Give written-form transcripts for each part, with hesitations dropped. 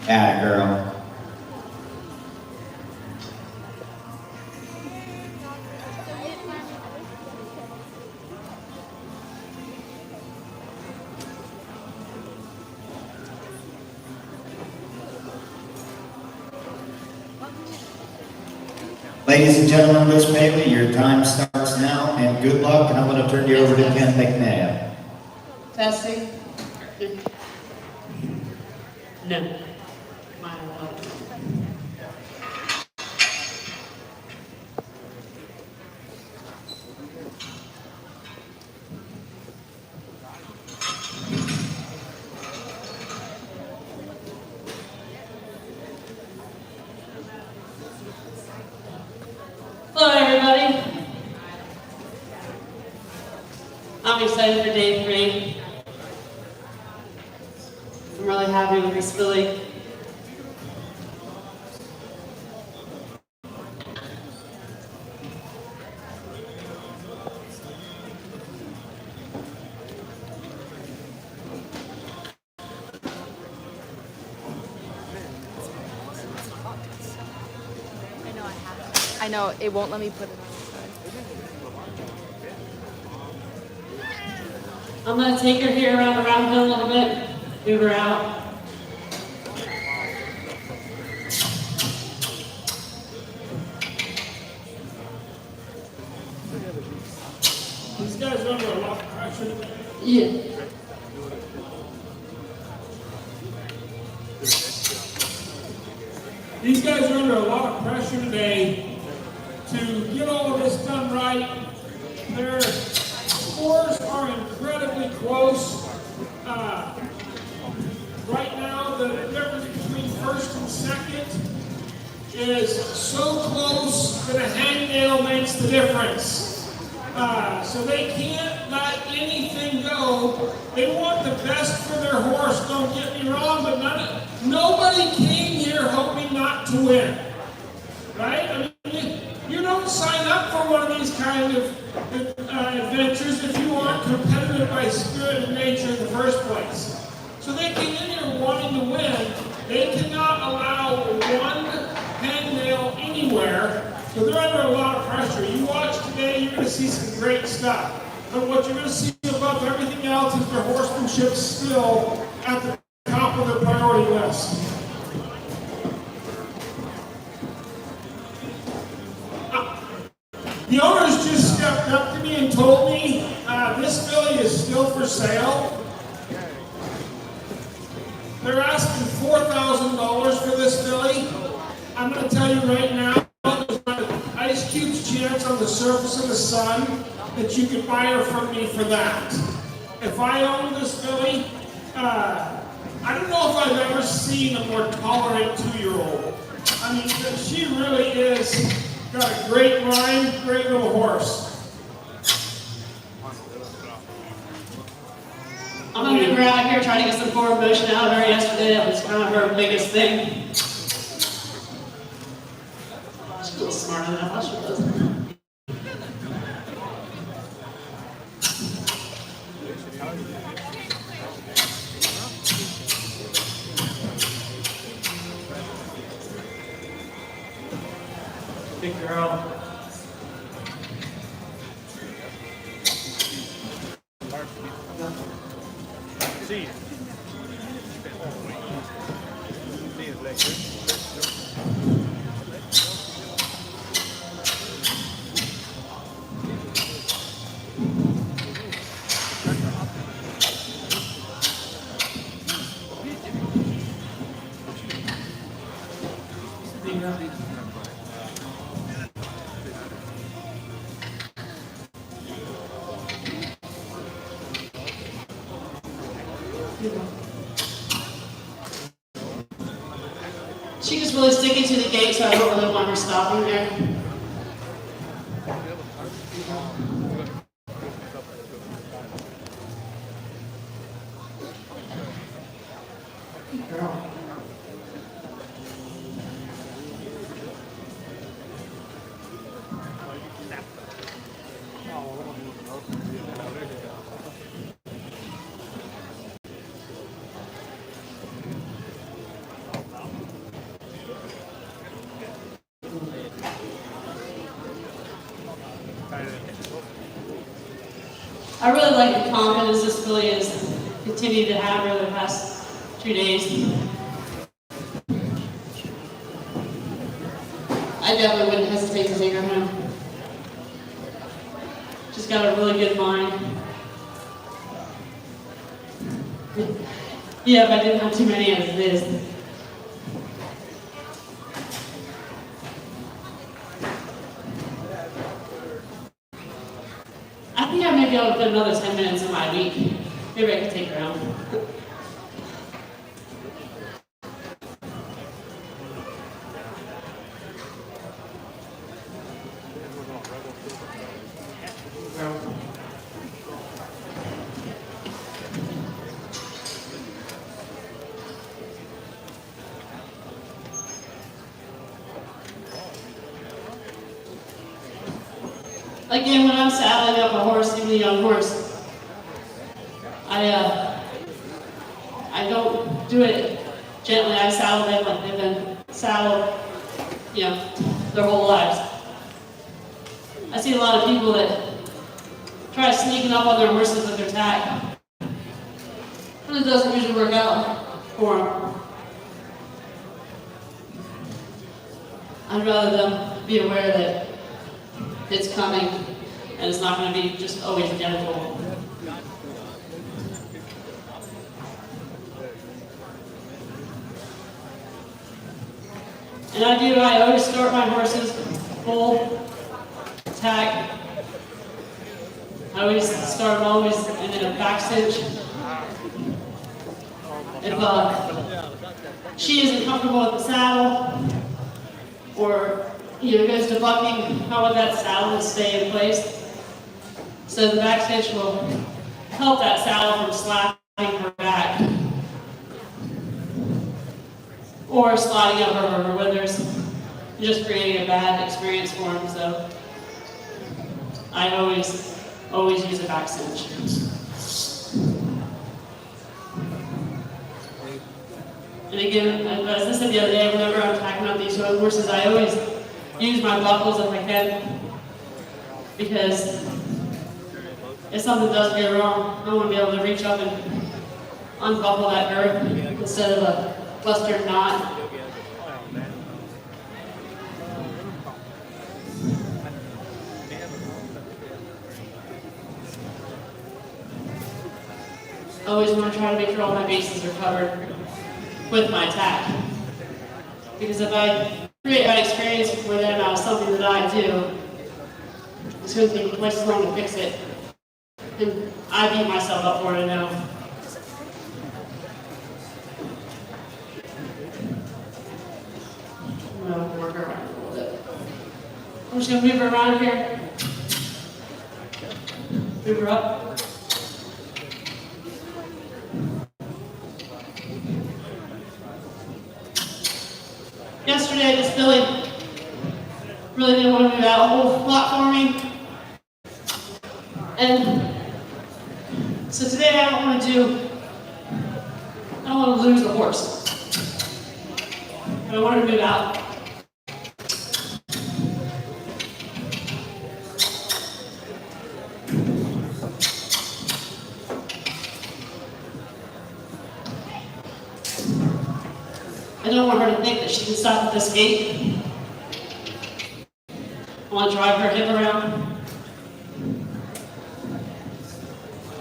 Atta girl. Ladies and gentlemen, Miss Bailey, your time starts now, and good luck, and I'm going to turn you over to Ken McNabb. Testing. No. Hello, everybody. I'm excited for day 3. I'm really happy with this filly. I know, it won't let me put it on. I'm going to take her here around the round hill a little bit, move her out. These guys are under a lot of pressure. Yeah. These guys are under a lot of pressure today to get all of this done right. Their scores are incredibly close. Right now, the difference between first and second is so close that a hangnail makes the difference. So they can't let anything go. They want the best for their horse, don't get me wrong, but nobody came here hoping not to win. Right? I mean, you don't sign up for one of these kind of adventures if you aren't competitive by spirit and nature in the first place. So they came in here wanting to win. They cannot allow one hangnail anywhere. So they're under a lot of pressure. You watch today, you're going to see some great stuff. But what you're going to see above everything else is their horsemanship still at the top of their priority list. The owners just stepped up to me and told me this filly is still for sale. They're asking $4,000 for this filly. I'm going to tell you right now, there's not an ice cube's chance on the surface of the sun that you could buy her from me for that. If I owned this filly, I don't know if I've ever seen a more tolerant 2-year-old. I mean, she really is got a great mind, great little horse. I'm going to move her out here, trying to get some forward motion out of her yesterday. That was kind of her biggest thing. She's a little smarter than I thought she was. Big girl. See. She just really sticking to the gate, so I don't really want her stopping there. Good girl. I really like the confidence this filly has continued to have over the past 2 days. I definitely wouldn't hesitate to take her home. She's got a really good mind. Yeah, but I didn't have too many as it is. I think I may be able to put another 10 minutes in my week. Maybe I can take her home. Again, when I'm saddling up a horse, even a young horse, I don't do it gently. I saddle them like they've been saddled, their whole lives. I see a lot of people that try sneaking up on their horses with their tack. But it doesn't usually work out for them. I'd rather them be aware that it's coming and it's not going to be just always gentle. And I always start my horses full tack. I always start them in a back cinch. If she isn't comfortable with the saddle or goes to bucking, I want that saddle to stay in place. So the back cinch will help that saddle from slapping her back or sliding up her withers, just creating a bad experience for him. So I always use a back cinch. And again, as I said the other day, whenever I'm tacking up these young horses, I always use my buckles if I can, because if something does go wrong, I want to be able to reach up and unbuckle that girth instead of a Western knot. I always want to try to make sure all my bases are covered with my tack, because if I create that experience for them out of something that I do, it's going to take twice as long to fix it. And I beat myself up for it, I know. I'm going to work around a little bit. I'm just going to move her around here. Move her up. Yesterday, this filly really didn't want to move out a whole lot for me. And so today I don't want to lose the horse. I want her to move out. I don't want her to think that she can stop at this gate. I want to drive her hip around.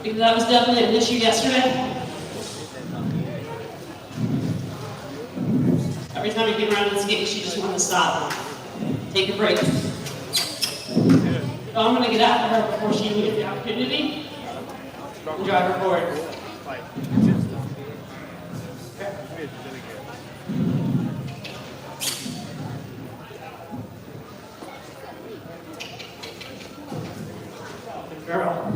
Because that was definitely an issue yesterday. Every time I came around this gate, she just wanted to stop, take a break. So I'm going to get after her before she even gets the opportunity and drive her forward. Girl.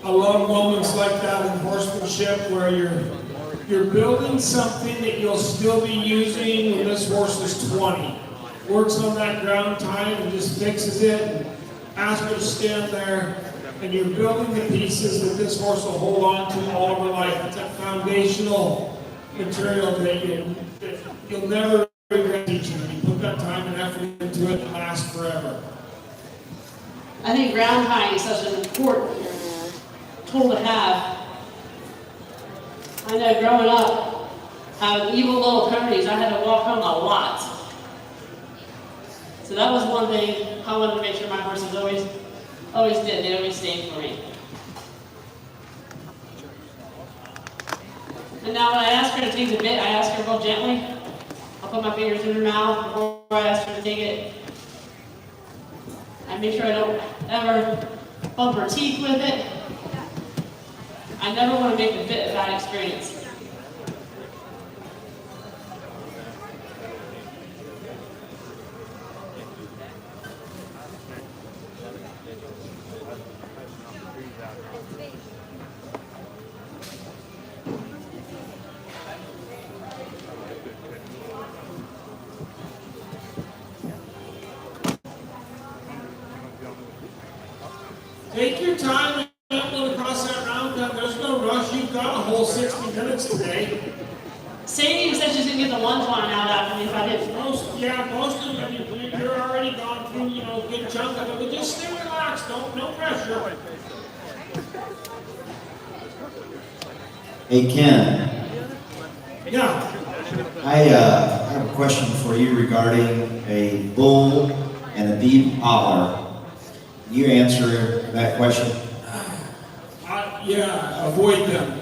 I love moments like that in horsemanship where you're building something that you'll still be using when this horse is 20. Works on that ground time and just fixes it and asks her to stand there. And you're building the pieces that this horse will hold on to all of her life. It's a foundational material that you'll never regret teaching. You put that time and effort into it, it lasts forever. I think ground tying is such an important tool to have. I know growing up, having evil little ponies, I had to walk home a lot. So that was one thing I wanted to make sure my horses always did. They always stayed for me. And now when I ask her to take the bit, I ask her real gently. I'll put my fingers in her mouth before I ask her to take it. I make sure I don't ever bump her teeth with it. I never want to make the bit a bad experience. Take your time and don't across that round cut. There's no rush. You've got a whole 60 minutes today. Sadie said she's going to get the lunch line out after me if I didn't. Most of them, you're already gone through, a good chunk of it, but just stay relaxed. No pressure. Hey, Ken, Yeah. I have a question for you regarding a bull and a deep holler. Can you answer that question? Yeah, avoid them.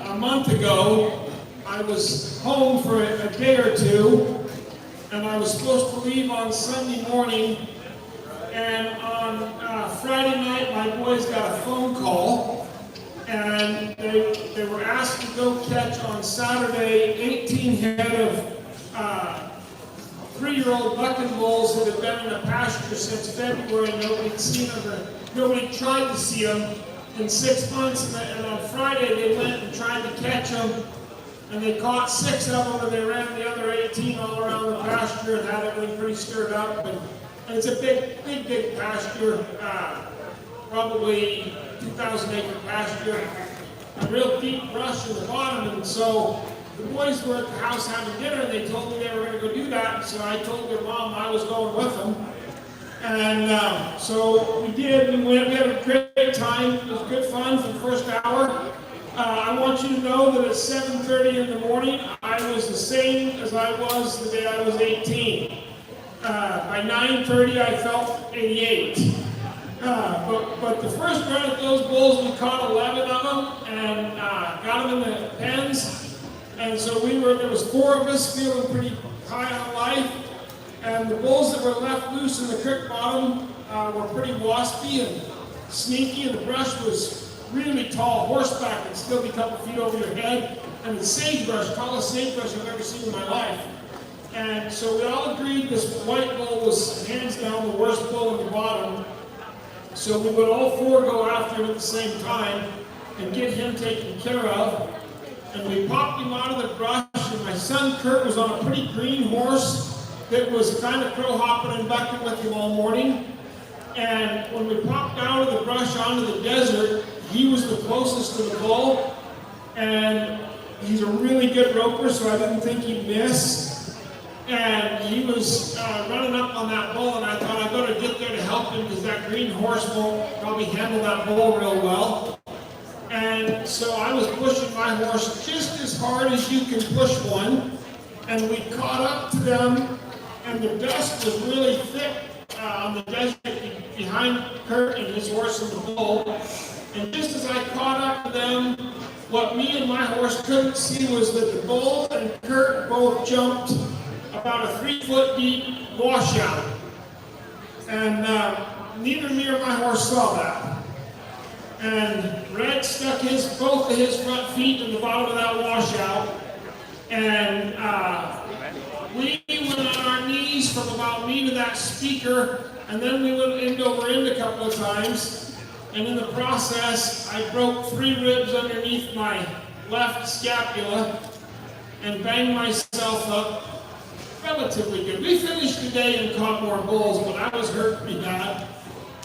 A month ago, I was home for a day or two, and I was supposed to leave on Sunday morning, and on Friday night, my boys got a phone call, and they were asked to go catch on Saturday 18 head of 3-year-old bucking bulls that had been in a pasture since February. Nobody'd seen them, nobody tried to see them in 6 months. And on Friday they went and tried to catch them, and they caught 6 of them, and they ran the other 18 all around the pasture and had everything pretty stirred up. And it's a big pasture, probably 2,000-acre pasture, a real deep brush in the bottom, and so. The boys were at the house having dinner, and they told me they were going to go do that, so I told their mom I was going with them. And so we did. We went. We had a great time. It was good fun for the first hour. I want you to know that at 7:30 in the morning, I was the same as I was the day I was 18. By 9:30, I felt 88. But the first run at those bulls, we caught 11 of them and got them in the pens. And so there was 4 of us feeling pretty high on life. And the bulls that were left loose in the creek bottom were pretty waspy and sneaky, and the brush was really tall. Horseback could still be a couple feet over your head. And the sagebrush, tallest sagebrush I've ever seen in my life. And so we all agreed this white bull was hands down the worst bull in the bottom. So we would all 4 go after him at the same time and get him taken care of. And we popped him out of the brush, and my son Kurt was on a pretty green horse that was kind of crow hopping and bucking with him all morning. And when we popped out of the brush onto the desert, he was the closest to the bull, and he's a really good roper, so I didn't think he'd miss. And he was running up on that bull, and I thought I better get there to help him because that green horse won't probably handle that bull real well. And so I was pushing my horse just as hard as you can push one, and we caught up to them, and the dust was really thick on the desert behind Kurt and his horse and the bull. And just as I caught up to them, what me and my horse couldn't see was that the bull and Kurt both jumped about a 3-foot deep washout. And neither me or my horse saw that. And Red stuck both of his front feet in the bottom of that washout, and we went on our knees from about me to that speaker And then we went end over end a couple of times, and in the process, I broke 3 ribs underneath my left scapula and banged myself up relatively good. We finished the day and caught more bulls, but I was hurt pretty bad.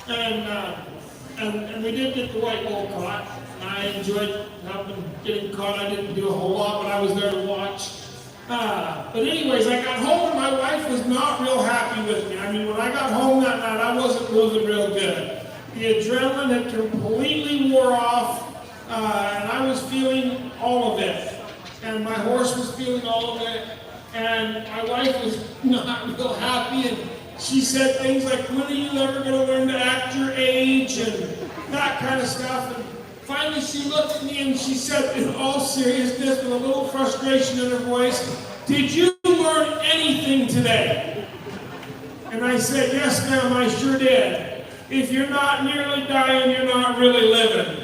And we did get the white bull caught. I enjoyed helping getting caught. I didn't do a whole lot, but I was there to watch. But anyways, I got home and my wife was not real happy with me. I mean, when I got home that night, I wasn't moving real good. The adrenaline had completely wore off, and I was feeling all of it. And my horse was feeling all of it. And my wife was not real happy, and she said things like, when are you ever going to learn to act your age, and that kind of stuff. And finally she looked at me and she said, in all seriousness, with a little frustration in her voice, did you learn anything today? And I said, yes, ma'am, I sure did. If you're not nearly dying, you're not really living.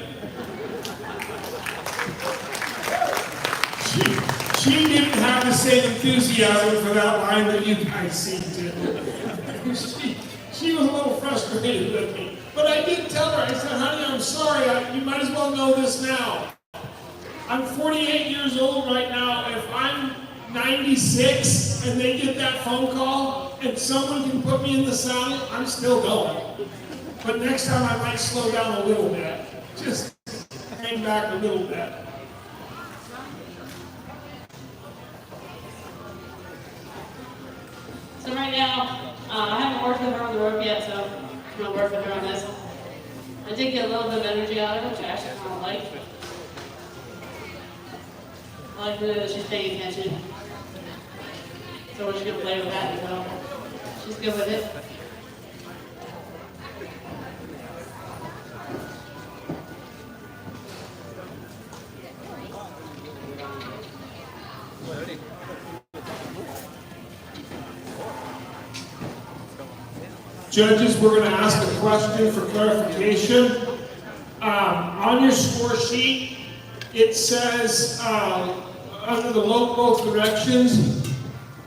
She didn't have the same enthusiasm for that line that you guys seem to. She was a little frustrated with me. But I did tell her, I said, honey, I'm sorry, you might as well know this now. I'm 48 years old right now. If I'm 96 and they get that phone call and someone can put me in the saddle, I'm still going. But next time I might slow down a little bit. Just hang back a little bit. So right now, I haven't worked with her on the rope yet, so I'm going to work with her on this. I did get a little bit of energy out of it, which I actually kind of like. I like to know that she's paying attention. So we're just going to play with that as well. She's good with it. Judges, we're going to ask a question for clarification. On your score sheet, it says, under the both directions,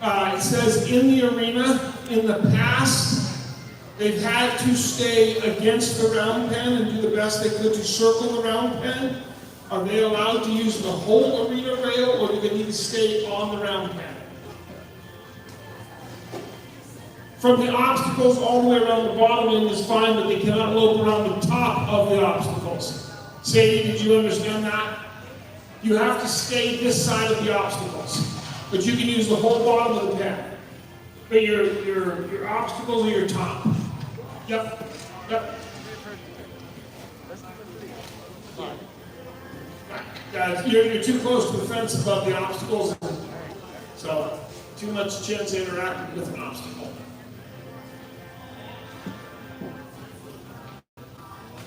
it says in the arena, in the past, they've had to stay against the round pen and do the best they could to circle the round pen. Are they allowed to use the whole arena rail, or do they need to stay on the round pen? From the obstacles all the way around the bottom end is fine, but they cannot lope around the top of the obstacles. Sadie, did you understand that? You have to stay this side of the obstacles, but you can use the whole bottom of the pen. But your obstacles are your top. Yep. Guys, you're too close to the fence above the obstacles, so too much chance of interacting with an obstacle.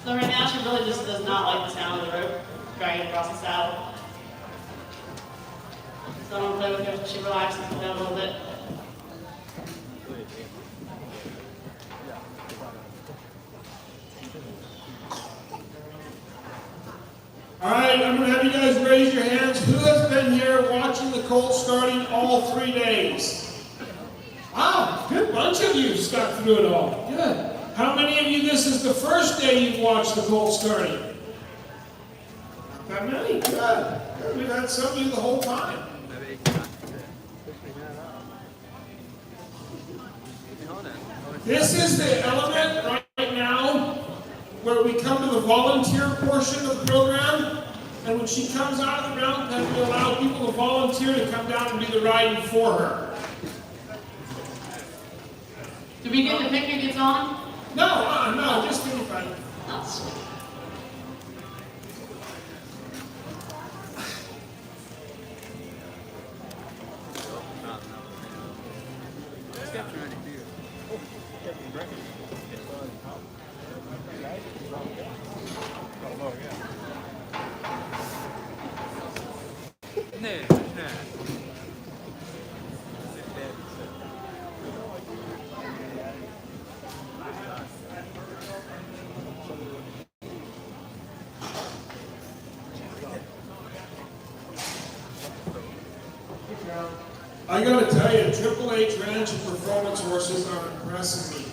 So right now she really just does not like the sound of the rope dragging across the saddle. So I'm going to play with her so she relaxes with that a little bit. All right, I'm going to have you guys raise your hands. Who has been here watching the Colt starting all 3 days? Wow, good bunch of you stuck through it all. Good. How many of you, this is the first day you've watched the Colt starting? Not that many. Good. We've had some of you the whole time. This is the element right now where we come to the volunteer portion of the program. And when she comes out of the round pen, we allow people to volunteer to come down and do the riding for her. Do we get to pick who gets on? No, just anybody. That's sweet. I gotta tell you, Triple H Ranch and Performance horses are impressing me.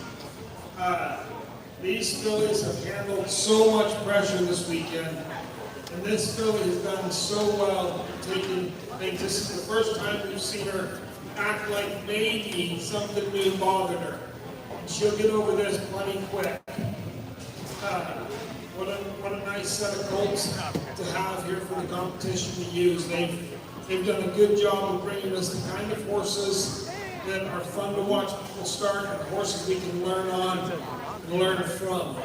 These fillies have handled so much pressure this weekend, and this filly has done so well taking things. This is the first time we've seen her act like maybe something new bothered her. And she'll get over this plenty quick. What a nice set of colts to have here for the competition to use. They've done a good job of bringing us the kind of horses that are fun to watch people start, and horses we can learn on and learn from.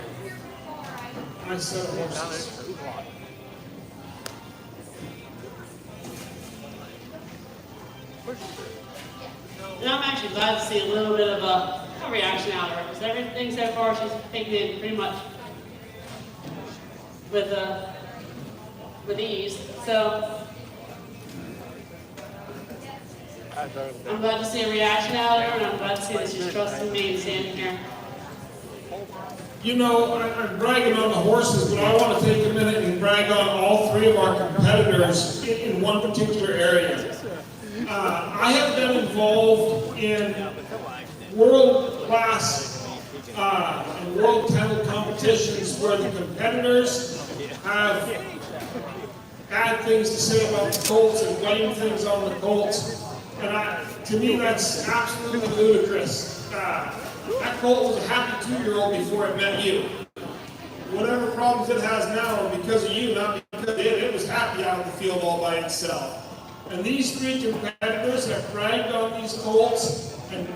Nice set of horses. And I'm actually glad to see a little bit of a reaction out of her, because everything so far she's taken it pretty much with ease. So I'm glad to see a reaction out of her, and I'm glad to see that she's trusting me and standing here. You know, I'm bragging on the horses, but I want to take a minute and brag on all three of our competitors in one particular area. I have been involved in world-class and world title competitions where the competitors have had things to say about the colts and blamed things on the colts. And to me, that's absolutely ludicrous. That colt was a happy 2-year-old before it met you. Whatever problems it has now are because of you, not because of it. It was happy out in the field all by itself. And these three competitors have bragged on these colts, and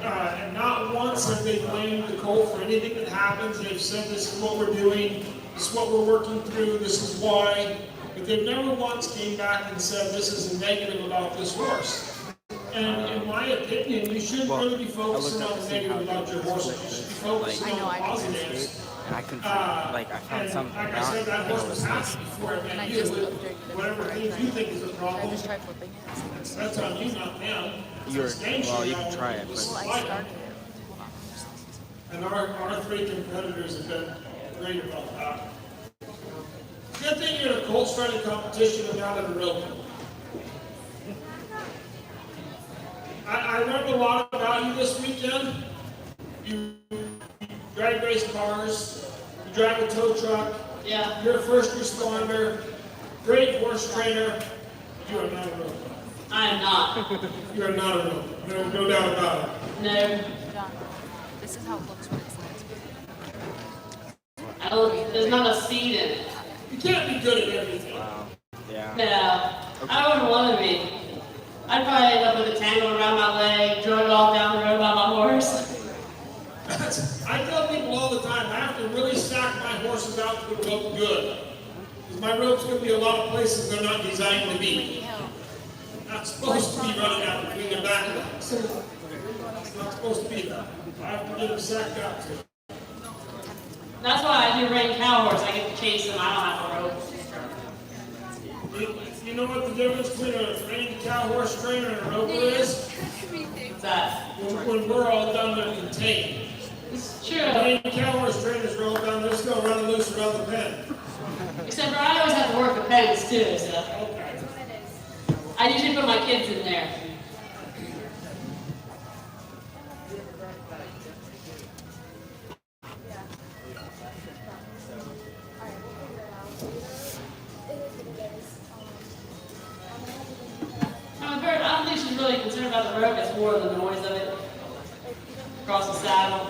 not once have they blamed the colt for anything that happens. They've said, this is what we're doing, this is what we're working through, this is why. But they've never once came back and said, this is a negative about this horse. And in my opinion, you shouldn't really be focusing on the negative about your horses. You should be focusing on the positives. And I couldn't find, I found something like I said, that horse was happy before it met you. Whatever things you think is a problem, I just tried flipping it. that's on you, not them. well, you can try it, but Well, I started it. And our three competitors have been great about that. Good thing you're in a colt starting competition and not in a rope. I learned a lot about you this weekend. You drag race cars, you drive a tow truck, Yeah. you're a first responder, great horse trainer. You are not a rope. I am not. You are not a rope. No doubt about it. No. John, this is how it looks when it's There's not a seed in it. You can't be good at everything. yeah. No. I wouldn't want to be. I'd probably end up with a tangle around my leg, drug off down the road by my horse. I tell people all the time, I have to really stack my horses out to the rope good. Because my rope's going to be a lot of places they're not designed to be. Not supposed to be running out between their back legs. It's not supposed to be that. I have to get them sacked out too. That's why I do rein cow horse. I get to chase them. I don't have to rope. You know what the difference between a trained cow horse trainer and a roper is? What's that? When we're all done, they're contained. It's true. Trained cow horse trainers are all done, they're still running loose around the pen. Except for I always have to work the pens too, so. Okay. I usually put my kids in there. I don't think she's really concerned about the rope. It's more the noise of it across the saddle.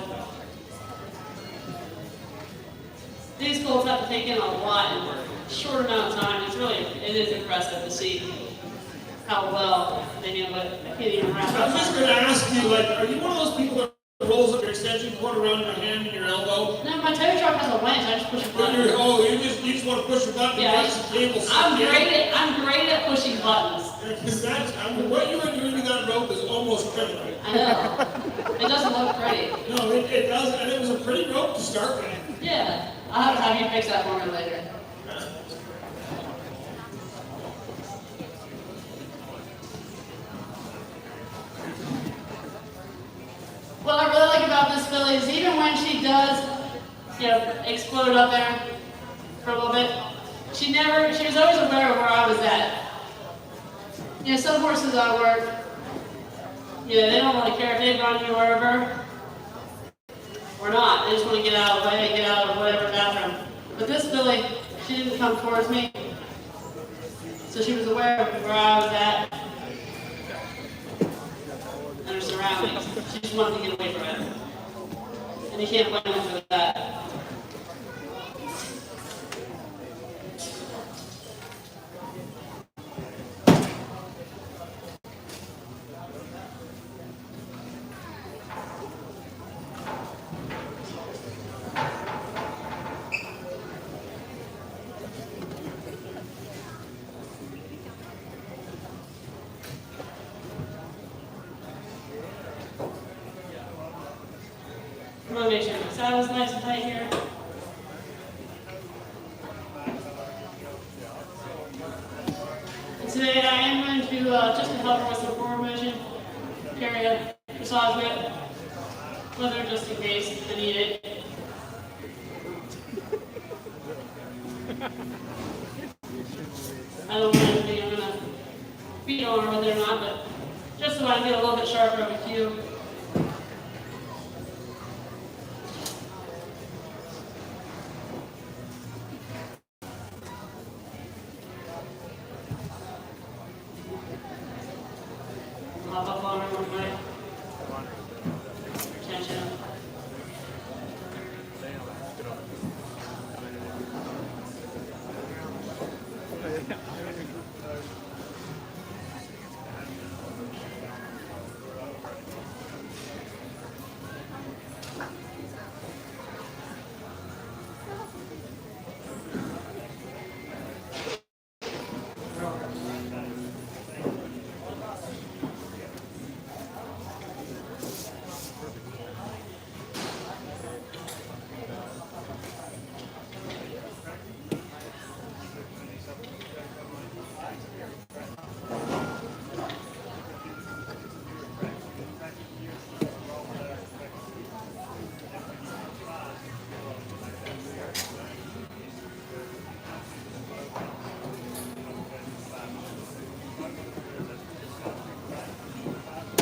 These colts have to take in a lot in a short amount of time. It is impressive to see how well they handle it. I can't even wrap I was just up. going to ask you, like, are you one of those people that rolls up your extension cord around your hand and your elbow? No, my tow truck has a winch. I just push a button. You just want to push a button Yeah, and watch the cable. I'm great at pushing buttons. Because what you are doing to that rope is almost criminal. I know. It doesn't look pretty. No, it doesn't, and it was a pretty rope to start with. Yeah. I'll have to have you fix that for me later. What I really like about this filly is even when she does, explode up there for a little bit, she was always aware of where I was at. Some horses I work, they don't really care if they run you over. or not. They just want to get out of the way, get out of whatever bathroom. But this filly, she didn't come towards me, so she was aware of where I was at and her surroundings. She just wanted to get away from it. And you can't blame them for that. I'm going to make sure the saddle's nice and tight here. And today I am going to, just to help her with some forward motion, carry a dressage whip with her just in case I need it. I don't know if I'm going to beat on her with it or not, but just so I can get a little bit sharper of a cue. Hop up on her real quick. Tension.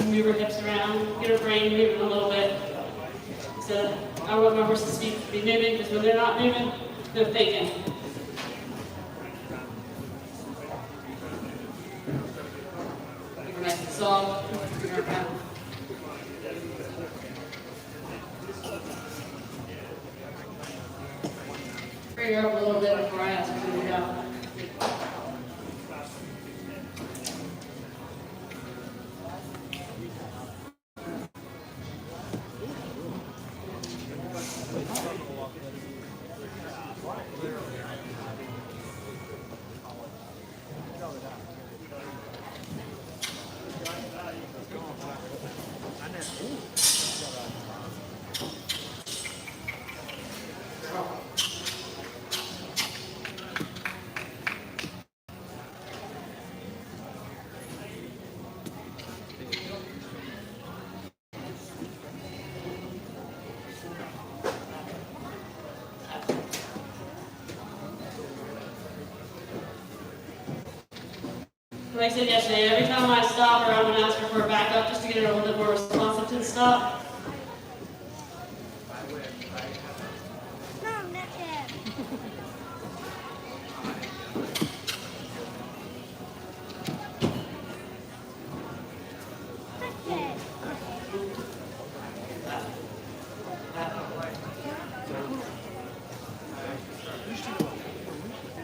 Move her hips around, get her brain moving a little bit. So I want my horse's feet to be moving, because when they're not moving, they're thinking. Keep her nice and soft. Bring her around. Bring her up a little bit before I ask her to move out. Like I said yesterday, every time I stop her, I'm going to ask her for a backup just to get her a little bit more responsive to the stop. Mom, that's it. That's it.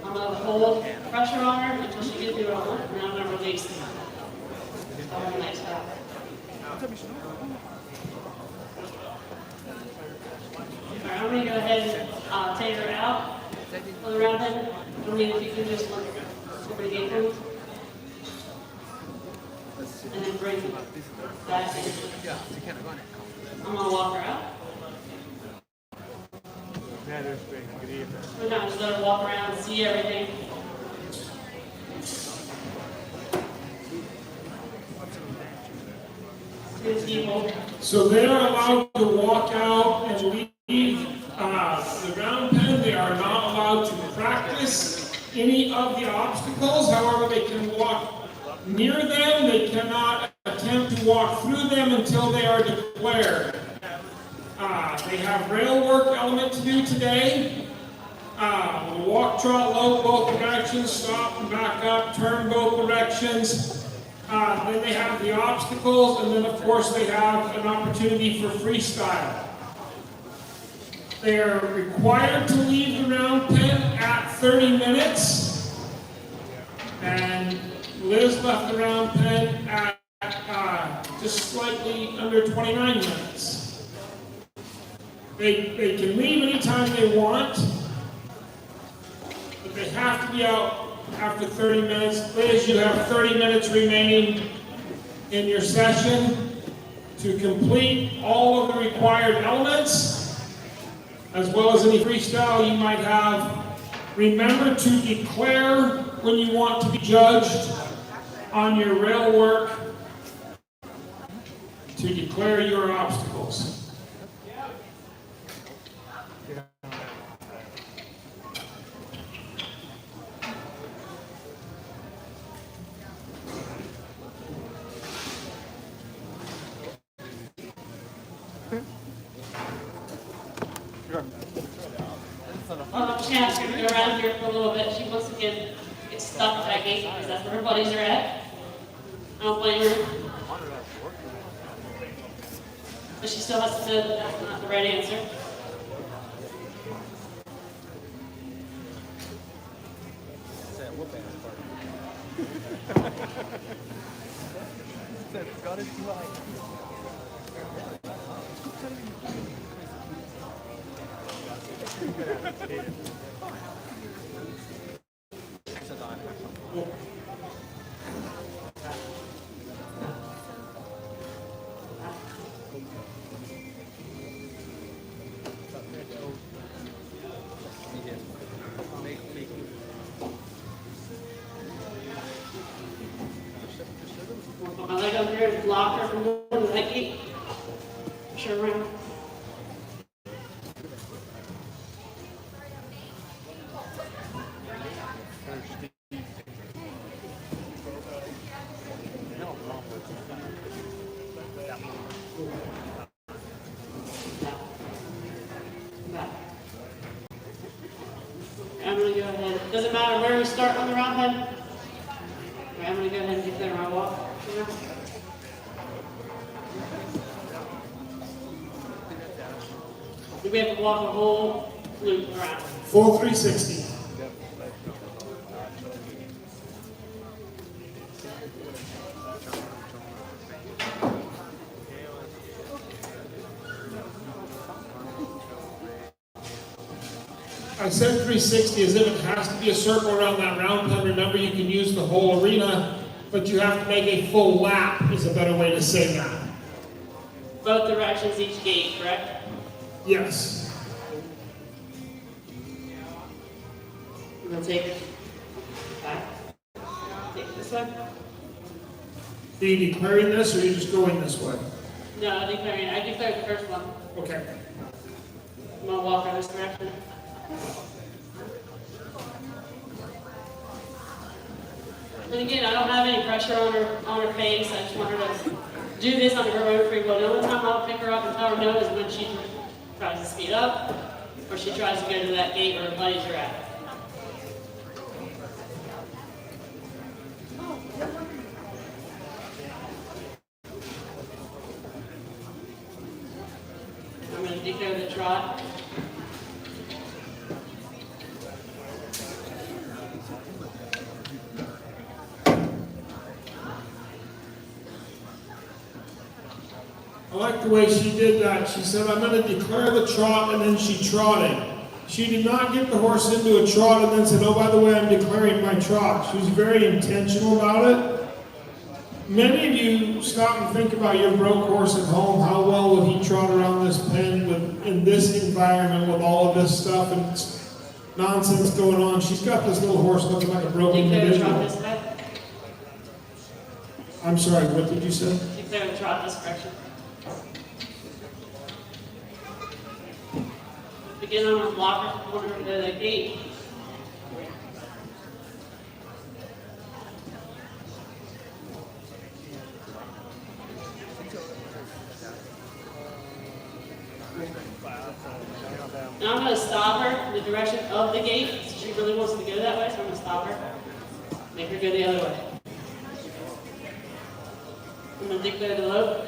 I'm going to hold pressure on her until she gets through on it, and I'm going to release. Have a nice back. Alright, I'm going to go ahead and take her out on the round head. I mean, if you can just look over the apron. And then bring it back in. I'm going to walk her out. We're not just let her walk around and see everything. See the people. So they're allowed to walk out and leave the ground pen. They are not allowed to practice any of the obstacles. However, they can walk near them. They cannot attempt to walk through them until they are declared. They have rail work element to do today. Walk, trot, lope, both directions, stop and back up, turn both directions. Then they have the obstacles, and then of course they have an opportunity for freestyle. They are required to leave the round pen at 30 minutes, and Liz left the round pen at just slightly under 29 minutes. They can leave anytime they want, but they have to be out after 30 minutes. Liz, you have 30 minutes remaining in your session to complete all of the required elements, as well as any freestyle you might have. Remember to declare when you want to be judged on your rail work, to declare your obstacles. Chance going to go around here for a little bit. She wants to get stuck at that gate because that's where her buddies are at. I don't blame her. But she still has to know that that's not the right answer. Put my leg up here and block her from going to that gate. Push her around. I'm going to go ahead. Doesn't matter where we start on the round head. Okay, I'm going to go ahead and declare my walk. Here. We have to walk a whole loop around. Full 360. I said 360 as if it has to be a circle around that round pen. Remember, you can use the whole arena, but you have to make a full lap is a better way to say that. Both directions each gate, correct? Yes. I'm going to take it back. Take this one. Are you declaring this, or are you just going this way? No, I declared the first one. Okay. I'm going to walk in this direction. And again, I don't have any pressure on her face. I just want her to do this on her own free will. The only time I'll pick her up and tell her no is when she tries to speed up, or she tries to go to that gate where her buddies are at. I'm going to declare the trot. I like the way she did that. She said, I'm going to declare the trot, and then she trotted. She did not get the horse into a trot and then said, oh, by the way, I'm declaring my trot. She was very intentional about it. Many of you stop and think about your broke horse at home. How well would he trot around this pen in this environment with all of this stuff and nonsense going on? She's got this little horse looking like a broken Declare the trot individual. this way. I'm sorry, what did you say? Declare the trot this direction. Begin on a blocker from corner to the gate. Now I'm going to stop her in the direction of the gate. She really wants to go that way, so I'm going to stop her. Make her go the other way. I'm going to declare the lope.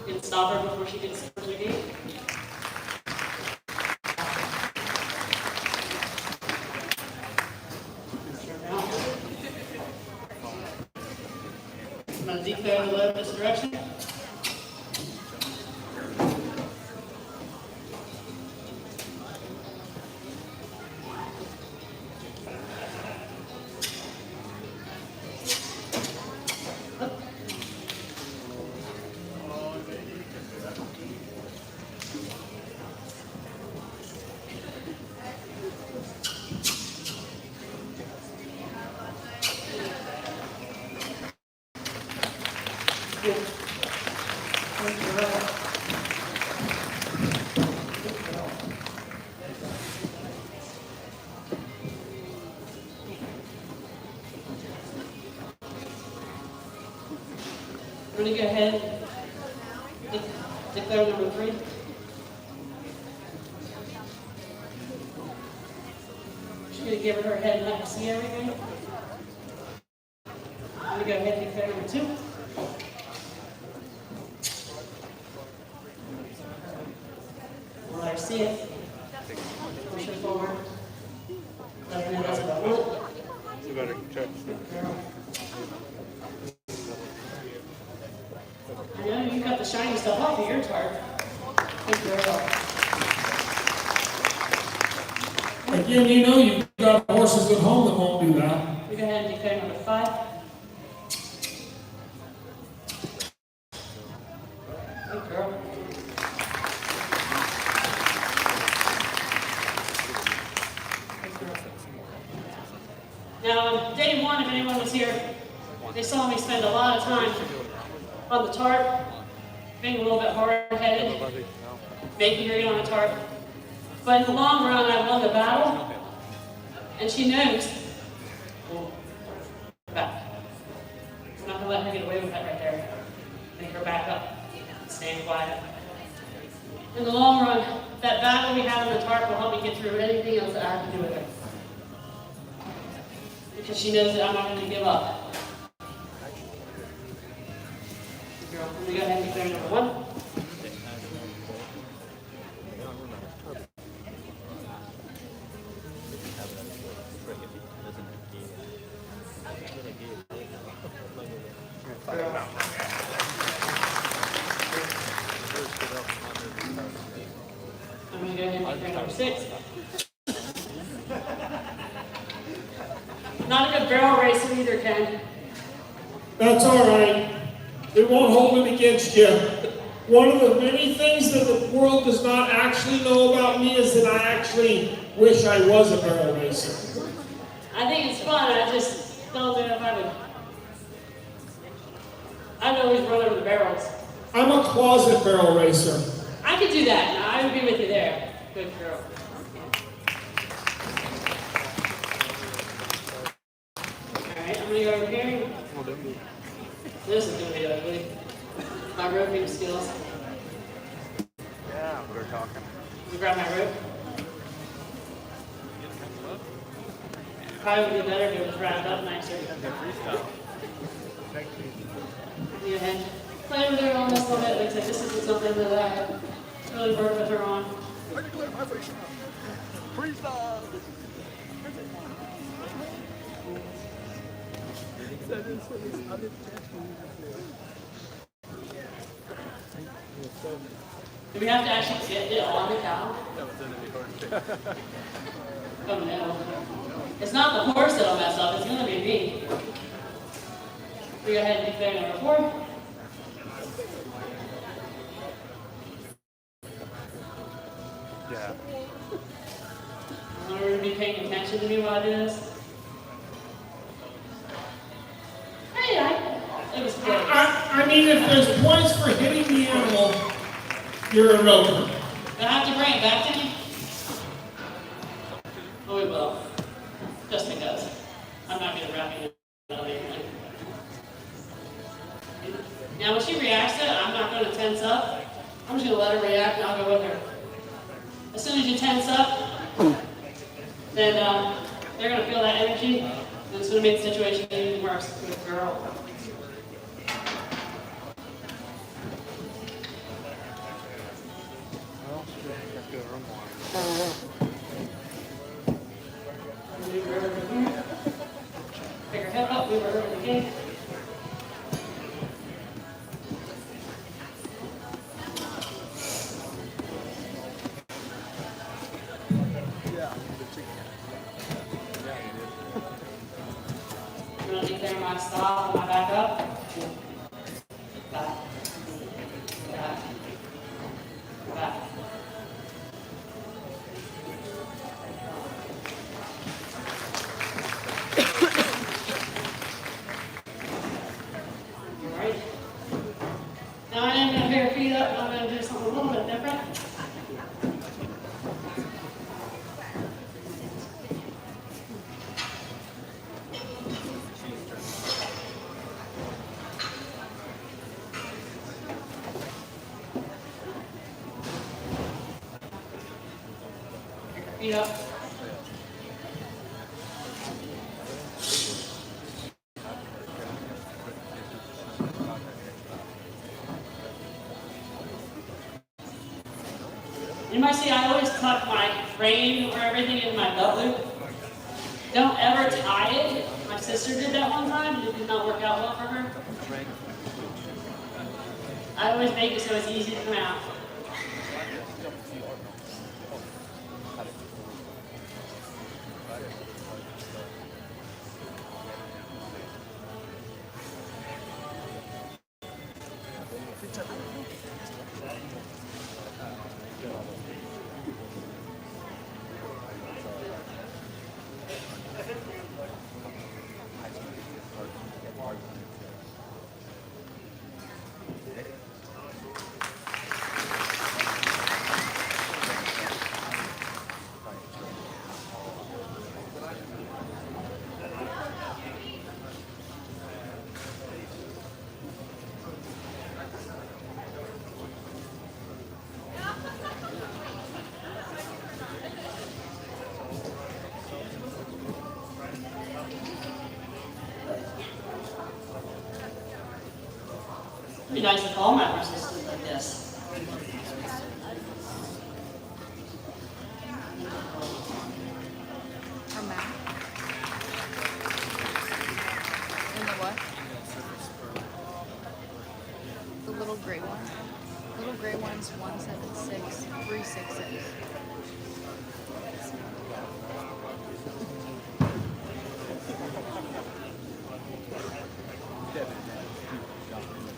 You can stop her before she gets to the gate. I'm going to declare the lope this direction. I'm going to go ahead and declare number 3. She's going to give her head and let her see everything. I'm going to go ahead and declare number 2. Let her see it. Push her forward. Let her know that's what I want. I know you got the shiny stuff off of your tarp. Good girl. Again, you know you've got horses at home that won't do that. We go ahead and declare number 5. Good girl. Now, on day 1, if anyone was here, they saw me spend a lot of time on the tarp, being a little bit hard-headed, making her get on the tarp. But in the long run, I won the battle, and she knows. Back. I'm not going to let her get away with that right there. Make her back up, staying quiet. In the long run, that battle we have on the tarp will help me get through anything else that I have to do with her. Because she knows that I'm not going to give up. Girl, I'm going to go ahead and declare number 1. I'm going to go ahead and declare number 6. Not a good barrel racer either, Ken. That's all right. It won't hold it against you. One of the many things that the world does not actually know about me is that I actually wish I was a barrel racer. I think it's fun. I just don't know if I would. I'd always run over the barrels. I'm a closet barrel racer. I could do that. Now, I would be with you there. Good girl. Alright, I'm going to go over here. This is going to be ugly. My roping skills. Yeah, we're talking. You grab my rope. Probably would be better if it was wrapped up nicer. Freestyle. Go ahead. Play with her on this one. It looks like this isn't something that I really work with her on. Freestyle. Do we have to actually get it on the cow? Oh no. It's not the horse that'll mess up, it's going to be me. We go ahead and declare number 4. Yeah. I want her to be paying attention to me while I do this. Hey, it was good. I mean, if there's points for hitting me in You're a roper. Do I have to bring it back to me? Oh, we will. Just because. I'm not going to wrap it in anything. Now, when she reacts to it, I'm not going to tense up. I'm just going to let her react and I'll go with her. As soon as you tense up, then they're going to feel that energy, and it's going to make the situation even worse with the girl. Move her over here. Pick her head up, move her over the gate. I'm going to declare my stop and my back up. Back. Back. Back. Alright. Now I am going to pair your feet up and I'm going to do something a little bit different. Feet up. You might see I always tuck my rein or everything in my belt loop. Don't ever tie it. My sister did that one time and it did not work out well for her. I always make it so it's easy to come out. It'd be nice if all my horses stood like this. Or mount. And the what? The little gray one. Little gray one's 176 366.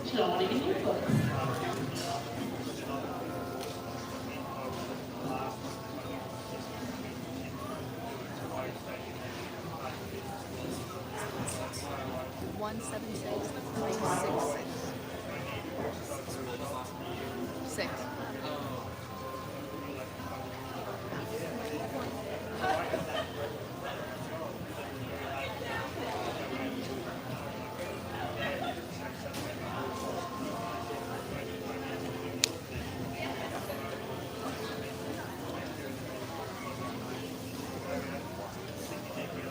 You don't want to get your foot. One 176 366. 6.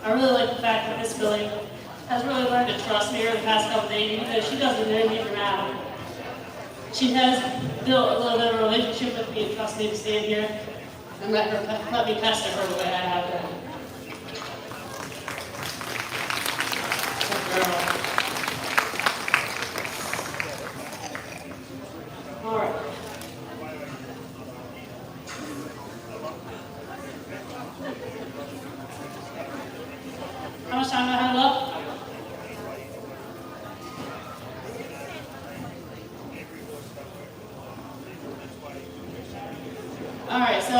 I really like the fact that this filly has really learned to trust me over the past couple of days because she doesn't know me from Adam. She has built a little bit of a relationship with me and trusts me to stand here and let me pester her the way I have her. Good girl. All right. How much time do I have left? Alright, so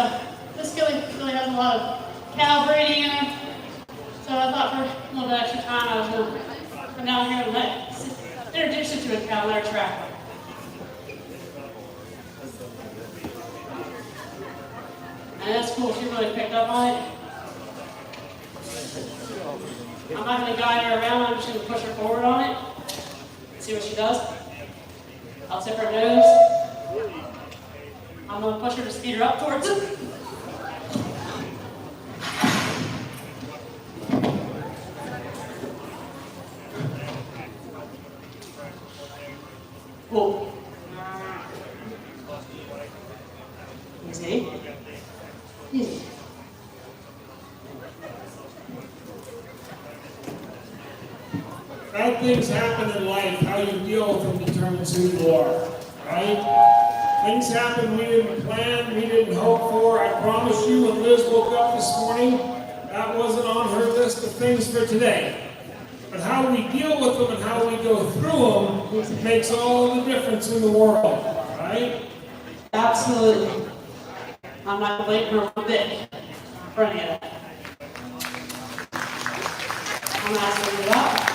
this filly has a lot of cow breeding in her. So I thought for a little bit extra time I was going to come down here and introduce her to a cow and let her track her. And that's cool, she really picked up on it. I'm not gonna guide her around, I'm just gonna push her forward on it. See what she does. I'll tip her nose. I'm gonna push her to speed her up towards it. Whoa. Easy. Easy. Bad things happen in life. How you deal with them determines who you are, right? Things happen we didn't plan, we didn't hope for. I promise you, when Liz woke up this morning, that wasn't on her list of things for today. But how we deal with them and how we go through them makes all the difference in the world, right? Absolutely. I'm not waiting for one bit for any of that. I'm asking it up.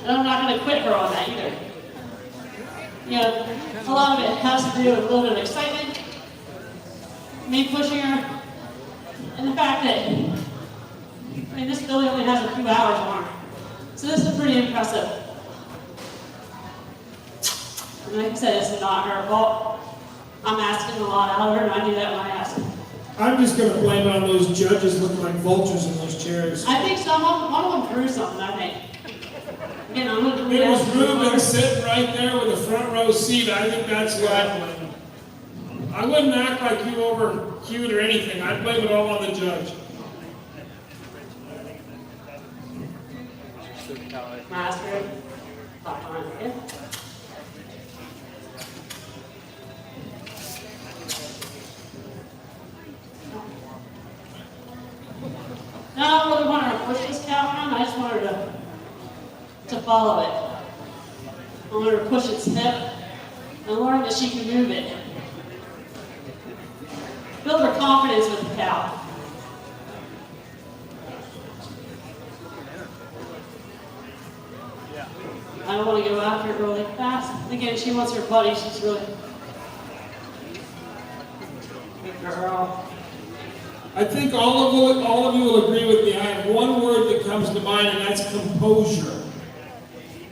And I'm not going to quit her on that either. You know, a lot of it has to do with a little bit of excitement, me pushing her, and the fact that, I mean, this filly only has a few hours on her. So this is pretty impressive. And like I said, it's not her fault. I'm asking a lot out of her, and I do that when I ask. I'm just going to blame it on those judges looking like vultures in those chairs. I think one of them threw something, I think. Again, I'm going to It was Ruben sitting right there with a front row seat. I think that's what I blame. I wouldn't act like you over cute or anything. I'd blame it all on the judge. Master. Talk on it. No, I don't really want her to push this cow around. I just want her to follow it. I want her to push its hip and learn that she can move it. Build her confidence with the cow. I don't want to go after it really fast. Again, she wants her buddy. She's really good girl. I think all of you will agree with me. I have one word that comes to mind, and that's composure.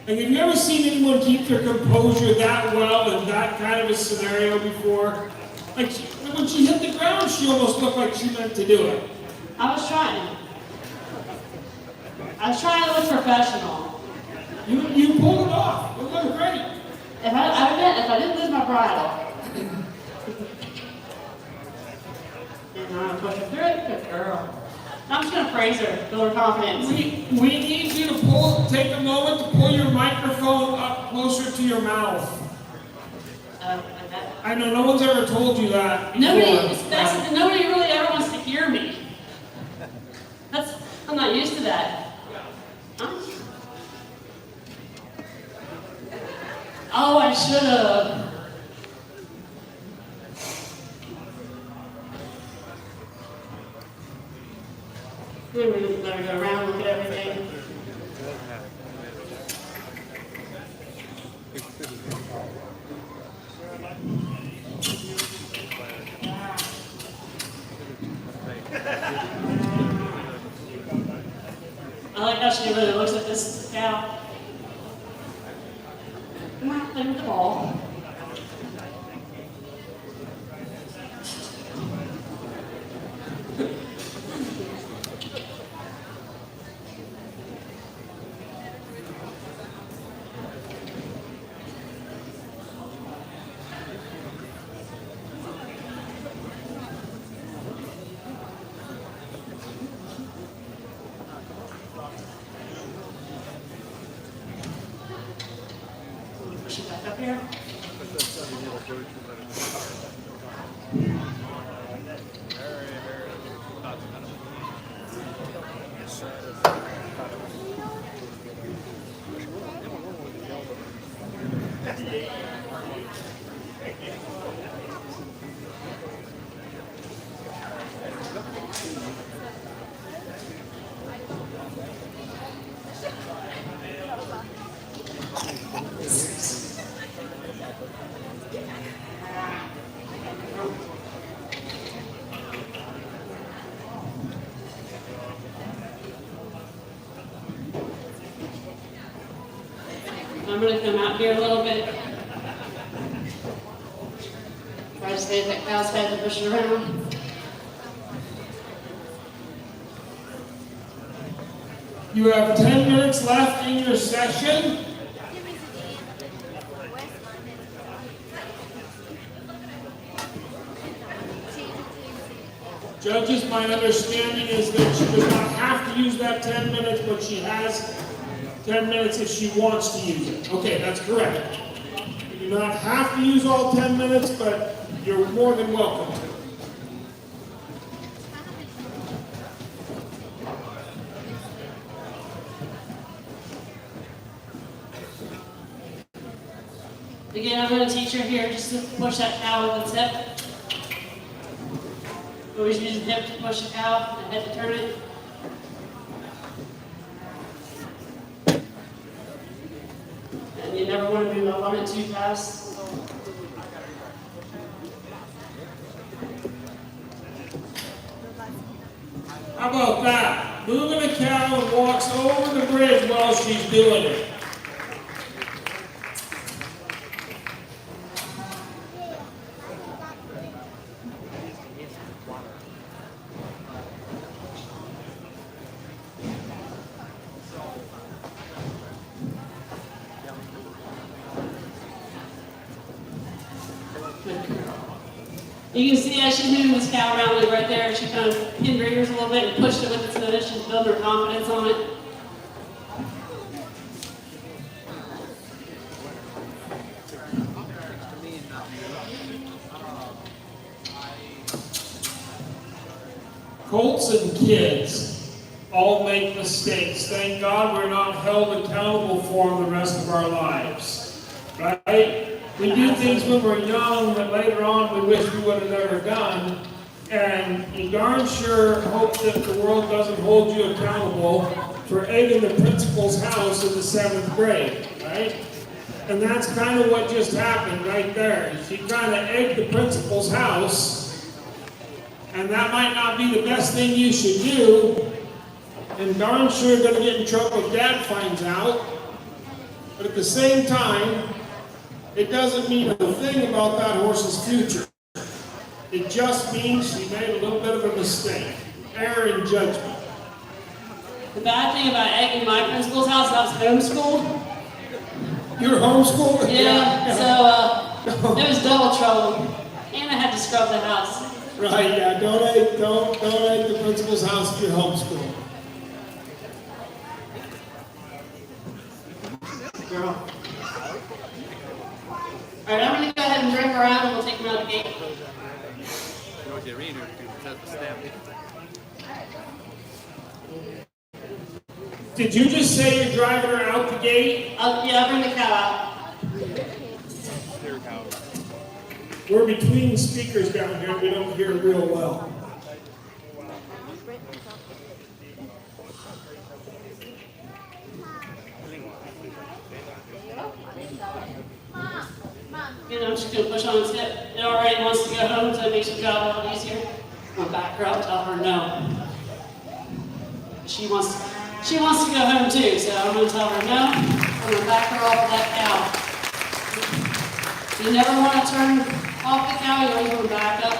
Like, have you ever seen anyone keep their composure that well in that kind of a scenario before? Like, when she hit the ground, she almost looked like she meant to do it. I was trying. I was trying to look professional. You pulled it off. It looked great. If I didn't lose my bridle. And I'm pushing through it. Good girl. I'm just going to praise her, build her confidence. We need you to take a moment to pull your microphone up closer to your mouth. Like that. I know no one's ever told you that before. Nobody really ever wants to hear me. I'm not used to that. Huh? Oh, I should have. Let me go around, look at everything. I like how she really looks at this cow. Come on, play with the ball. I'm gonna come out here a little bit. Try to stay at that cow's head and push it around. You have 10 minutes left in your session. Judges, my understanding is that she does not have to use that 10 minutes, but she has 10 minutes if she wants to use it. Okay, that's correct. You do not have to use all 10 minutes, but you're more than welcome to. Again, I'm going to teach her here just to push that cow with its hip. Always use the hip to push the cow, the head to turn it. And you never want to move up on it too fast. How about that? Moving a cow and walks over the bridge while she's doing it. You can see as she's moving this cow around like right there, she kind of pinned her ears a little bit and pushed it with its nose. She's building her confidence on it. Colts and kids all make mistakes. Thank God we're not held accountable for them the rest of our lives. Right? We do things when we're young that later on we wish we would have never done. And you darn sure hope that the world doesn't hold you accountable for egging the principal's house in the 7th grade, right? And that's kind of what just happened right there. She kind of egged the principal's house, and that might not be the best thing you should do, and darn sure you're going to get in trouble if Dad finds out. But at the same time, it doesn't mean a thing about that horse's future. It just means she made a little bit of a mistake. Error in judgment. The bad thing about egging my principal's house, I was homeschooled. You were homeschooled? Yeah, so it was double trouble. And I had to scrub the house. Right, yeah, don't egg the principal's house if you're homeschooled. Girl. Alright, I'm going to go ahead and bring her around and we'll take her out of the gate. Did you just say you're driving her out the gate? Yeah, I'll bring the cow out. We're between speakers down here, we don't hear real well. You know, I'm just going to push on its hip. It already wants to go home, so it makes your job a little easier. I'm going to back her up, tell her no. She wants to go home too, so I'm going to tell her no. I'm going to back her off of that cow. You never want to turn off the cow, you always want to back up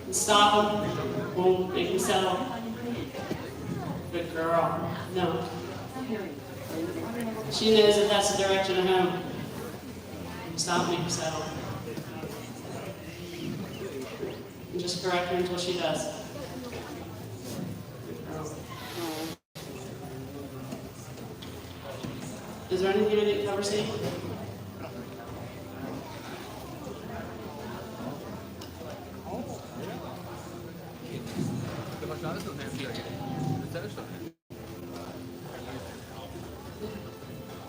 and stop him. Won't make him settle. Good girl. No. She knows that that's the direction of home. Stop making settle. And just correct her until she does. Is there anything I didn't cover, Steve?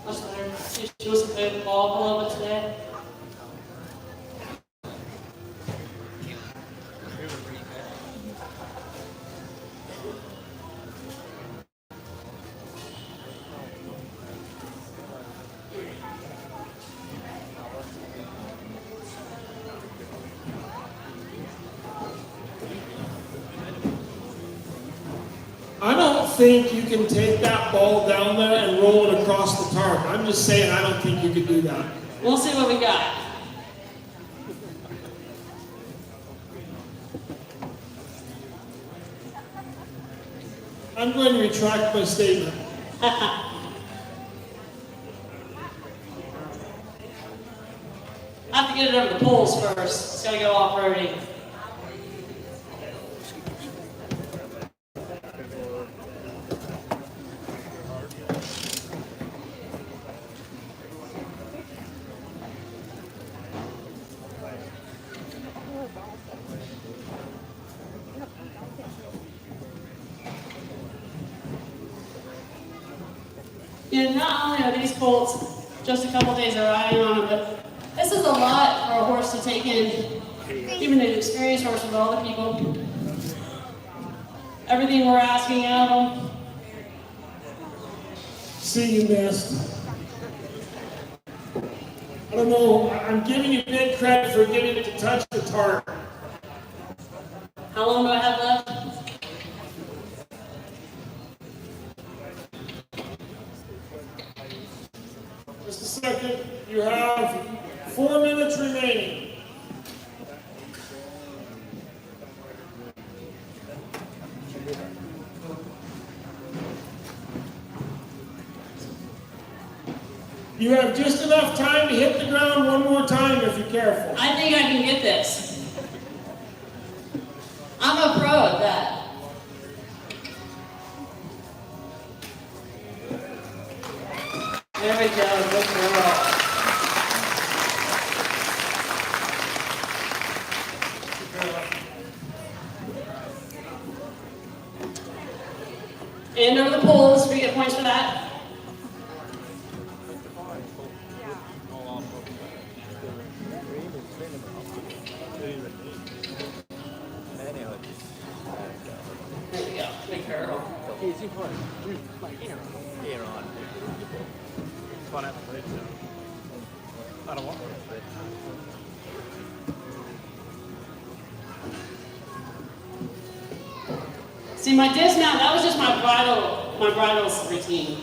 Let's let her see if she wants to play with the ball a little bit today. I don't think you can take that ball down there and roll it across the tarp. I'm just saying, I don't think you could do that. We'll see what we got. I'm going to retract my statement. I have to get it over the poles first. It's got to go off-roading. You know, not only are these colts just a couple days of riding on them, but this is a lot for a horse to take in, even an experienced horse with all the people. Everything we're asking out of them. See, you missed. I don't know, I'm giving you big credit for getting it to touch the tarp. How long do I have left? Just a second. You have 4 minutes remaining. You have just enough time to hit the ground one more time if you're careful. I think I can get this. I'm a pro at that. There we go, good girl. And over the poles, we get points for that. There we go, big girl. Here on. Fun episode. I don't want to. See, my dismount, that was just my bridle routine.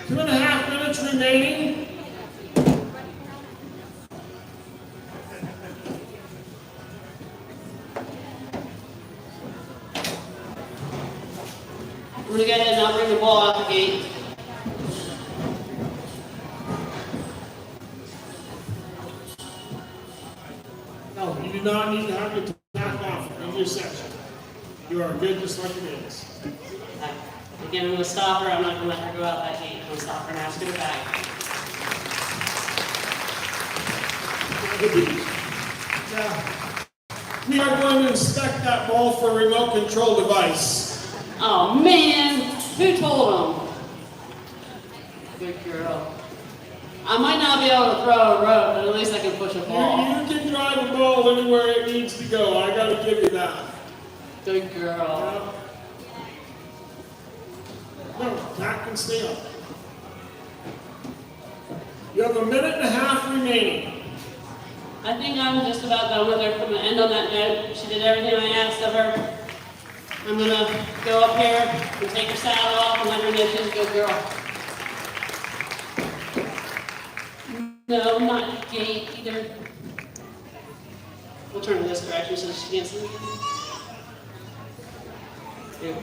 Two and a half minutes remaining. I'm gonna go ahead and I'll bring the ball out the gate. No, you do not need to have your back off in your section. You are good just like it is. Again, I'm gonna stop her. I'm not gonna let her go out that gate. I'm gonna stop her and ask her back. Now, we are going to inspect that ball for a remote control device. Oh man, who told him? Good girl. I might not be able to throw a rope, but at least I can push a ball. You can drive a ball anywhere it needs to go. I gotta give you that. Good girl. No, that can stay up. You have a minute and a half remaining. I think I'm just about done with her. I'm gonna end on that note. She did everything I asked of her. I'm gonna go up here and take her saddle off and let her know she's a good girl. No, not gate either. We'll turn in this direction so she can't see me. Yeah.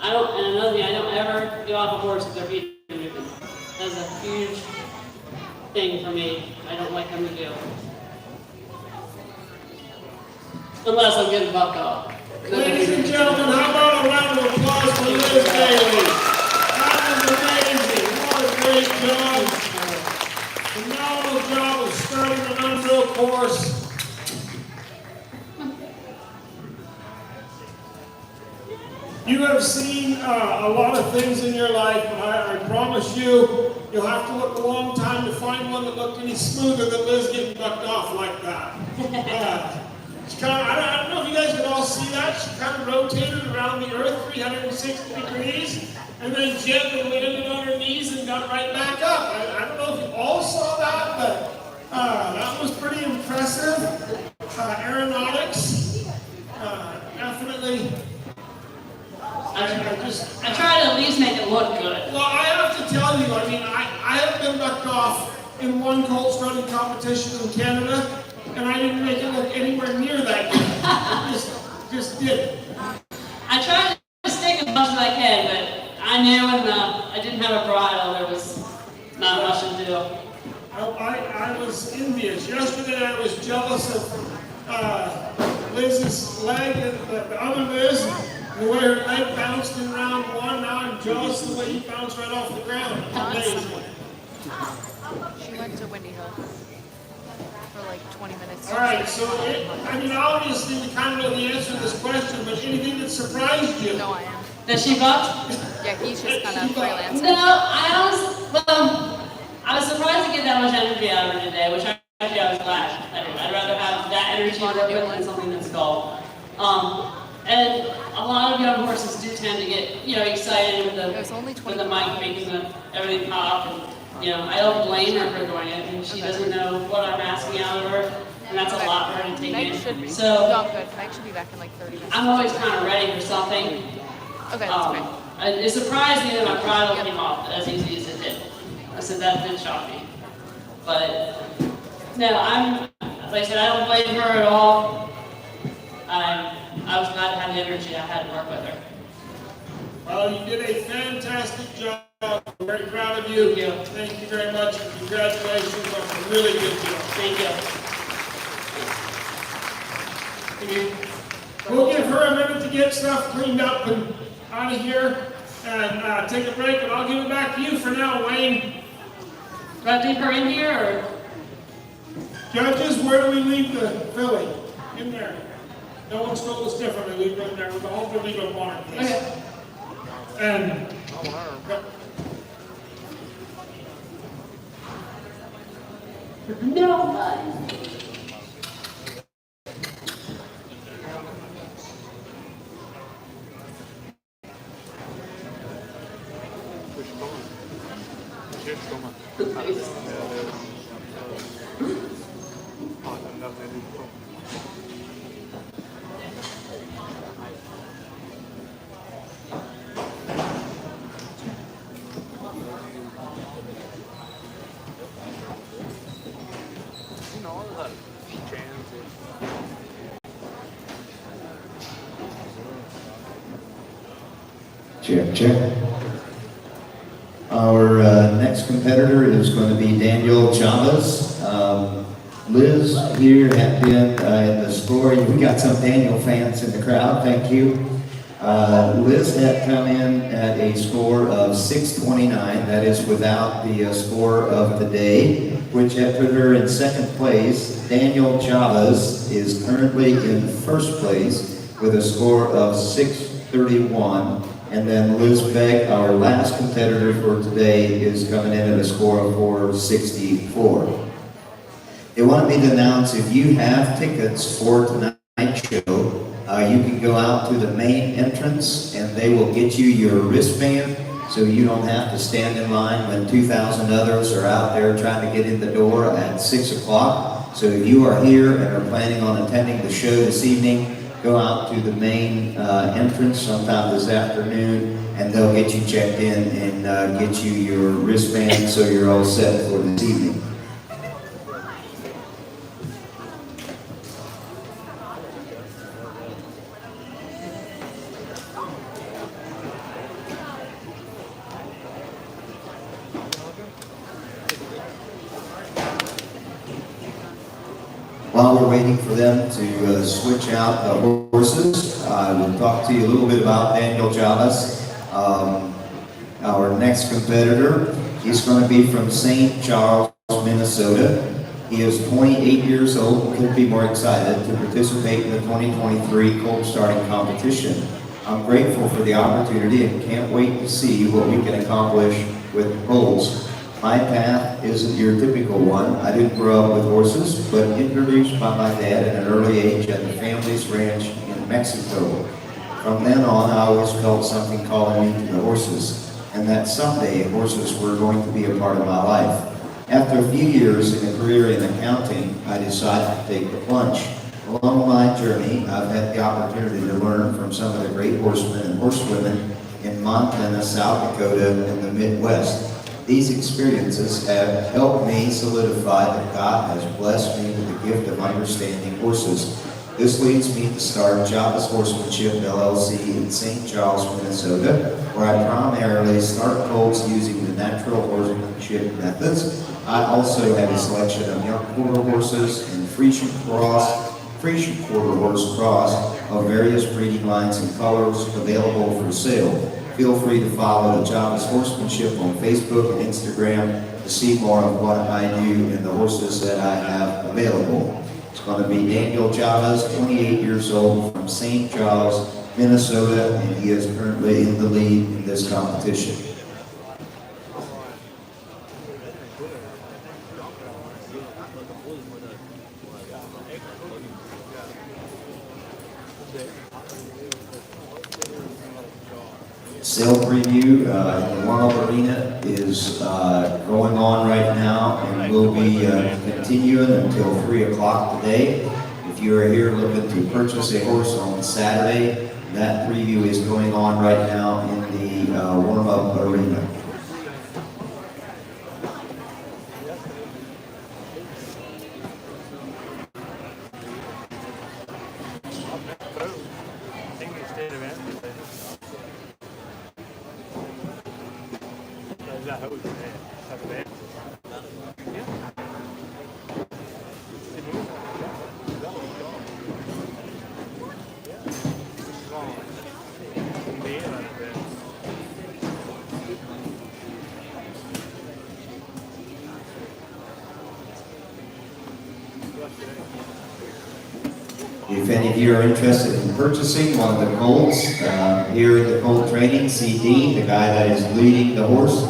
And another thing, I don't ever get off a horse if their feet are moving. That's a huge thing for me. I don't like them to do. Unless I'm getting bucked off. Ladies and gentlemen, how about a round of applause for Liz Bailey? That was amazing. What a great job. Phenomenal job of starting an unreal course. You have seen a lot of things in your life, but I promise you, you'll have to look a long time to find one that looked any smoother than Liz getting bucked off like that. She kind of, I don't know if you guys can all see that. She kind of rotated around the earth 360 degrees. and then gently landed on her knees and got right back up. I don't know if you all saw that, but that was pretty impressive. Aeronautics, definitely. I try to at least make it look good. Well, I have to tell you, I mean, I have been bucked off in one Colts running competition in Canada, and I didn't make it look anywhere near that good. I just didn't. I tried to stick as much as I can, but I knew when I didn't have a bridle, there was not much to do. I was envious. Yesterday I was jealous of Liz's leg, the other Liz, and the way her leg bounced in round one. Now I'm jealous of the way he bounced right off the ground. Amazing. She went to Windy Hill for like 20 minutes. All right, so I mean, obviously we kind of know the answer to this question, but anything that surprised you? No, I am. Does she bucked? Yeah, he's just kind of freelancing. No, I was surprised to get that much energy out of her today, which actually I was glad. I'd rather have that energy to work with than something that's dull. And a lot of young horses do tend to get, excited with the mic making everything pop. And, I don't blame her for doing it. And she doesn't know what I'm asking out of her, and that's a lot for her to take in. So No, I'm good. I should be back in like 30 minutes. I'm always kind of ready for something. Okay, that's great. It surprised me that my bridle came off as easy as it did. I said that did shock me. But no, like I said, I don't blame her at all. I was glad to have the energy I had to work with her. Well, you did a fantastic job. I'm very proud of you. Thank you. Thank you very much, and congratulations on a really good job. Thank you. We'll give her a minute to get stuff cleaned up and out of here, and take a break, and I'll give it back to you for now, Wayne. Do I leave her in here, or? Judges, where do we leave the filly? In there. No one's told us differently. Leave her in there with the whole legal barn. Okay. And No, buddy. Check. Our next competitor is going to be Daniel Chavez. Liz here had been in the score. We got some Daniel fans in the crowd, thank you. Liz had come in at a score of 629, that is without the score of the day, which had put her in second place. Daniel Chavez is currently in first place with a score of 631. And then Liz Beck, our last competitor for today, is coming in at a score of 464. They wanted me to announce, if you have tickets for tonight's show, you can go out to the main entrance and they will get you your wristband so you don't have to stand in line when 2,000 others are out there trying to get in the door at 6 o'clock. So if you are here and are planning on attending the show this evening, go out to the main entrance sometime this afternoon, and they'll get you checked in and get you your wristband so you're all set for this evening. While we're waiting for them to switch out the horses, I will talk to you a little bit about Daniel Javz, our next competitor. He's going to be from St. Charles, Minnesota. He is 28 years old and couldn't be more excited to participate in the 2023 Colt starting competition. I'm grateful for the opportunity and can't wait to see what we can accomplish with the Colts. My path isn't your typical one. I didn't grow up with horses, but introduced by my dad at an early age at the family's ranch in Mexico. From then on, I always felt something calling me to the horses. and that someday horses were going to be a part of my life. After a few years in a career in accounting, I decided to take the plunge. Along my journey, I've had the opportunity to learn from some of the great horsemen and horsewomen in Montana, South Dakota, and the Midwest. These experiences have helped me solidify that God has blessed me with the gift of understanding horses. This leads me to start Javz Horsemanship LLC in St. Charles, Minnesota, where I primarily start colts using the natural horsemanship methods. I also have a selection of young quarter horses and Frisian quarter horse cross of various breeding lines and colors available for sale. Feel free to follow the Javz Horsemanship on Facebook and Instagram to see more of what I do and the horses that I have available. It's going to be Daniel Chavez, 28 years old, from St. Charles, Minnesota, and he is currently in the lead in this competition. Sale preview in the warm-up arena is going on right now and will be continuing until 3 o'clock today. If you are here looking to purchase a horse on Saturday, that preview is going on right now in the warm-up arena. If any of you are interested in purchasing one of the colts, here at the Colt Training, CD, the guy that is leading the horse,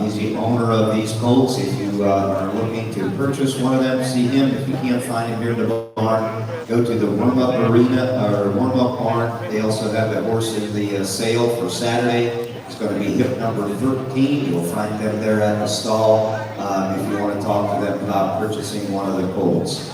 he's the owner of these colts. If you are looking to purchase one of them, see him. If you can't find him here in the barn, go to the warm-up arena or warm-up barn. They also have a horse in the sale for Saturday. It's going to be hip number 13. You'll find them there at the stall if you want to talk to them about purchasing one of the colts.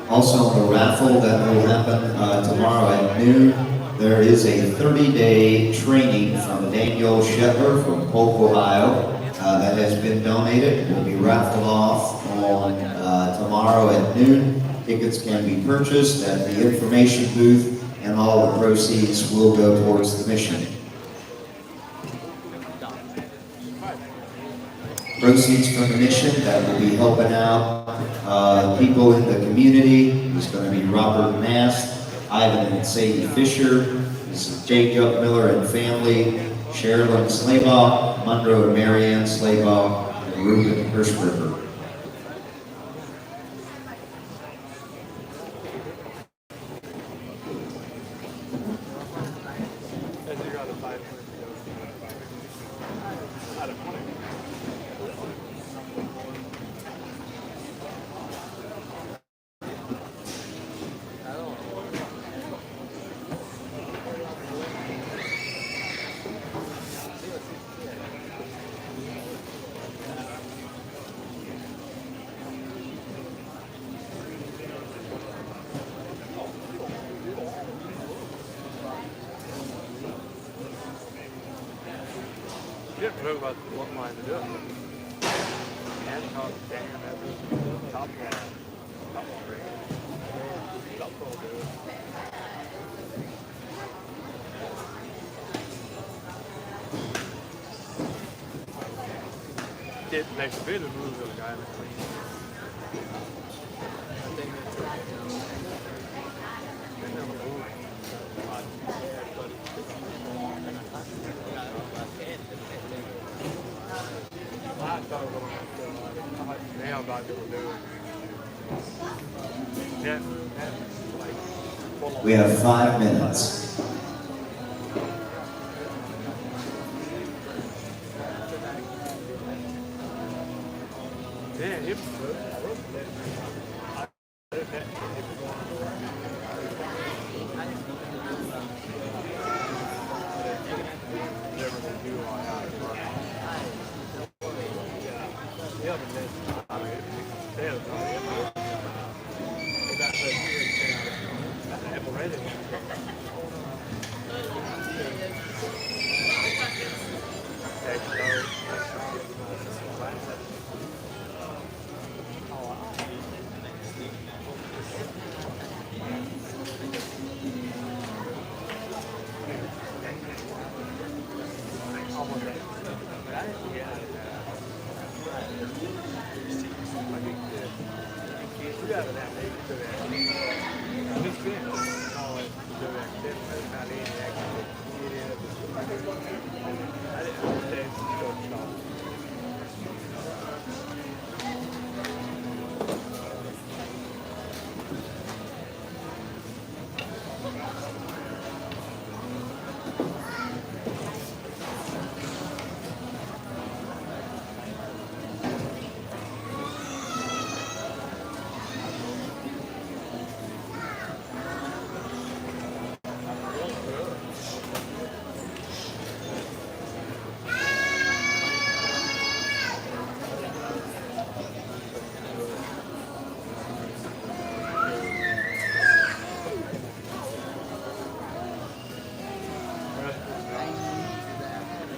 Also, the raffle that will happen tomorrow at noon, there is a 30-day training from Daniel Shepard from Colt, Ohio that has been donated. It will be raffled off on tomorrow at noon. Tickets can be purchased at the information booth, and all the proceeds will go towards the mission. Proceeds from the mission that will be helping out people in the community. It's going to be Robert Mast, Ivan and Sadie Fisher, this is Jacob Miller and family, Sherilyn Slaybaugh, Monroe and Marianne Slaybaugh, and Ruben Hirschberger. You didn't know about what mine to do. Hancock, Dan, that was top one. Top one. Top one, dude. Did next bit of move to the guy in the clean. I think now about to do it. We have 5 minutes.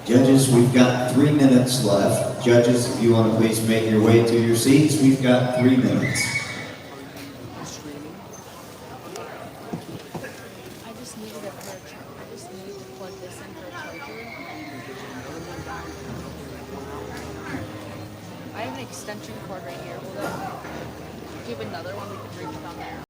Judges, we've got 3 minutes left. Judges, if you want to please make your way to your seats, we've got 3 minutes. I just needed a pair of chargers. I just needed to plug this in for a charger. I have an extension cord right here. Will that give another one we can reach down there?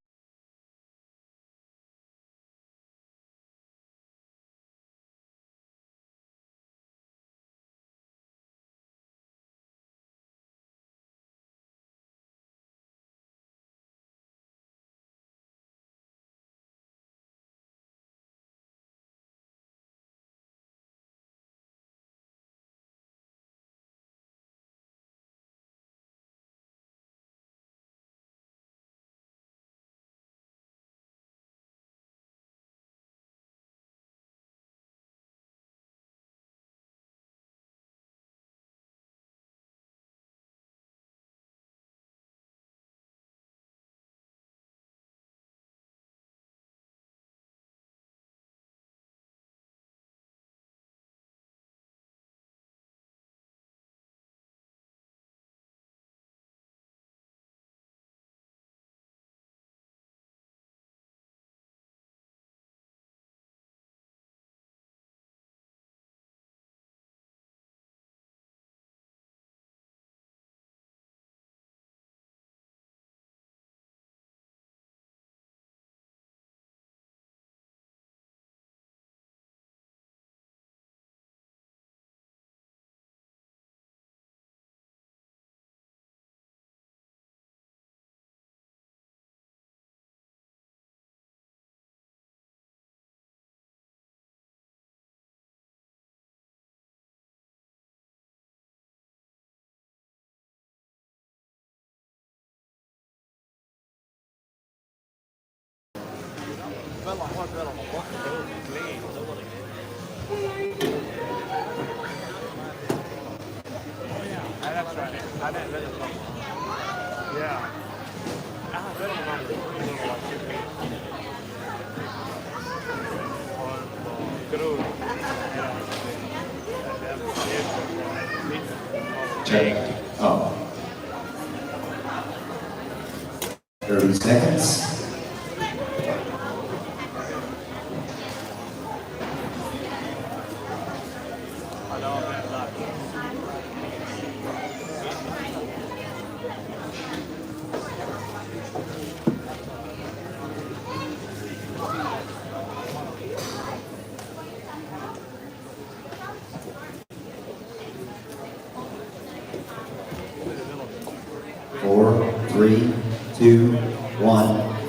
That's right. I didn't let it come. Yeah. I bet I'm not going to Check. Oh. 30 seconds.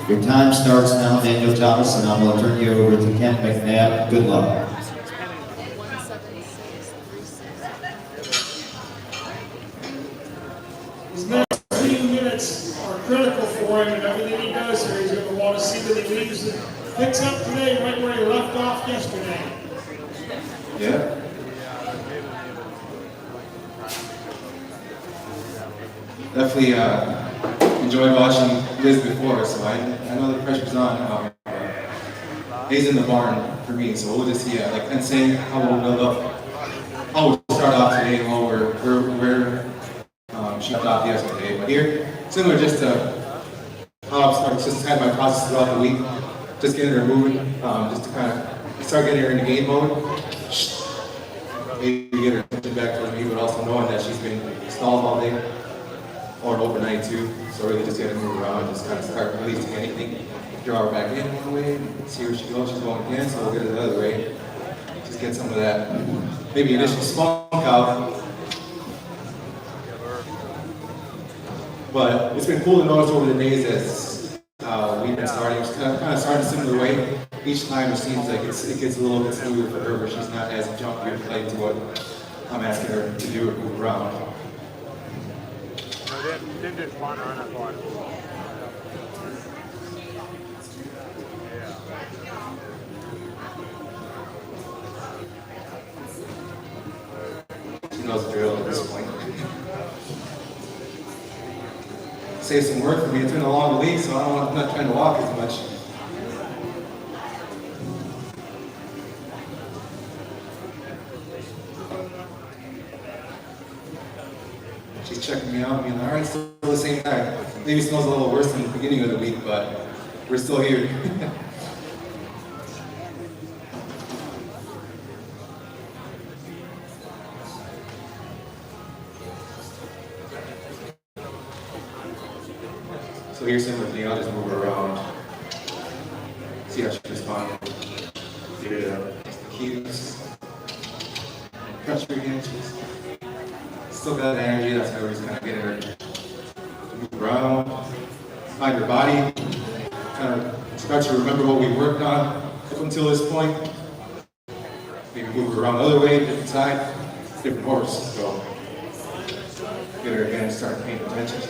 Your time starts now, Daniel Javz, and I'm going to turn you over to Ken McNabb. Good luck. 17636. Is next. critical for him and everything he does here. He's going to want to see that he leaves and picks up today right where he left off yesterday. Yeah. Definitely enjoyed watching Liz before, so I know the pressure's on now. He's in the barn for me, so we'll just see. And saying how we'll build up, how we'll start off today, and how we're she left off yesterday. But here, similar just to how I've just had my process throughout the week, just getting her moving, just to kind of start getting her into game mode. Maybe get her attention back towards me, but also knowing that she's been stalled all day or overnight too. So really just get her to move around, just kind of start releasing anything. Draw her back in one way, see where she goes. She's going again, so we'll get her the other way. Just get some of that, maybe initial spunk out. But it's been cool to notice over the days as we've been starting. It's kind of starting a similar way. Each time it seems like it gets a little bit smoother for her, but she's not as jumpy or playing to what I'm asking her to do or move around. Didn't just want to run up on it. She knows the drill at this point. Save some work for me. It's been a long week, so I'm not trying to walk as much. She's checking me out, being like, all right, still the same time. Maybe it smells a little worse than the beginning of the week, but we're still here. So here's similar thing, I'll just move her around, see how she responds. Get it up, the cues, pressure again, she's still got energy, that's how we're just kind of getting her to move around, find her body, kind of start to remember what we worked on up until this point. Maybe move her around the other way, different side, different horse, so get her again, start paying attention.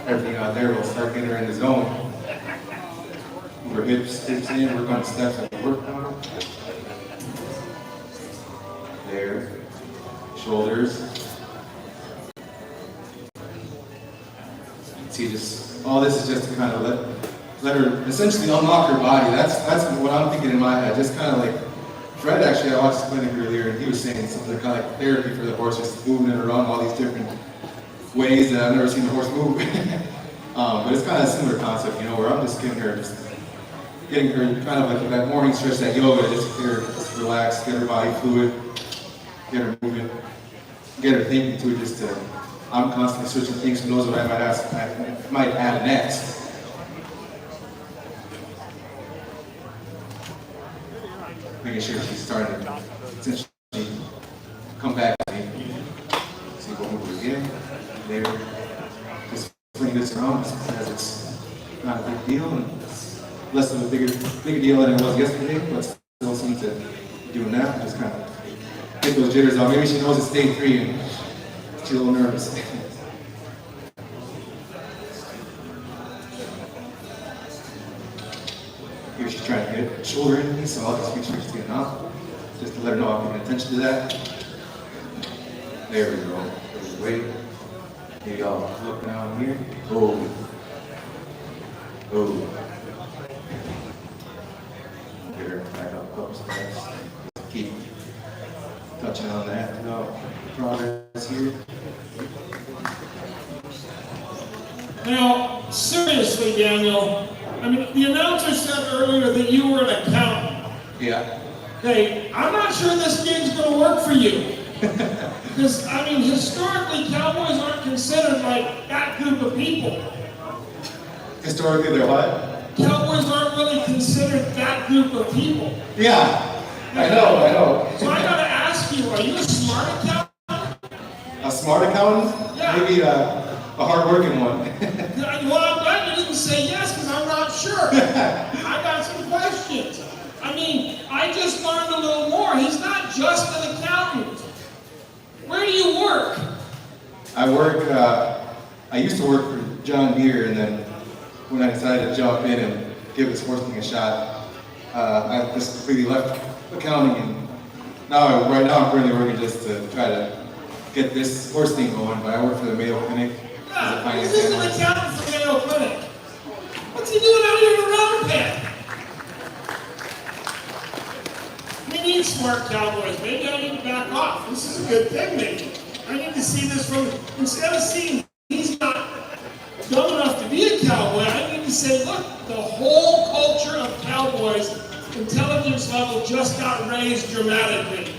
Everything out there will start getting her in the zone. Move her hips in, work on the steps that we worked on. There. Shoulders. See, just all this is just to kind of let her essentially unlock her body. That's what I'm thinking in my head. Just kind of like Fred, actually, I watched his clinic earlier, and he was saying something kind of like therapy for the horse, just moving it around all these different ways that I've never seen the horse move. But it's kind of a similar concept, where I'm just getting her kind of like that morning stretch, that yoga, just get her just relax, get her body fluid, get her moving, get her thinking too, I'm constantly switching things, who knows what I might add next. Making sure she's starting to essentially come back to me. See, we'll move her again. There. Just fling this around as it's not a big deal, and it's less of a bigger deal than it was yesterday, but still seems to be doing that. Just kind of get those jitters out. Maybe she knows it's day 3 and she's a little nervous. Here she's trying to get shoulder into me, so I'll just make sure she's getting off, just to let her know I'm paying attention to that. There we go. Wait. Maybe I'll look down here. Oh. Oh. Get her back up close. Keep touching on that. No progress here. Now, seriously, Daniel, the announcer said earlier that you were an accountant. Yeah. Okay, I'm not sure this game's going to work for you. Because, historically, cowboys aren't considered like that group of people. Historically, they're what? Cowboys aren't really considered that group of people. Yeah. I know. So I gotta ask you, are you a smart accountant? A smart accountant? Yeah. Maybe a hard-working one. Well, I'm glad you didn't say yes, because I'm not sure. I got some questions. I just learned a little more. He's not just an accountant. Where do you work? I used to work for John Deere, and then when I decided to jump in and give this horse thing a shot. I just completely left accounting, and right now I'm currently working just to try to get this horse thing going, but I work for the Mayo Clinic as a finance This is an analyst. accountant for Mayo Clinic. What's he doing out here in a rubber pit? We need smart cowboys. Maybe I need to back off. This is a good thing, maybe. I need to see this from, instead of seeing he's not dumb enough to be a cowboy, I need to say, look, the whole culture of cowboys, intelligence level just got raised dramatically.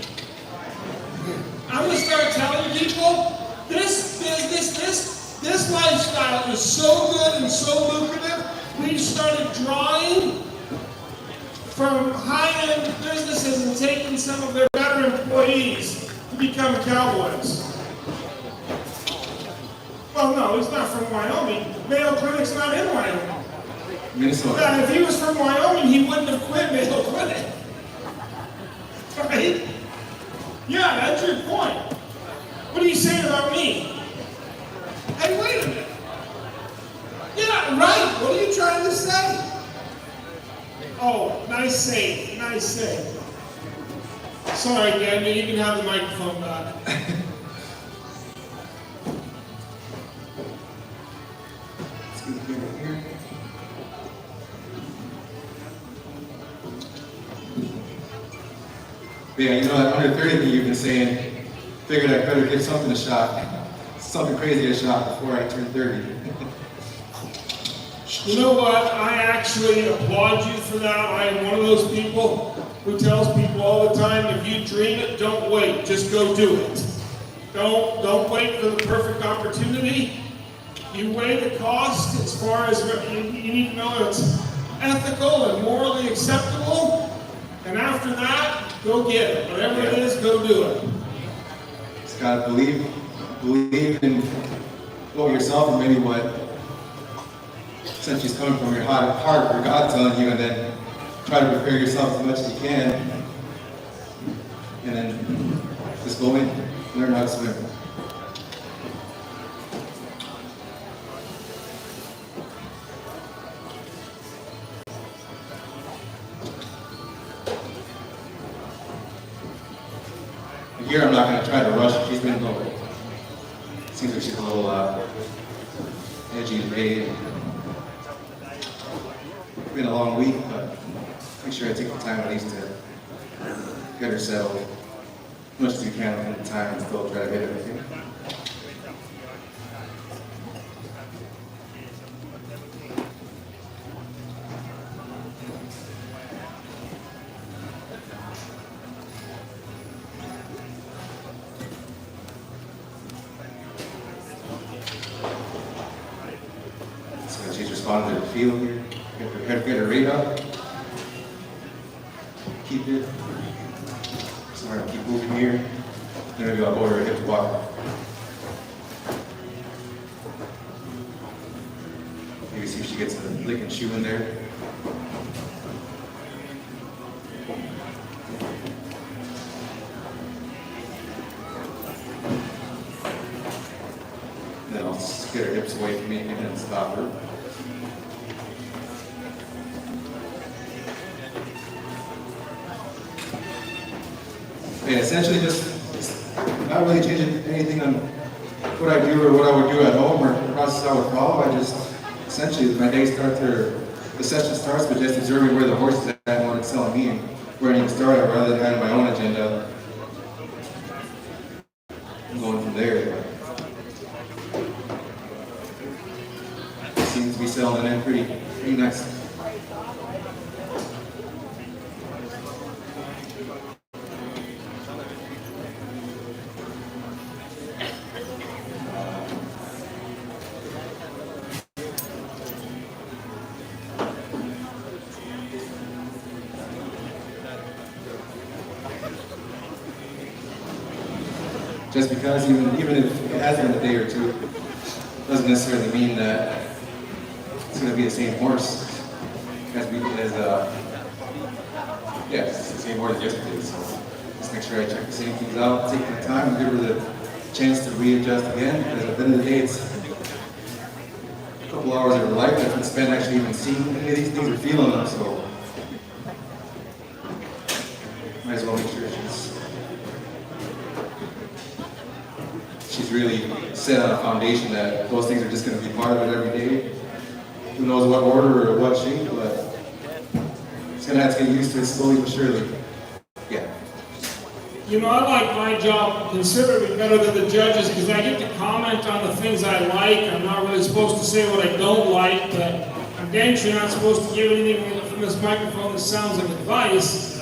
I'm going to start telling people, this business, this lifestyle is so good and so lucrative, we started drawing from high-end businesses and taking some of their better employees to become cowboys. Well, no, he's not from Wyoming. Mayo Clinic's not in Wyoming. Minnesota. Yeah, if he was from Wyoming, he wouldn't have quit Mayo Clinic. Right? Yeah, that's your point. What are you saying about me? Hey, wait a minute. Yeah, right. What are you trying to say? Oh, nice save. Nice save. Sorry, Daniel, you can have the microphone back. Yeah, you know, that under 30 thing you've been saying, figured I better give something a shot, something crazy a shot before I turn 30. You know what? I actually applaud you for that. I am one of those people who tells people all the time, if you dream it, don't wait, just go do it. Don't wait for the perfect opportunity. You weigh the cost as far as you need to know it's ethical and morally acceptable. And after that, go get it. Whatever it is, go do it. Just gotta believe in yourself and maybe what essentially is coming from your heart or God telling you, and then try to prepare yourself as much as you can. And then just go in, learn how to swim. Here I'm not going to try to rush her. She's been a little, seems like she's a little edgy today. It's been a long week, but make sure I take the time at least to get her settled as much as you can within the time and still try to hit everything. She's responding to the field here. Get her rate up. Keep it. Sorry, keep moving here. Then maybe I'll go over her hip walk. Maybe see if she gets a lick and shoe in there. Then I'll just get her hips away from me and then stop her. Yeah, essentially just not really changing anything on what I do or what I would do at home or the process I would follow. I just, essentially, my day starts or the session starts with just observing where the horse is at and what it's telling me and where I need to start at rather than having my own agenda. I'm going from there. It seems to be settling in pretty nice. Just because even if it has been a day or two, doesn't necessarily mean that it's going to be the same horse it's the same horse as yesterday. So just make sure I check the same things out, take the time, and give her the chance to readjust again. Because at the end of the day, it's couple hours of her life that's been spent actually even seeing any of these things or feeling them, so might as well make sure she's really set on a foundation that those things are just going to be part of it every day. Who knows what order or what shape, but it's going to have to get used to it slowly but surely. Yeah. You know, I like my job considerably better than the judges because I get to comment on the things I like. I'm not really supposed to say what I don't like, but I'm dang sure not supposed to give anything from this microphone that sounds like advice.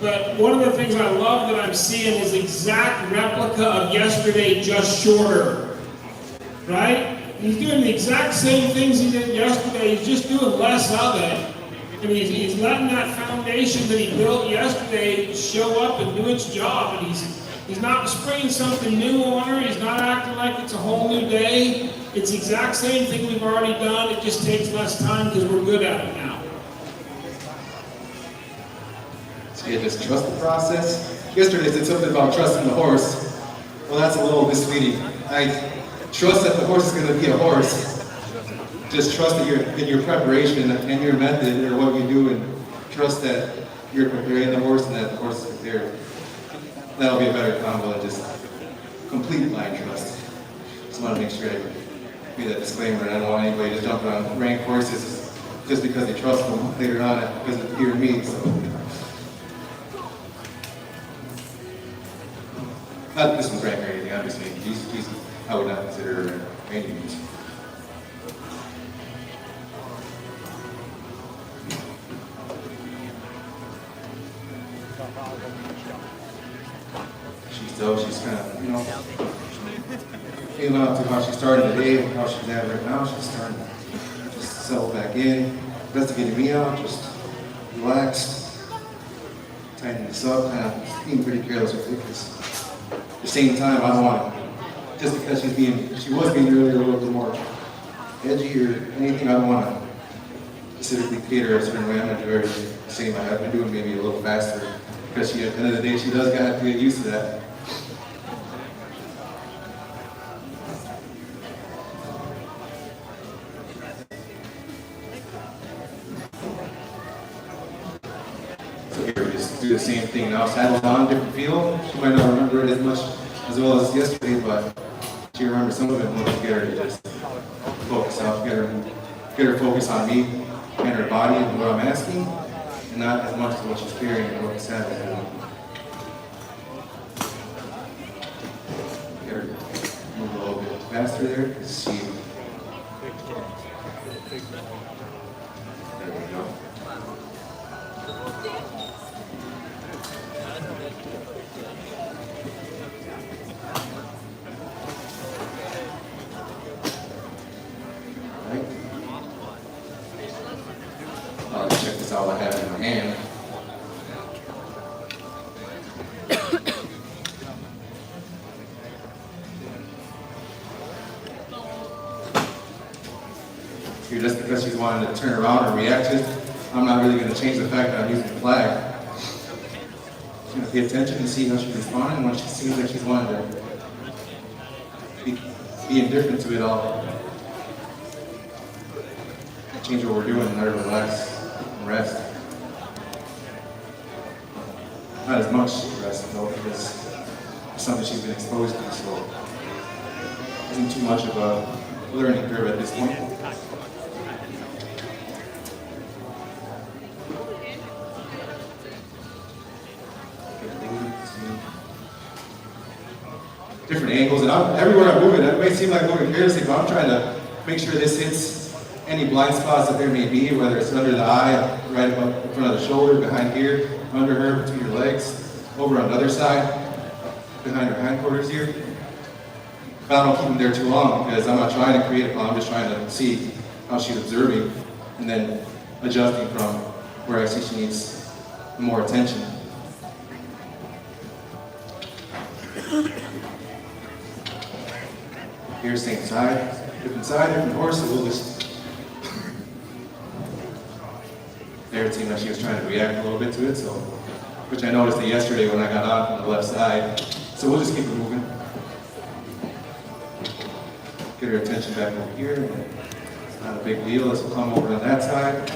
But one of the things I love that I'm seeing is exact replica of yesterday, just shorter. Right? He's doing the exact same things he did yesterday, he's just doing less of it. And he's letting that foundation that he built yesterday show up and do its job. And he's not springing something new on her, he's not acting like it's a whole new day. It's the exact same thing we've already done, it just takes less time because we're good at it now. So yeah, just trust the process. Yesterday I said something about trusting the horse. Well, that's a little misleading. I trust that the horse is going to be a horse. Just trust that you're in your preparation and your method or what you do, and trust that you're preparing the horse and that the horse is prepared. That'll be a better combo than just complete blind trust. Just want to make sure I give that disclaimer, and I don't want anybody to jump on rank horses just because they trust them later on because of fear of me. So. Not this one's rank or anything, obviously. I would not consider any means. She's kind of, you know, feeling out to how she started the day, how she's at right now. She's starting to just settle back in, investigating me out, just relax, tightening this up, kind of being pretty careless with it. Because at the same time, I don't want to, just because she was being really a little bit more edgy or anything, I don't want to specifically cater a certain way. I'm going to do everything the same. I've been doing maybe a little faster because at the end of the day, she does have to get used to that. So here we just do the same thing now. Saddle on, different feel. She might not remember it as well as yesterday, but she remembers some of it. We'll just get her to just focus out, get her focus on me and her body and what I'm asking, and not as much as what she's carrying and what the saddle is doing. Get her move a little bit faster there to see. There we go. Check this out, I have it in my hand. Here, just because she's wanting to turn around or react to it, I'm not really going to change the fact that I'm using the flag. She's going to pay attention and see how she's responding. When she seems like she's wanting to be indifferent to it all, change what we're doing and let her relax and rest. Not as much rest though, because it's something she's been exposed to, so it isn't too much of a learning curve at this point. Different angles, and everywhere I'm moving, it may seem like moving carelessly, but I'm trying to make sure this hits any blind spots that there may be, whether it's under the eye, right up in front of the shoulder, behind here, under her, between her legs, over on the other side, behind her hindquarters here. But I don't keep them there too long because I'm not trying to create a problem, I'm just trying to see how she's observing and then adjusting from where I see she needs more attention. Here, same side, different horse, so we'll just. There it seemed like she was trying to react a little bit to it, so, which I noticed that yesterday when I got on from the left side. So we'll just keep it moving. Get her attention back over here. Not a big deal. This will come over on that side.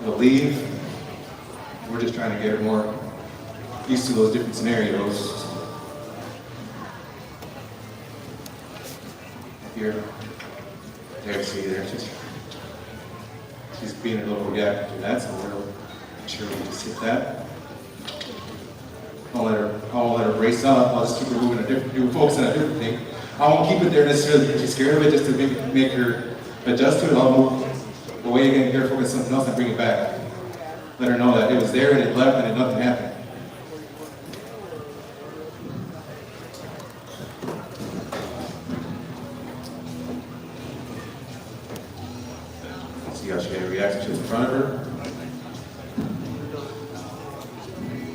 It'll leave. We're just trying to get her more used to those different scenarios. Here. There, see there. She's being a little reactive to that, so we'll make sure we just hit that. I won't let her brace up. I'll just keep her moving focus on a different thing. I won't keep it there necessarily because she's scared of it, just to make her adjust to it. I'll move away again, get her focus on something else and bring it back. Let her know that it was there and it left and nothing happened. See how she reacts to in front of her.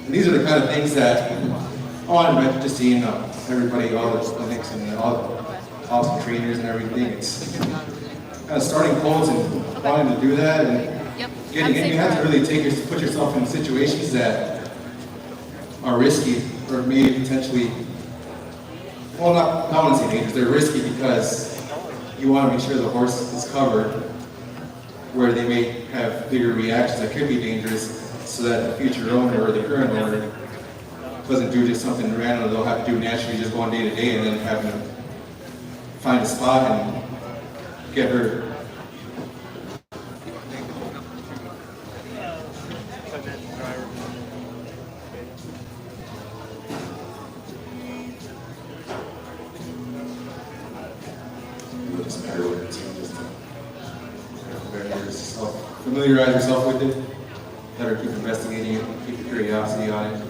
And these are the kind of things that I wanted to see in everybody, all the clinics and all the awesome trainers and everything. It's kind of starting Colts and wanting to do that and getting in. You have to really put yourself in situations that are risky or maybe potentially, well, not want to say dangerous. They're risky because you want to make sure the horse is covered where they may have bigger reactions that could be dangerous, so that the future owner or the current owner doesn't do just something random they'll have to do naturally, just going day to day and then having to find a spot and get her. Just better with it, so just familiarize yourself with it. Let her keep investigating it, keep the curiosity on it.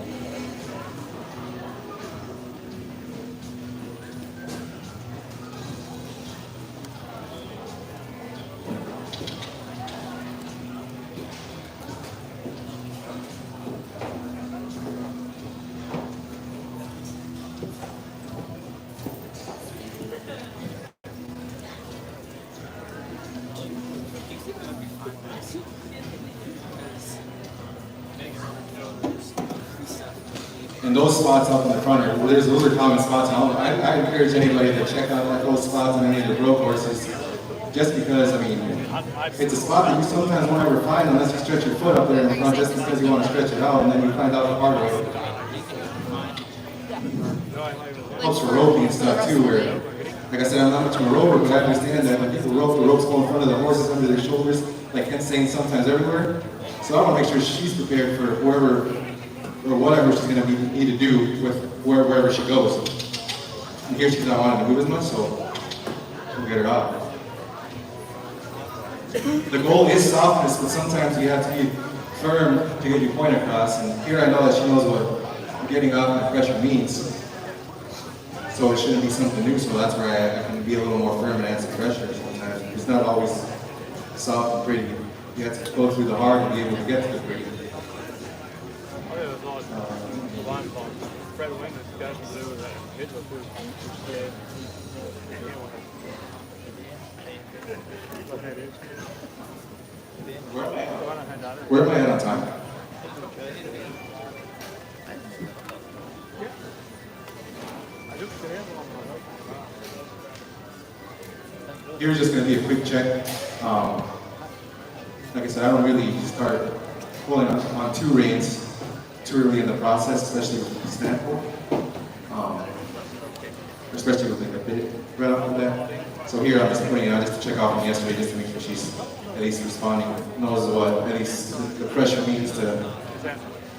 And those spots up in the front, those are common spots. And I encourage anybody to check out those spots on any of the road courses, just because, I mean, it's a spot that you sometimes won't ever find unless you stretch your foot up there in the front, just because you want to stretch it out, and then you find out the hard way. Helps for roping and stuff too, where, like I said, I'm not much of a roper, but I understand that when people rope, the ropes go in front of the horses under their shoulders, like Ken's saying, sometimes everywhere. So I want to make sure she's prepared for whoever or whatever she's going to need to do with wherever she goes. And here she's not wanting to move as much, so we'll get her out. The goal is softness, but sometimes you have to be firm to get your point across. And here I know that she knows what getting up and pressure means. So it shouldn't be something new, so that's where I can be a little more firm and add some pressure sometimes. It's not always soft and pretty. You have to go through the hard to be able to get to the pretty. Where am I at on time? Here's just going to be a quick check. Like I said, I don't really start pulling on two reins too early in the process, especially with the snap pull. Especially with like a bit right off the bat. So here I'm just putting it on just to check off from yesterday, just to make sure she's at least responding, knows what at least the pressure means to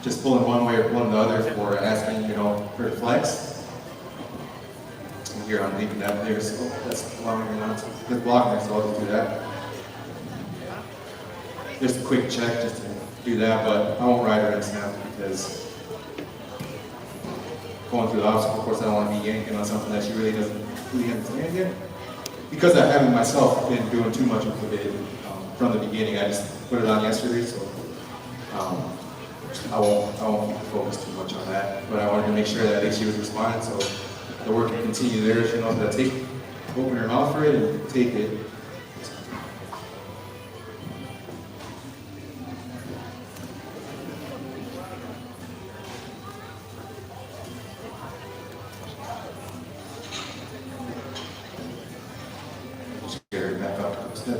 just pull in one way or pulling the other for asking, her to flex. And here I'm leaving that there, so that's allowing her not to block her, so I'll just do that. Just a quick check just to do that, but I won't ride her in snap because going through the obstacle course, I don't want to be yanking on something that she really doesn't really understand yet. Because I haven't myself been doing too much with it from the beginning, I just put it on yesterday, so I won't focus too much on that. But I wanted to make sure that at least she was responding, so the work can continue there. She knows how to open her mouth for it and take it.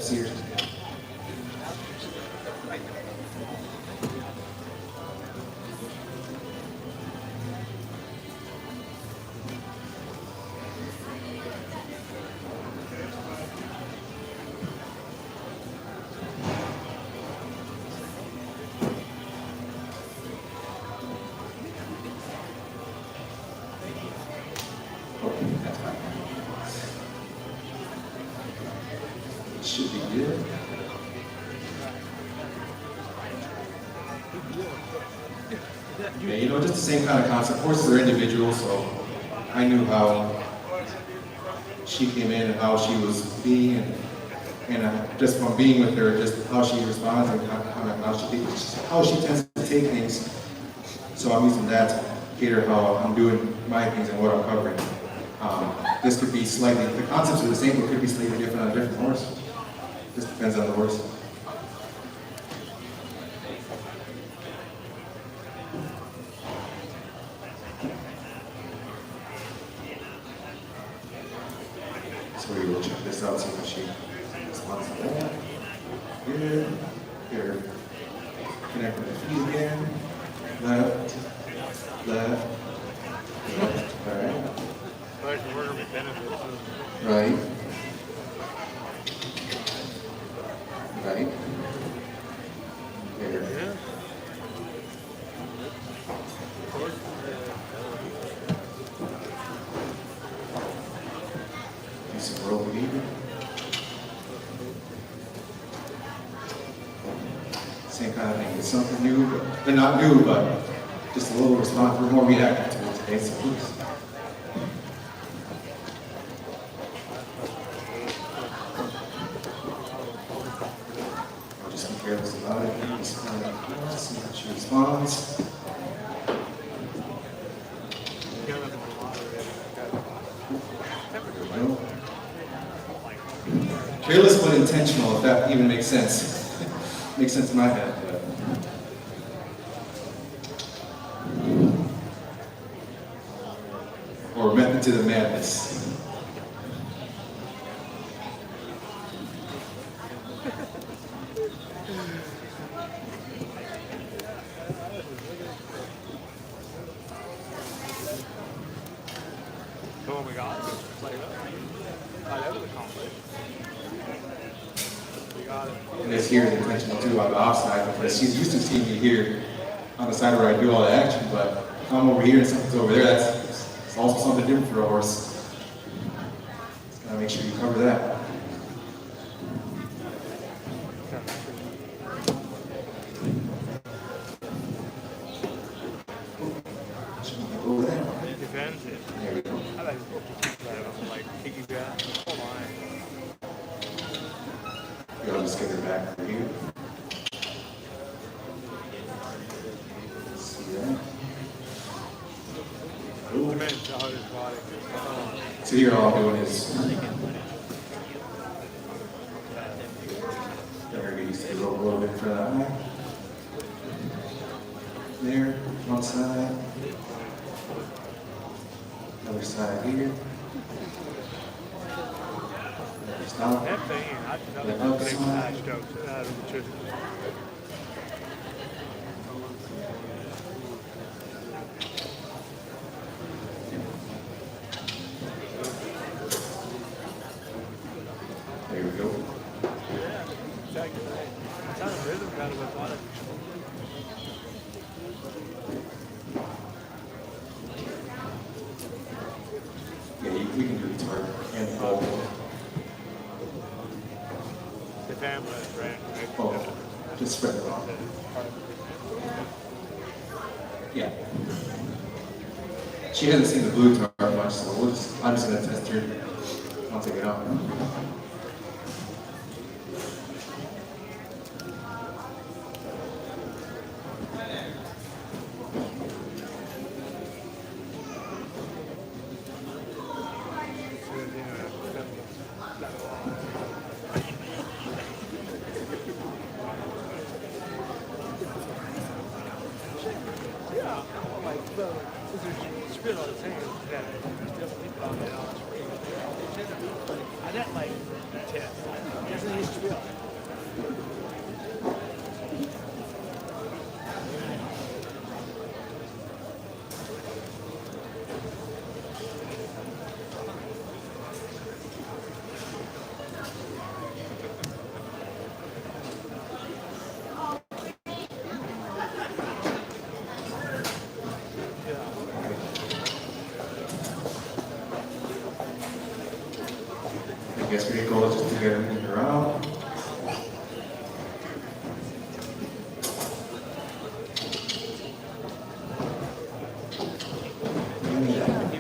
steps here. Should be good. Yeah, you know, just the same kind of concept. Horses are individual, so I knew how she came in and how she was being, and just from being with her, just how she responds and how she tends to take things. So I'm using that to cater how I'm doing my things and what I'm covering. This could be slightly, the concepts are the same, but it could be slightly different on a different horse. Just depends on the horse. So we will check this out, see if she responds to that. Good. Here. Connect with the feet again. Left. Left. Left. All right. Like the word of benefits. Right. Right. There. Yeah. Do some rope lever. Same kind of thing. It's something new, but not new, but just a little response. We're more reactive to it today, so please. Just be careless about it. Just kind of see how she responds. Careless but intentional, if that even makes sense. Makes sense in my head. But. Or method to the madness. Oh my God. Play that. Right out of the conflict. We got it. And this here is intentional too on the offside because she's used to seeing me here on the side where I do all the action, but if I'm over here and something's over there, it's also something different for a horse. Just gotta make sure you cover that. Over there. Defends it. There we go. I like kick you guys. Hold on. I'll just get her back for you. See that? Cool. Tremendous out his body. So here all I'm doing is get her used to the rope a little bit for that eye. There, one side. Other side here. Stop. That thing, I The did not outside. flash jokes out of the church. There we go. Exactly. It's not a rhythm kind of a lot of. Yeah, we can do the target and the ball. The family ran. Oh, just spread it out. Yeah. She hasn't seen the blue tar much, so I'm just gonna test her. I'll take it out. Yeah, like, spit on his hands. Yeah, still people out there on the screen. I didn't like. I guess your goal is just to get her moving around.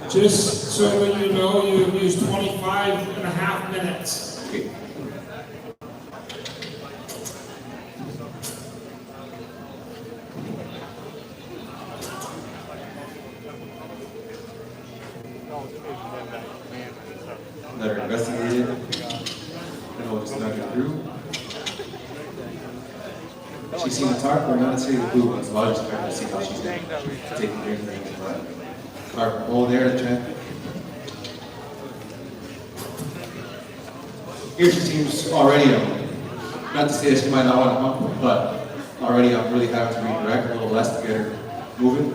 Just so that you know, you've used 25 and a half minutes. Okay. Let her investigate it. Then we'll just nudge it through. She's seen the tarp, but not necessarily the blue ones. So I'll just try to see how she's taking everything. Tarp hole there, check. Here she seems already, not to say that she might not want to hump, but already I'm really having to redirect a little less to get her moving.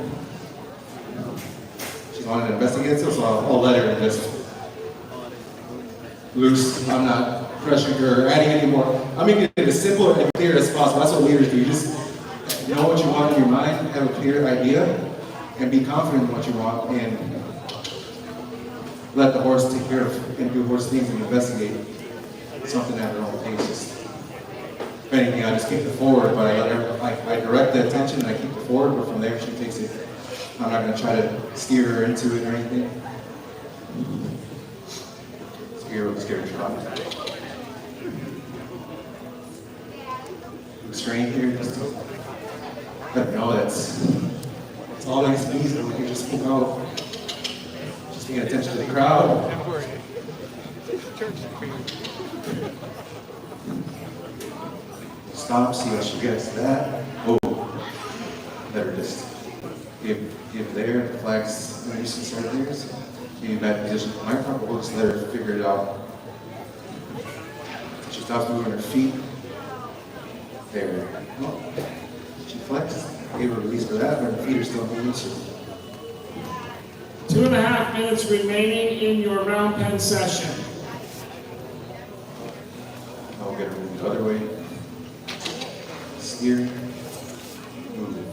She wanted to investigate it, so I'll let her just loose. I'm not pressuring her or adding any more. I'm making it as simple and clear as possible. That's what leaders do. You just know what you want in your mind, have a clear idea, and be confident in what you want, and let the horse take care of and do horse things and investigate something at her own pace. If anything, I just keep it forward, but I direct the attention and I keep it forward, but from there she takes it. I'm not going to try to steer her into it or anything. Scare her trot. Restrain here, just to let her know that's all nice and easy. We can just move out. Just paying attention to the crowd. Stop, see how she gets that. Oh, let her just give there, the flags, you see right there. So maybe bad position for my part, but we'll just let her figure it out. She stops moving her feet. There. Oh, she flexed. Gave her a release for that, but her feet are still moving. So 2.5 minutes remaining in your round pen session. I'll get her moving the other way. Steering. Moving.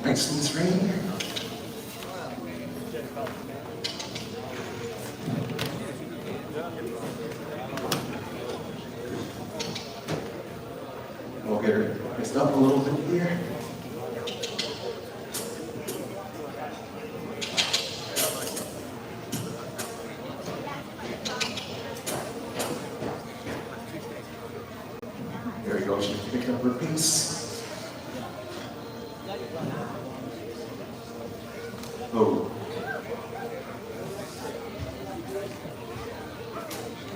Nice and straight. We'll get her mixed up a little bit here. There we go, she picked up her piece. Oh.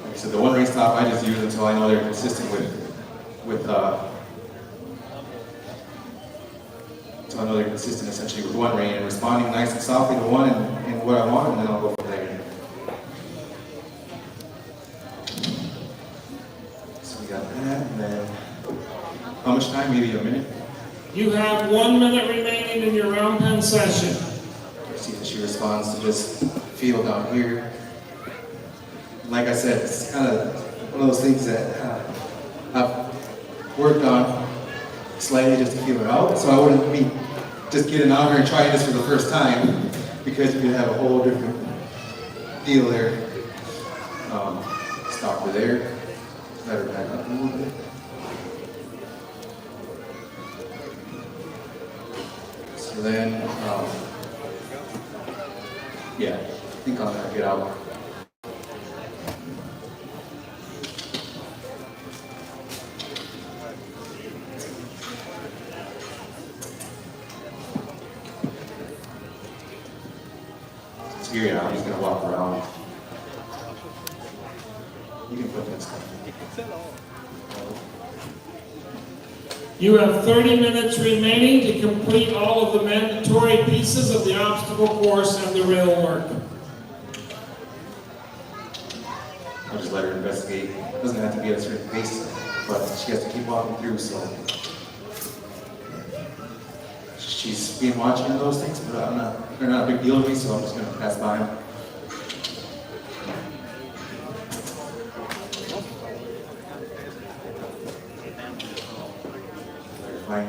Like I said, the one ring stop I just use until I know they're consistent until I know they're consistent essentially with one rein and responding nice and softly to one and what I want, and then I'll go from there. So we got that, and then how much time? Maybe a minute? You have 1 minute remaining in your round pen session. See if she responds to just feel down here. Like I said, it's kind of one of those things that I've worked on slightly just to feel her out. So I wouldn't be just getting on her and trying this for the first time, because you could have a whole different deal there. Stop her there. Let her back up a little bit. So then, yeah, I think I'm gonna get out. Here, I'm just gonna walk around. You can put that stuff. You have 30 minutes remaining to complete all of the mandatory pieces of the obstacle course and the rail work. I'll just let her investigate. It doesn't have to be at a certain pace, but she has to keep walking through, so. She's been watching those things, but they're not a big deal to me, so I'm just gonna pass by them. Fine.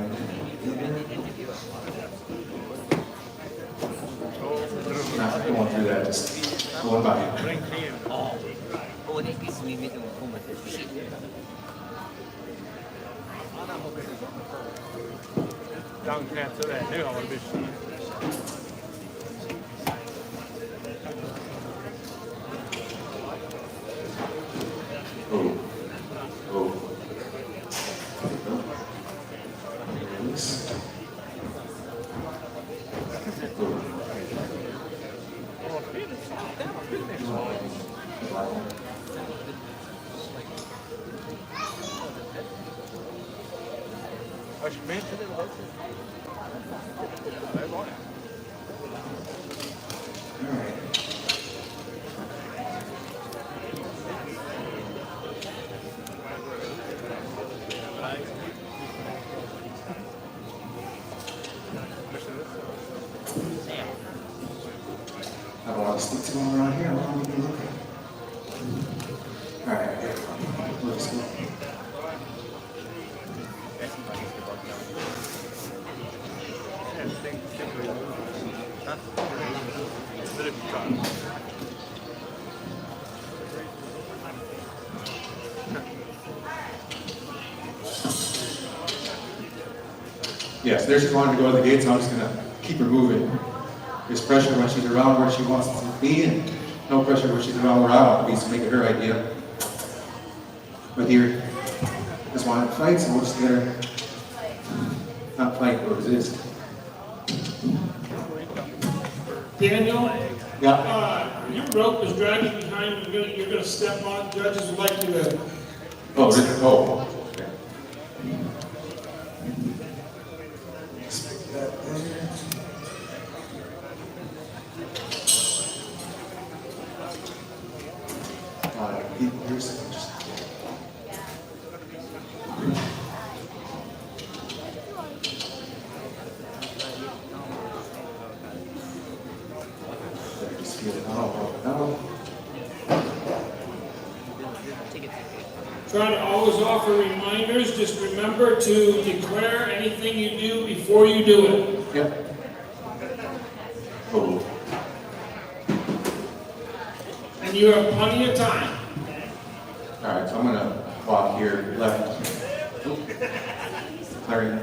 Not going through that, just going by him. Young can't do that. New, I want to be. Oh. Oh. Release. Acho que bem entendeu. É bom. I don't want to stick too long around here. I want to be looking. All right, here. Let's go. Yes, there she's wanting to go to the gate, so I'm just going to keep her moving. There's pressure when she's around where she wants to be, and no pressure when she's around where I want to be, so make it her idea. But here, just wanted to fight, so we'll just get her not fight, but resist. Daniel, Yeah. your rope is dragging behind, you're gonna step on, judges would like you to. Oh, okay. Stick that there. Here's just. Just feel it out. Try to always offer reminders, just remember to declare anything you do before you do it. Yep. Oh. And you have plenty of time. All right, so I'm gonna walk here left. Larry.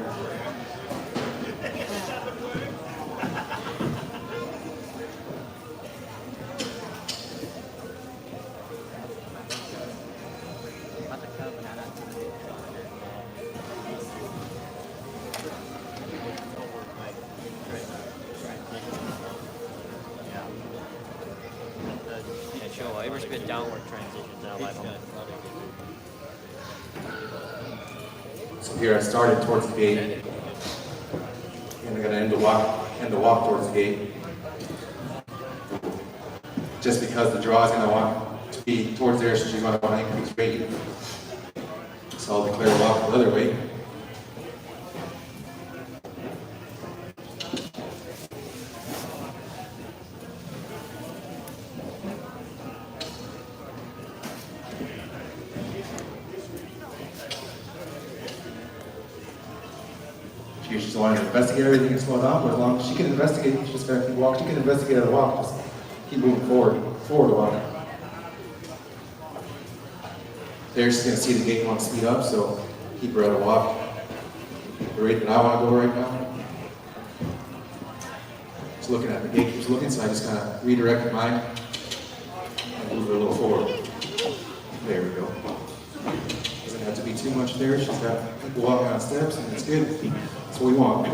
Every bit downward transitions now, like So here I started towards the gate, and I'm gonna end the walk towards the gate. Just because the draw is gonna want to be towards there, so she's gonna want to increase rate. So I'll declare the walk the other way. She's wanting to investigate everything and slow down, but as long as she can investigate, she's just gotta keep walking. She can investigate at a walk, just keep moving forward a walk. There, she's gonna see the gate want to speed up, so keep her at a walk. The rate that I want to go right now. Just looking at the gate, keeps looking, so I just kind of redirect her mind and move her a little forward. There we go. Doesn't have to be too much there. She's got people walking on steps, and it's good. That's what we want.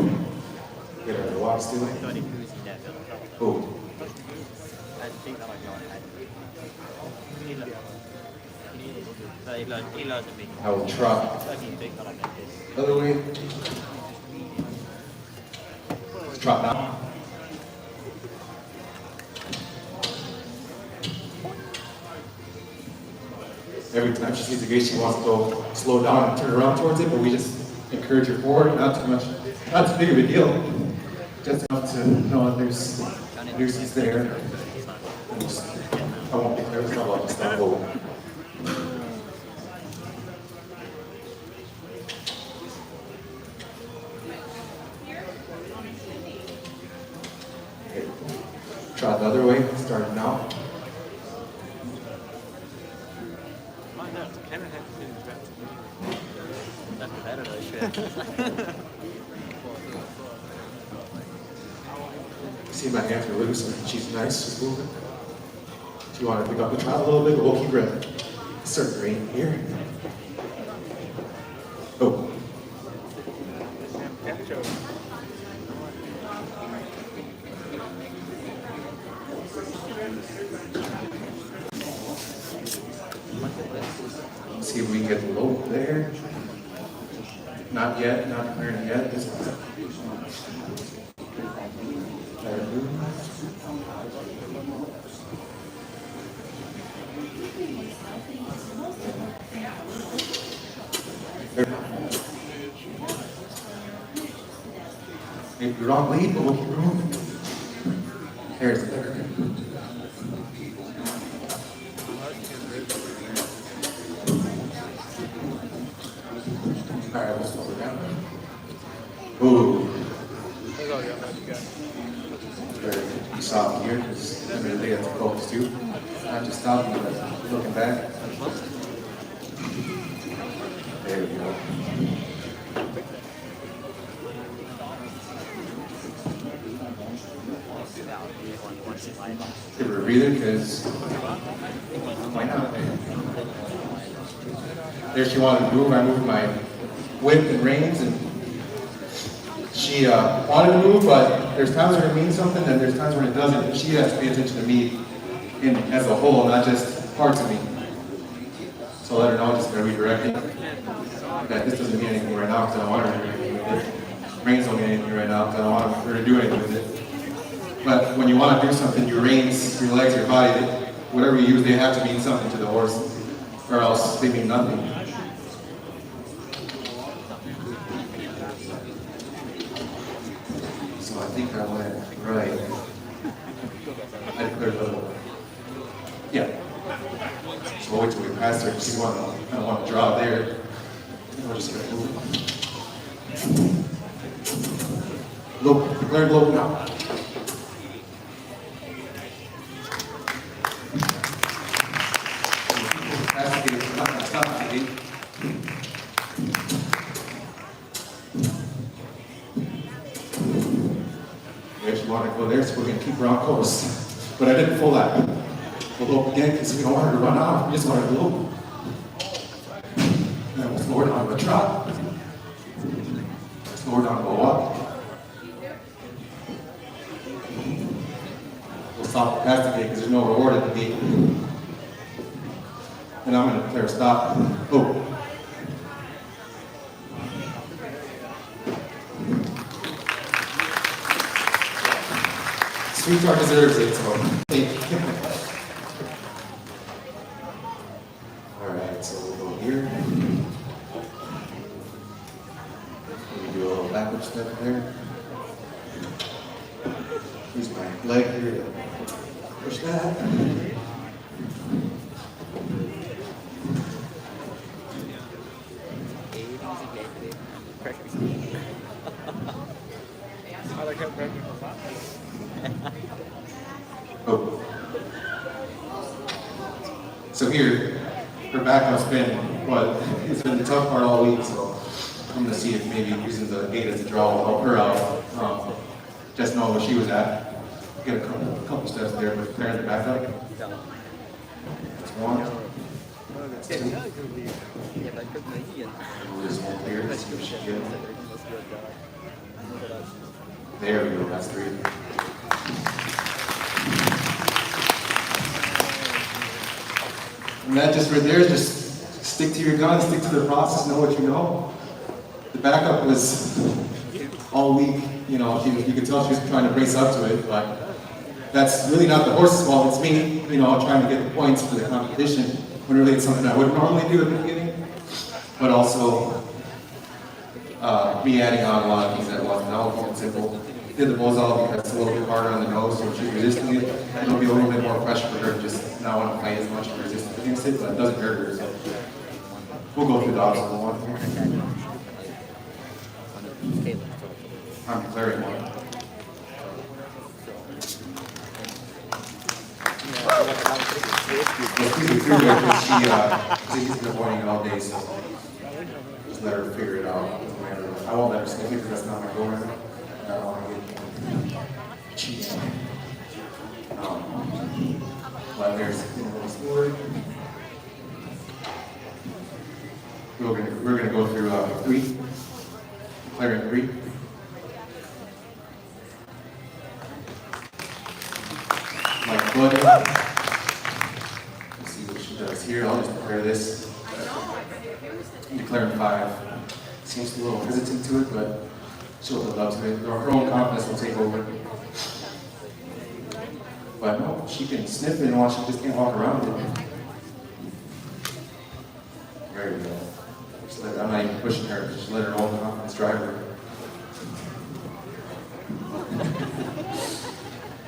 Get her to walk still. Oh. I will trot. Other way. Trot now. Every time she sees the gate, she wants to go slow down and turn around towards it, but we just encourage her forward, not too much, not too big of a deal. Just enough to know that there's nuisance there. I won't declare this, I'll just stop over. Okay. Try the other way, starting now. See, my hands are loose and she's nice, she's moving. She wanted to pick up the trot a little bit, but we'll keep her at a certain rate here. Oh. See if we can get the low there. Not yet, not clearing yet. This one's maybe the wrong lead, but we'll keep moving. There's the third. All right, we'll slow it down. Ooh. Very soft here, because at the end of the day, that's the Colts too. Not just stopping, but looking back. There we go. Give her a breather, because why not? There she wanted to move. I moved my whip and reins, and she wanted to move, but there's times when it means something, and there's times when it doesn't. She has to pay attention to me as a whole, not just parts of me. So let her know, just gonna redirect it. That this doesn't mean anything right now, because I don't want her to do anything with it. Reins don't mean anything right now, because I don't want her to do anything with it. But when you want to do something, your reins, your legs, your body, whatever you use, they have to mean something to the horse, or else they mean nothing. So I think I went right. I declared a little. Yeah. So we'll wait till we pass her, because I don't want to draw there. We're just going to move. Look, declared low now. Want to go there, so we're going to keep her on course. But I didn't pull that. We'll go up again because we don't want her to run off. We just want her to loop. And then we'll slow her down to a trot. Slow her down to a walk. We'll stop the pass again because there's no reward at the gate. And I'm going to declare a stop. Oh. Sweetheart deserves it, so thank you. Alright, so we'll go here. We do a little backward step there. Use my leg here to push that. I like how practical that. Oh. So here, her backup's been, it's been the tough part all week, so I'm going to see if maybe using the gate as a draw will help her out. Just know where she was at. Get a couple steps there, but there in the backup. That's one. That's two. We'll just hold here, see what she gets. There we go, that's three. And that just right there is just stick to your gun, stick to the process, know what you know. The backup was all week, you know, you could tell she was trying to brace up to it, but that's really not the horse's fault, it's me, you know, trying to get the points for the competition, when really it's something I wouldn't normally do at the beginning, but also me adding on a lot of things that wasn't all simple. Did the bullseye because it's a little bit harder on the nose, so she's resisting it. It'll be a little bit more pressure for her to just not want to fight as much and resist against it, but it doesn't hurt her. So we'll go through the obstacle one here. I'm declaring one. She's been avoiding it all day, so just let her figure it out. I won't let her sniff it because that's not my goal right now. I don't want to get cheating. While there's a little story. We're gonna go through 3, declaring 3. Like blood. Let's see what she does here. I'll just declare this. Declaring 5. Seems a little hesitant to it, but she'll build up to it. Her own confidence will take over. But no, she can sniff it and watch. She just can't walk around it. There you go. I'm not even pushing her. Just let her own confidence drive her.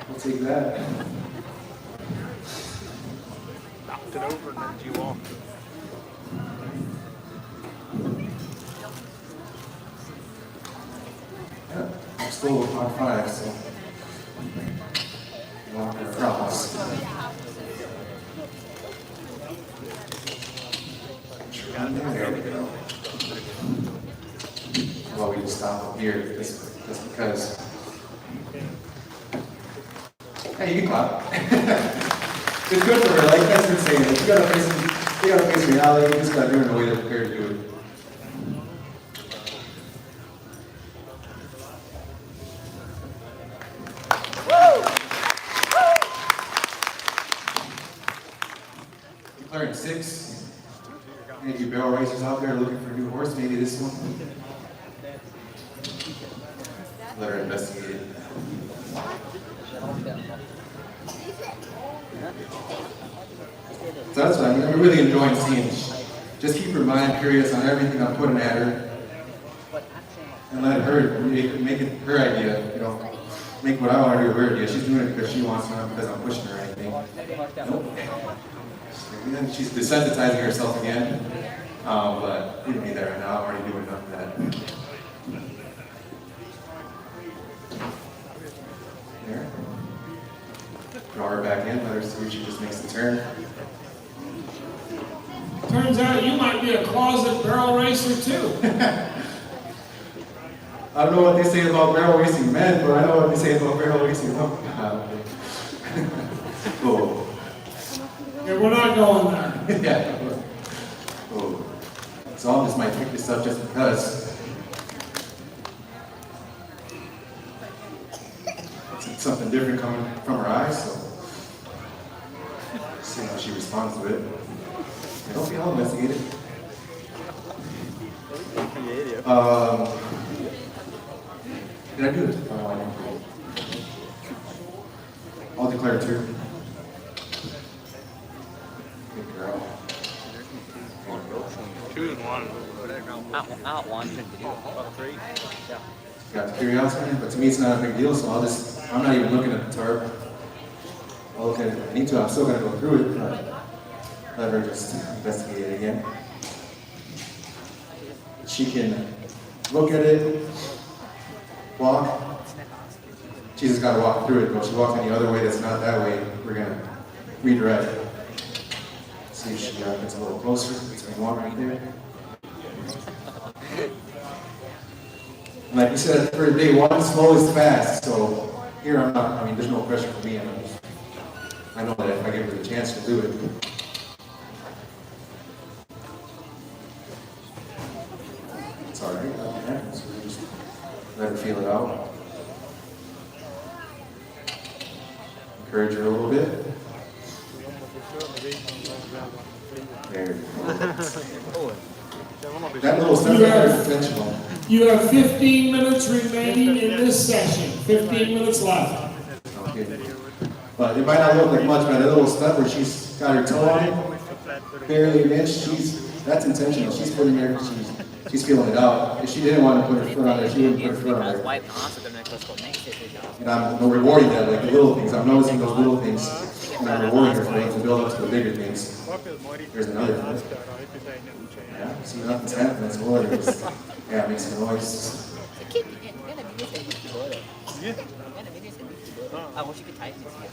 I'll take that. Knocked it over and then you walk. Yeah, I'm still on 5, so walk her across. There we go. Well, we just stop up here just because. Hey, you can clap. It's good for her. Like that's been saying, you gotta face reality. You just gotta do it in a way that's prepared to do it. Declaring 6. Any of you barrel racers out there looking for a new horse, maybe this one? Let her investigate it. So that's what I'm really enjoying seeing. Just keep her mind curious on everything I'm putting at her. And let her make it her idea, you know. Make what I want her to do her idea. She's doing it because she wants to, not because I'm pushing her or anything. Nope. And she's desensitizing herself again, but we don't need that right now. I'm already doing enough of that. There. Draw her back in, let her see if she just makes the turn. Turns out you might be a closet barrel racer too. I don't know what they say about barrel racing men, but I know what they say about barrel racing women. Oh. Yeah, we're not going there. Yeah. Oh. So I just might pick this up just because. It's something different coming from her eyes, so see how she responds to it. Yeah, don't be all investigated. Did I do it? Oh, I didn't. I'll declare 2. Good girl. 2 and 1. Out 1. 3. Yeah. Got the curiosity, but to me it's not a big deal, so I'm not even looking at the tarp. I'll look at it if I need to. I'm still going to go through it, but let her just investigate it again. She can look at it, walk. She's just got to walk through it, but if she walks any other way that's not that way, we're going to redirect. See if she gets a little closer. It's going to walk right there. Like you said at the first day, walking slow is fast, so here I'm not, there's no pressure for me. I know that if I give her the chance to do it. It's all right, nothing happens. We just let her feel it out. Encourage her a little bit. There you go. That little stuff there is intentional. You have 15 minutes remaining in this session. 15 minutes left. Okay. But it might not look like much, but that little stuff where she's got her toe on it, barely an inch, that's intentional. She's putting her, she's feeling it out. If she didn't want to put her foot on there, she wouldn't put her foot on there. And I'm rewarding that, like the little things. I'm noticing those little things, and I'm rewarding her for it to build up to the bigger things. Here's another thing. Yeah, see, nothing's happening. It's hilarious. Yeah, it makes a noise. I wish you could type this here.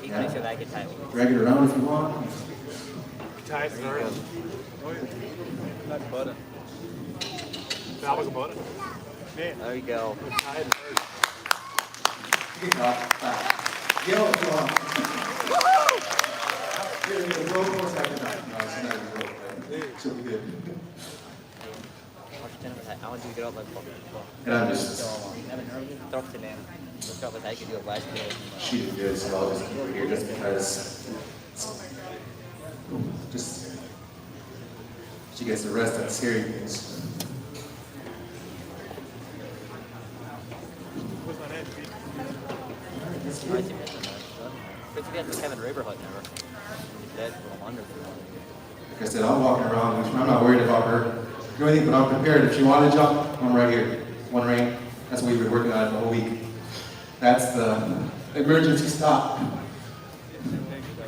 You Yeah. can make sure that I can type. Drag it around if you want. Type it around. Not button. Fala com a bola. There you go. Good job. Yo, come on. Here, roll for a second. No, it's not a roll. She'll be good. I want you to get out like And I'm just throw it in. Let's go with I can do it last day. shooting good, so I'll just keep her here just because. Just she gets the rest of the scary things. But you got the Kevin Raber hunt never. He's dead for a wonder. Like I said, I'm walking around, I'm not worried about her doing anything, but I'm prepared. If she wanted to jump, I'm right here. One ring. That's what we've been working on the whole week. That's the emergency stop.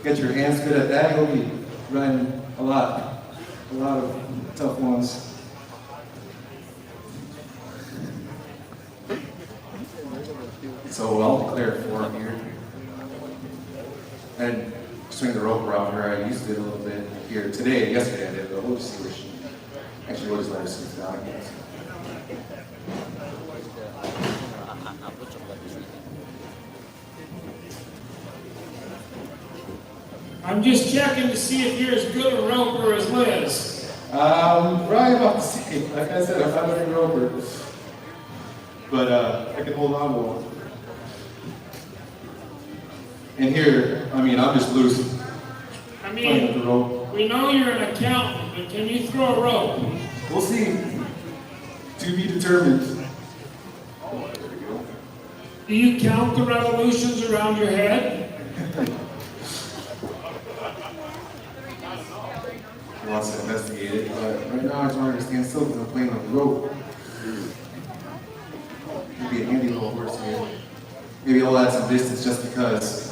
Get your hands good at that, you'll be running a lot of tough ones. So I'll declare for him here. And swing the rope around her. I used it a little bit here today. Yesterday I did, but we'll just see where she. Actually, we'll just let her sit down again. I'm just checking to see if you're as good a roper as Liz. Probably about the same. Like I said, I'm not a roper. But I can hold on to one. And here, I mean, I'm just loose. I Playing with the mean, rope. we know you're an accountant, but can you throw a rope? We'll see. To be determined. Do you count the revolutions around your head? He wants to investigate it, but right now I just want her to stand still because I'm playing with the rope. It'd be a handy little horse here. Maybe I'll add some distance just because.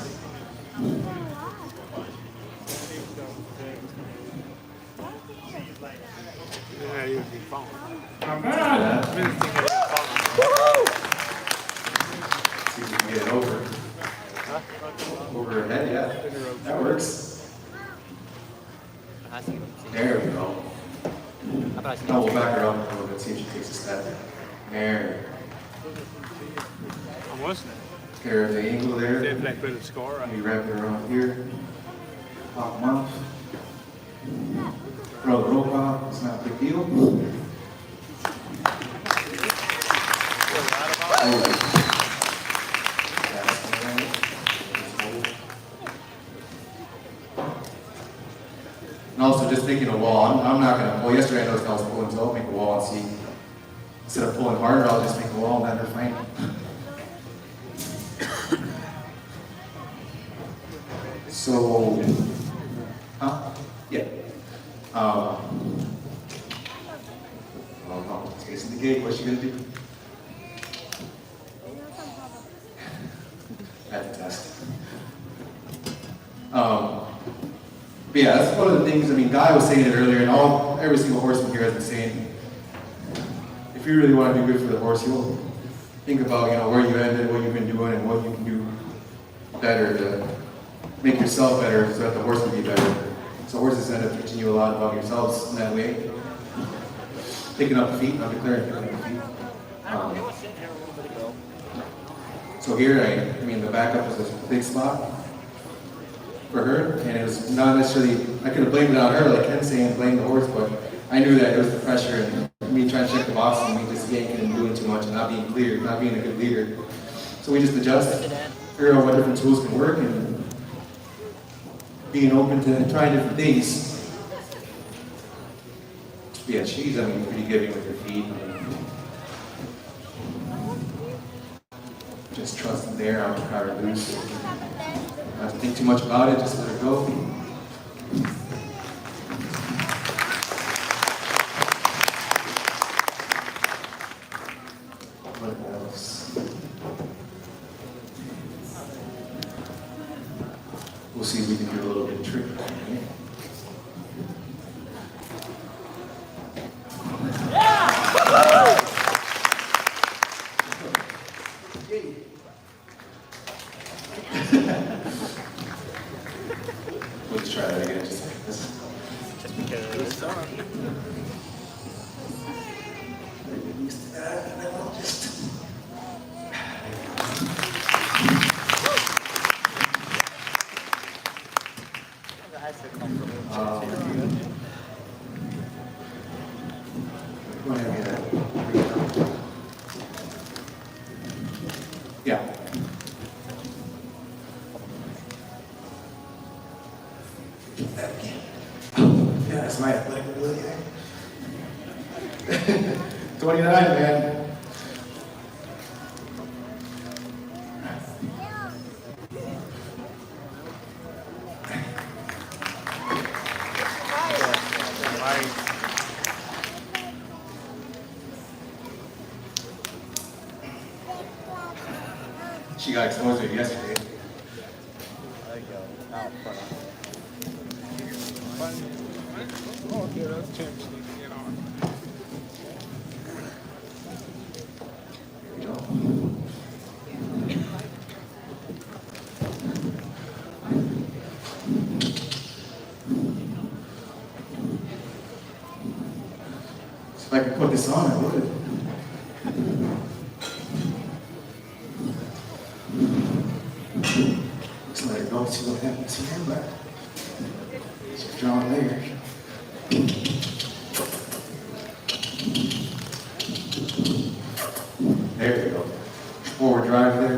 Yeah, you'd be fun. Not bad. See if we can get it over. Over her head, yeah. That works. There we go. Now we'll back her up a little bit, see if she takes a step. There. I'm listening. Get her at the angle there. Definitely put a score. Maybe wrap it around here. Pop them up. Throw the rope off. It's not a big deal. And also just making a wall. I'm not going to pull. Yesterday I noticed I was pulling, so I'll make a wall and see. Instead of pulling harder, I'll just make a wall and let her find it. So, yeah. Chasing the gate, what's she gonna do? At the test. But yeah, that's one of the things, I mean, Guy was saying it earlier, and every single horseman here has been saying, if you really want to do good for the horse, you'll think about, where you ended, what you've been doing, and what you can do better to make yourself better so that the horse can be better. So horses end up teaching you a lot about yourselves in that way. Picking up the feet, not declaring picking up the feet. So here, I mean, the backup is a big spot for her, and it was not necessarily, I could have blamed it on her, like Ken's saying, blame the horse, but I knew that it was the pressure and me trying to check the box and me just yanking and doing too much and not being clear, not being a good leader. So we just adjusted, figure out what different tools can work, and being open to trying different things. Yeah, she's, pretty giving with her feet. Just trust them there, I'll try her loose. Not have to think too much about it, just let her go. What else? We'll see if we can do a little bit of trick. Let's try that again. Just because. that, and then we'll just. Go ahead and get that. Yeah. That again. Yeah, that's my athletic ability there. 29, man. She got exposed to it yesterday. There you go. Now, front. Oh, yeah, those champs need to get on. There you go. If I could put this on, I would. Just let it go, see what happens here, but it's a strong layer. There you go. Forward drive there.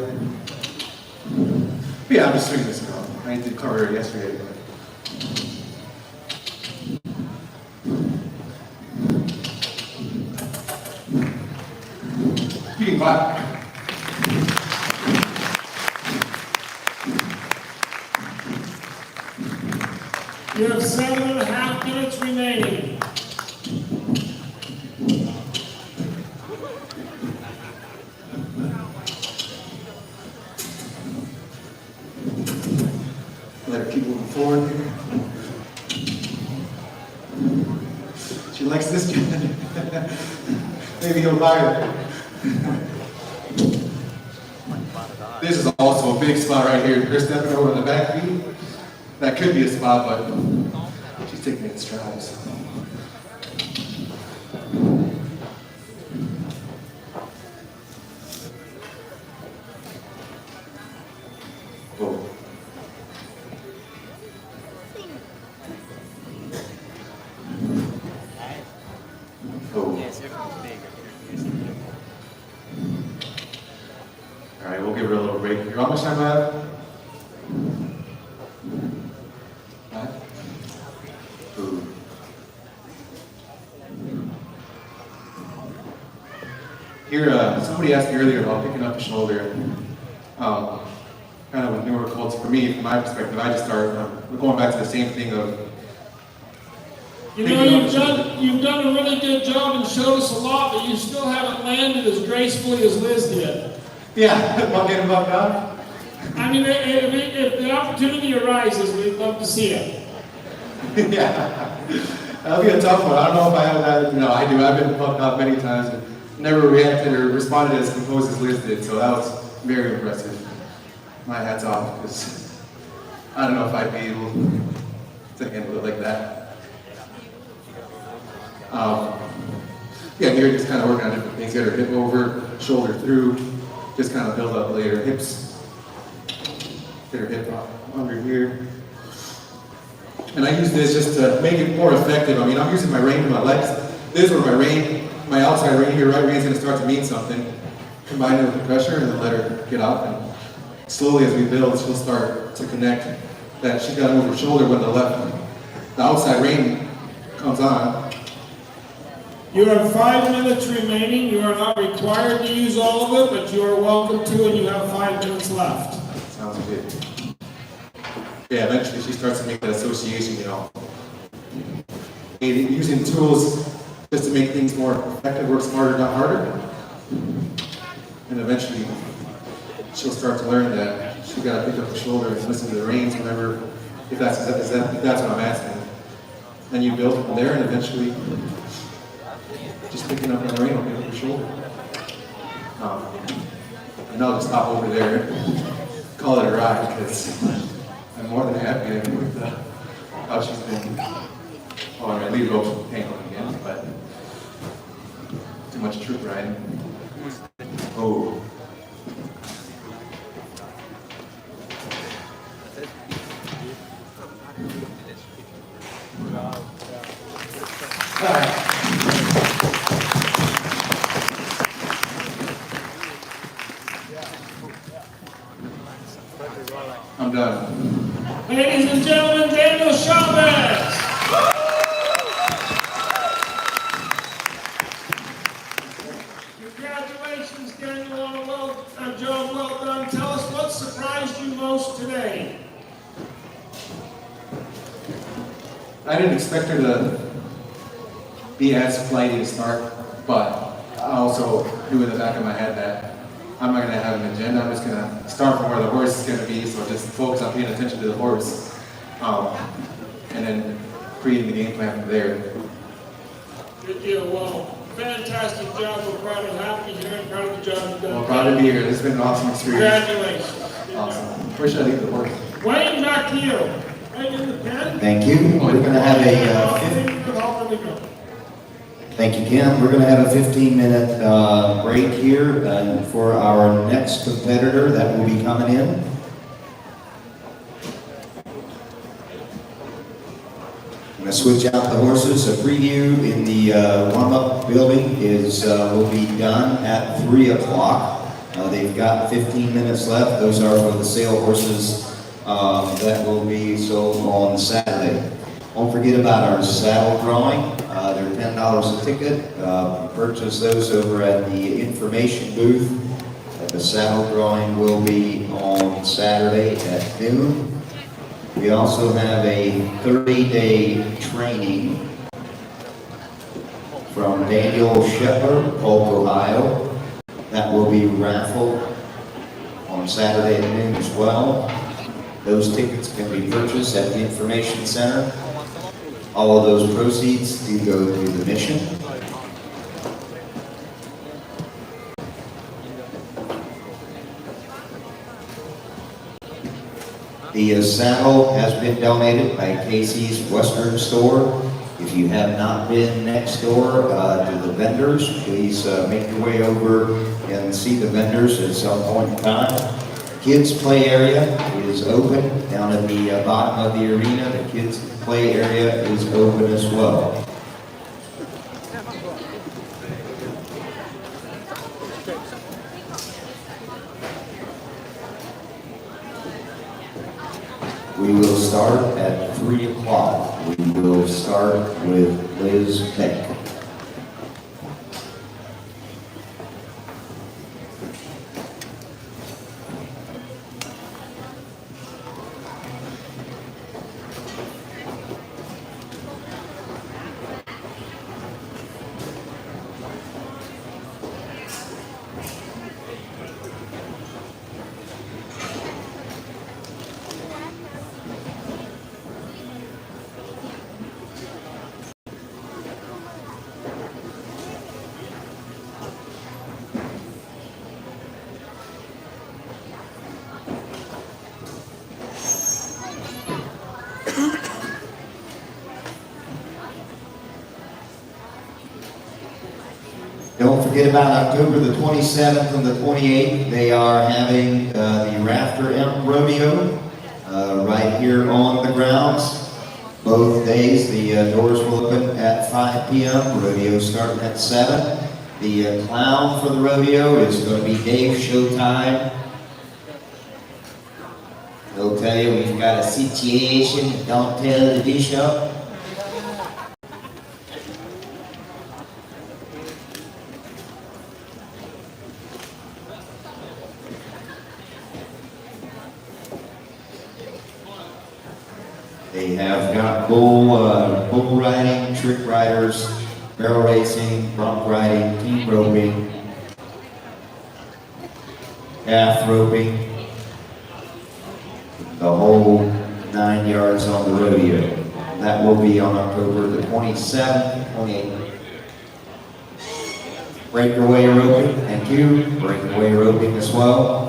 But yeah, I'm just swinging this now. I did cover it yesterday. But you can clap. You have 7.5 minutes remaining. Let her keep moving forward here. She likes this guy. Maybe he'll buy her. This is also a big spot right here. Her stepping over the back feet. That could be a spot, but she's taking it in strides. Whoa. Oh. Yes, you're big. All right, we'll give her a little break here. How much time do I have? Ooh. Here, somebody asked me earlier about picking up the shoulder. Kind of with newer Colts. For me, from my perspective, I just start going back to the same thing of. You know, you've done a really good job and showed us a lot, but you still haven't landed as gracefully as Liz did. Yeah, about getting bumped out. I mean, if the opportunity arises, we'd love to see it. Yeah, that'll be a tough one. I don't know if I have that. No, I do. I've been bumped out many times and never reacted or responded as composed as Liz did. So that was very impressive. My hat's off because I don't know if I'd be able to handle it like that. Yeah, here just kind of working on different things. Get her hip over, shoulder through, just kind of build up later. Hips, get her hip up under here. And I use this just to make it more effective. I mean, I'm using my rein in my legs. This is where my outside rein here, right rein's gonna start to mean something. Combine it with the pressure and then let her get up. And slowly as we build, she'll start to connect that she got over her shoulder when the outside rein comes on. You have 5 minutes remaining. You are not required to use all of it, but you are welcome to, and you have 5 minutes left. Sounds good. Yeah, eventually she starts to make that association, you know. Using tools just to make things more effective, work smarter, not harder. And eventually she'll start to learn that she's got to pick up the shoulder and listen to the reins whenever, if that's what I'm asking. Then you build from there and eventually just picking up on the rein will pick up your shoulder. And I'll just stop over there and call it a ride because I'm more than happy with how she's been. Oh, I'm going to leave it open hang on again, but to too much troop riding. Oh. Alright. I'm done. Ladies and gentlemen, Daniel Chavez. Congratulations, Daniel, on a job well done. Tell us what surprised you most today. I didn't expect her to be as flighty to start, but I also knew in the back of my head that I'm not going to have an agenda. I'm just going to start from where the horse is going to be, so just focus on paying attention to the horse, and then creating the game plan from there. Good deal. Well, fantastic job. We're proud of happy here and proud of the job you've done. Well, proud to be here. This has been an awesome experience. Congratulations. Awesome. Where should I leave the horse? Wayne, back to you. Right in the pen. Thank you. We're going to have Thank you, Ken. We're going to have a 15-minute break here for our next competitor that will be coming in. I'm going to switch out the horses. A preview in the warm-up building will be done at 3 o'clock. They've got 15 minutes left. Those are for the sale horses that will be sold on Saturday. Don't forget about our saddle drawing. They're $10 a ticket. Purchase those over at the information booth. The saddle drawing will be on Saturday at noon. We also have a 30-day training from Daniel Shepard, Colt, Ohio. That will be raffled on Saturday at noon as well. Those tickets can be purchased at the information center. All of those proceeds do go to the mission. The saddle has been donated by Casey's Western Store. If you have not been next door to the vendors, please make your way over and see the vendors at some point in time. Kids play area is open down at the bottom of the arena. The kids play area is open as well. We will start at 3 o'clock. We will start with Liz Beck. Don't forget about October the 27th and the 28th. They are having the Rafter Elk Rodeo right here on the grounds. Both days, the doors will open at 5 p.m. Rodeo starting at 7. The clown for the rodeo is going to be Dave Showtime. He'll tell you we've got a situation, don't tell the bishop. They have got bull riding, trick riders, barrel racing, bronc riding, team roping, calf roping, the whole 9 yards on the rodeo. That will be on October the 27th, 28th. Breakaway roping, thank you. Breakaway roping as well.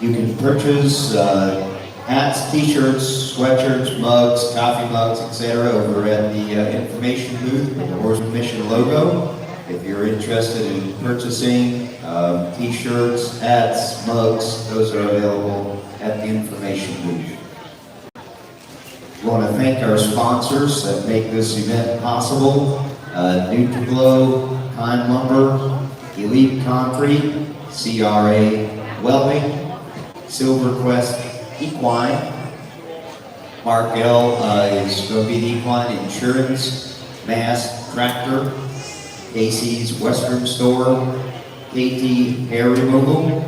You can purchase hats, t-shirts, sweatshirts, mugs, coffee mugs, etc. over at the information booth with the Horseman Mission logo. If you're interested in purchasing t-shirts, hats, mugs, those are available at the information booth. We want to thank our sponsors that make this event possible. Nutriglow, Pine Lumber, Elite Concrete, CRA Welding, Silverquest Equine. Mark L. is going to be the Equine Insurance, Mass Tractor, Casey's Western Store, KT Hair Removal,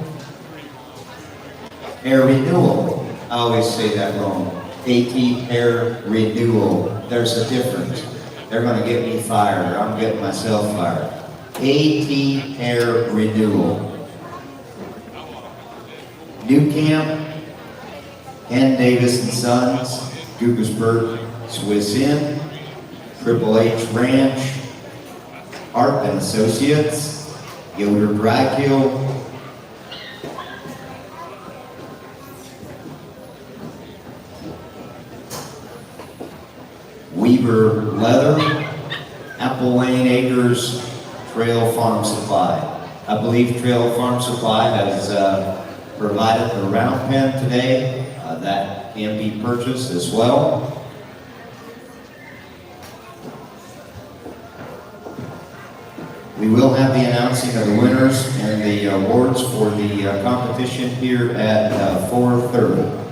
Hair Renewal. I always say that wrong. KT Hair Renewal. There's a difference. They're going to get me fired, or I'm getting myself fired. KT Hair Renewal. New Camp, Ken Davis and Sons, Guggersburg Swiss Inn, Triple H Ranch, Art and Associates, Yoder Dry Kill, Weaver Leather, Apple Lane Acres, Trail Farm Supply. I believe Trail Farm Supply has provided the round pen today. That can be purchased as well. We will have the announcing of the winners and the awards for the competition here at 4:30.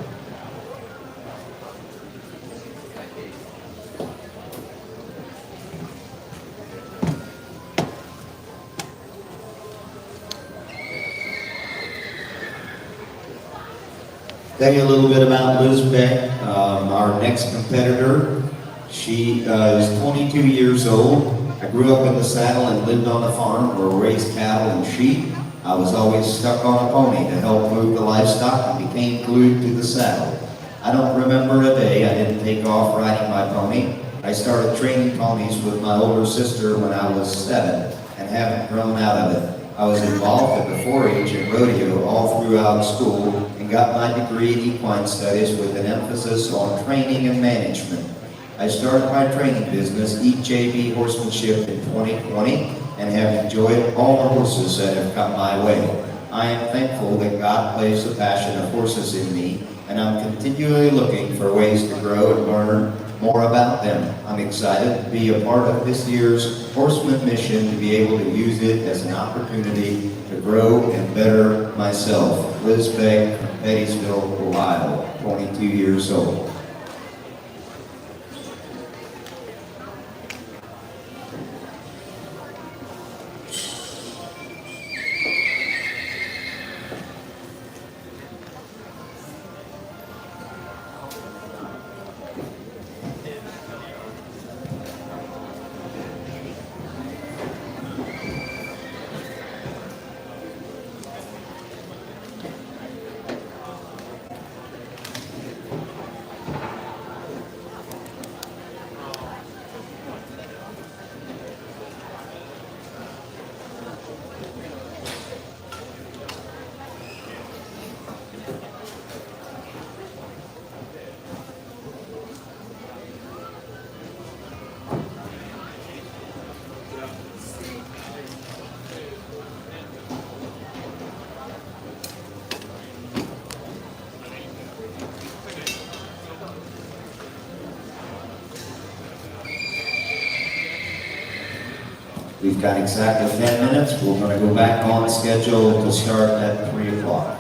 Tell you a little bit about Liz Beck, our next competitor. She is 22 years old. I grew up in the saddle and lived on a farm where we raised cattle and sheep. I was always stuck on a pony to help move the livestock and became glued to the saddle. I don't remember a day I didn't take off riding my pony. I started training ponies with my older sister when I was 7 and haven't grown out of it. I was involved in the 4-H and rodeo all throughout school and got my degree in equine studies with an emphasis on training and management. I started my training business, EJB Horsemanship, in 2020 and have enjoyed all the horses that have come my way. I am thankful that God placed the passion of horses in me, and I'm continually looking for ways to grow and learn more about them. I'm excited to be a part of this year's Horseman mission, to be able to use it as an opportunity to grow and better myself. Liz Beck from Bettysville, Ohio, 22 years old. We've got exactly 10 minutes. We're going to go back on schedule to start at 3 o'clock.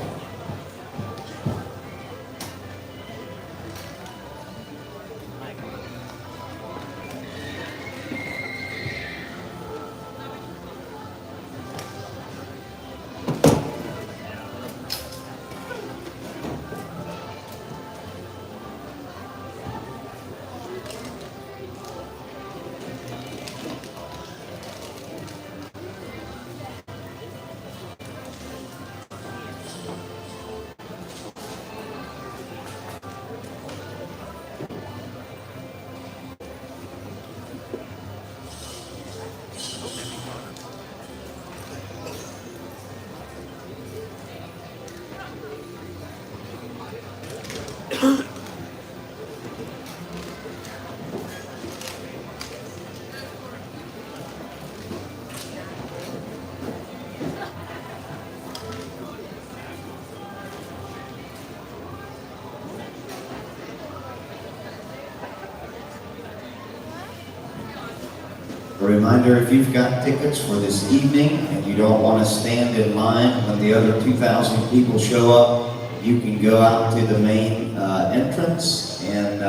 A reminder, if you've got tickets for this evening and you don't want to stand in line when the other 2,000 people show up, you can go out to the main entrance and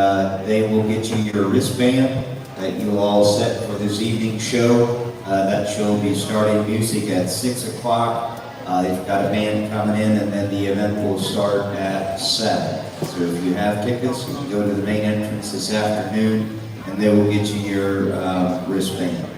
they will get you your wristband that you'll all set for this evening's show. That show will be starting music at 6 o'clock. They've got a band coming in, and then the event will start at 7. So if you have tickets, you can go to the main entrance this afternoon, and they will get you your wristband.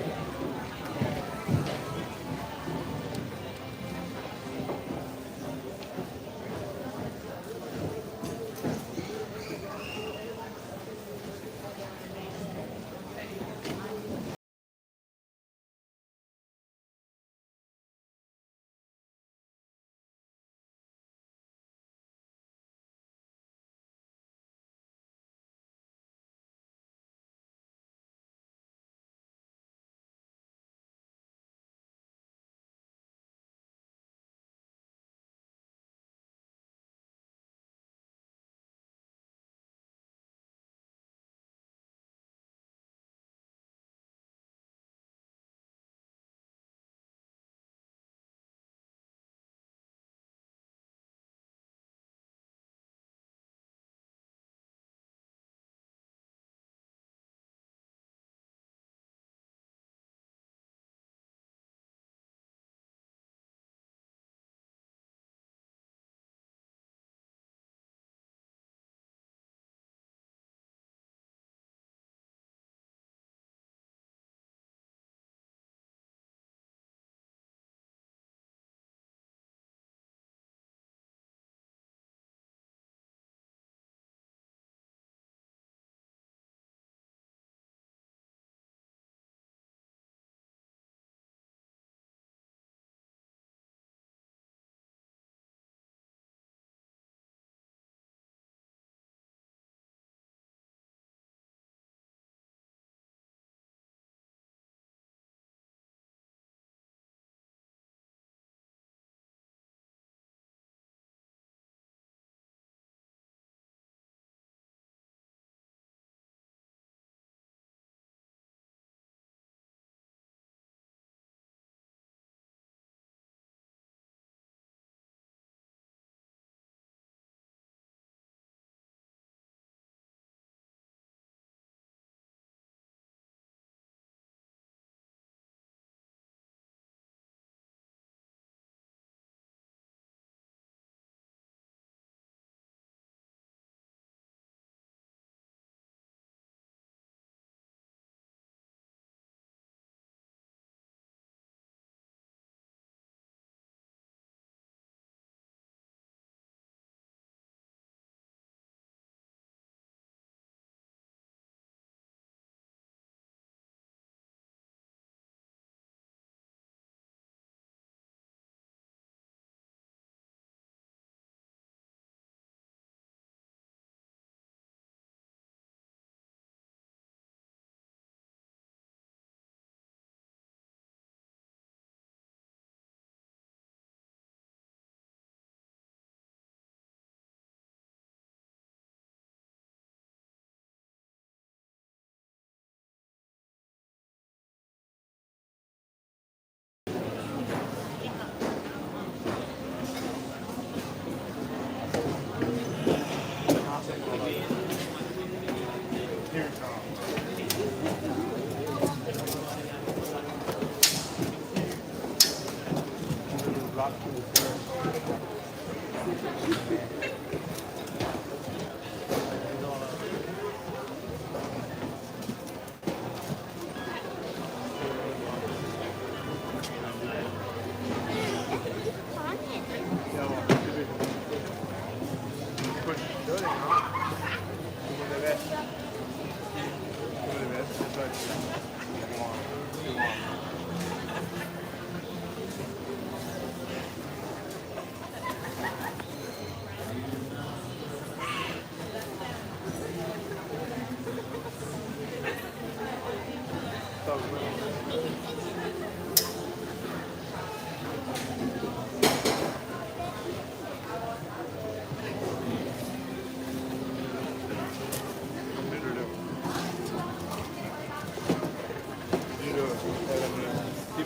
do it.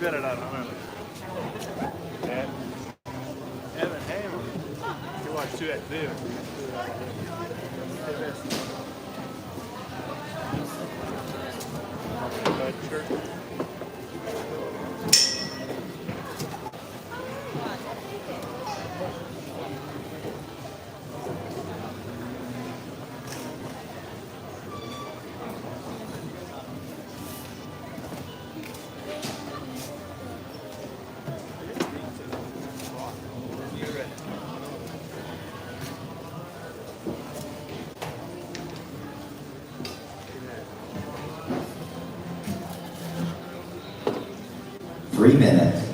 good at that, I remember. Yeah. Evan Hammer. You watch 2X video. Sure. 3 minutes.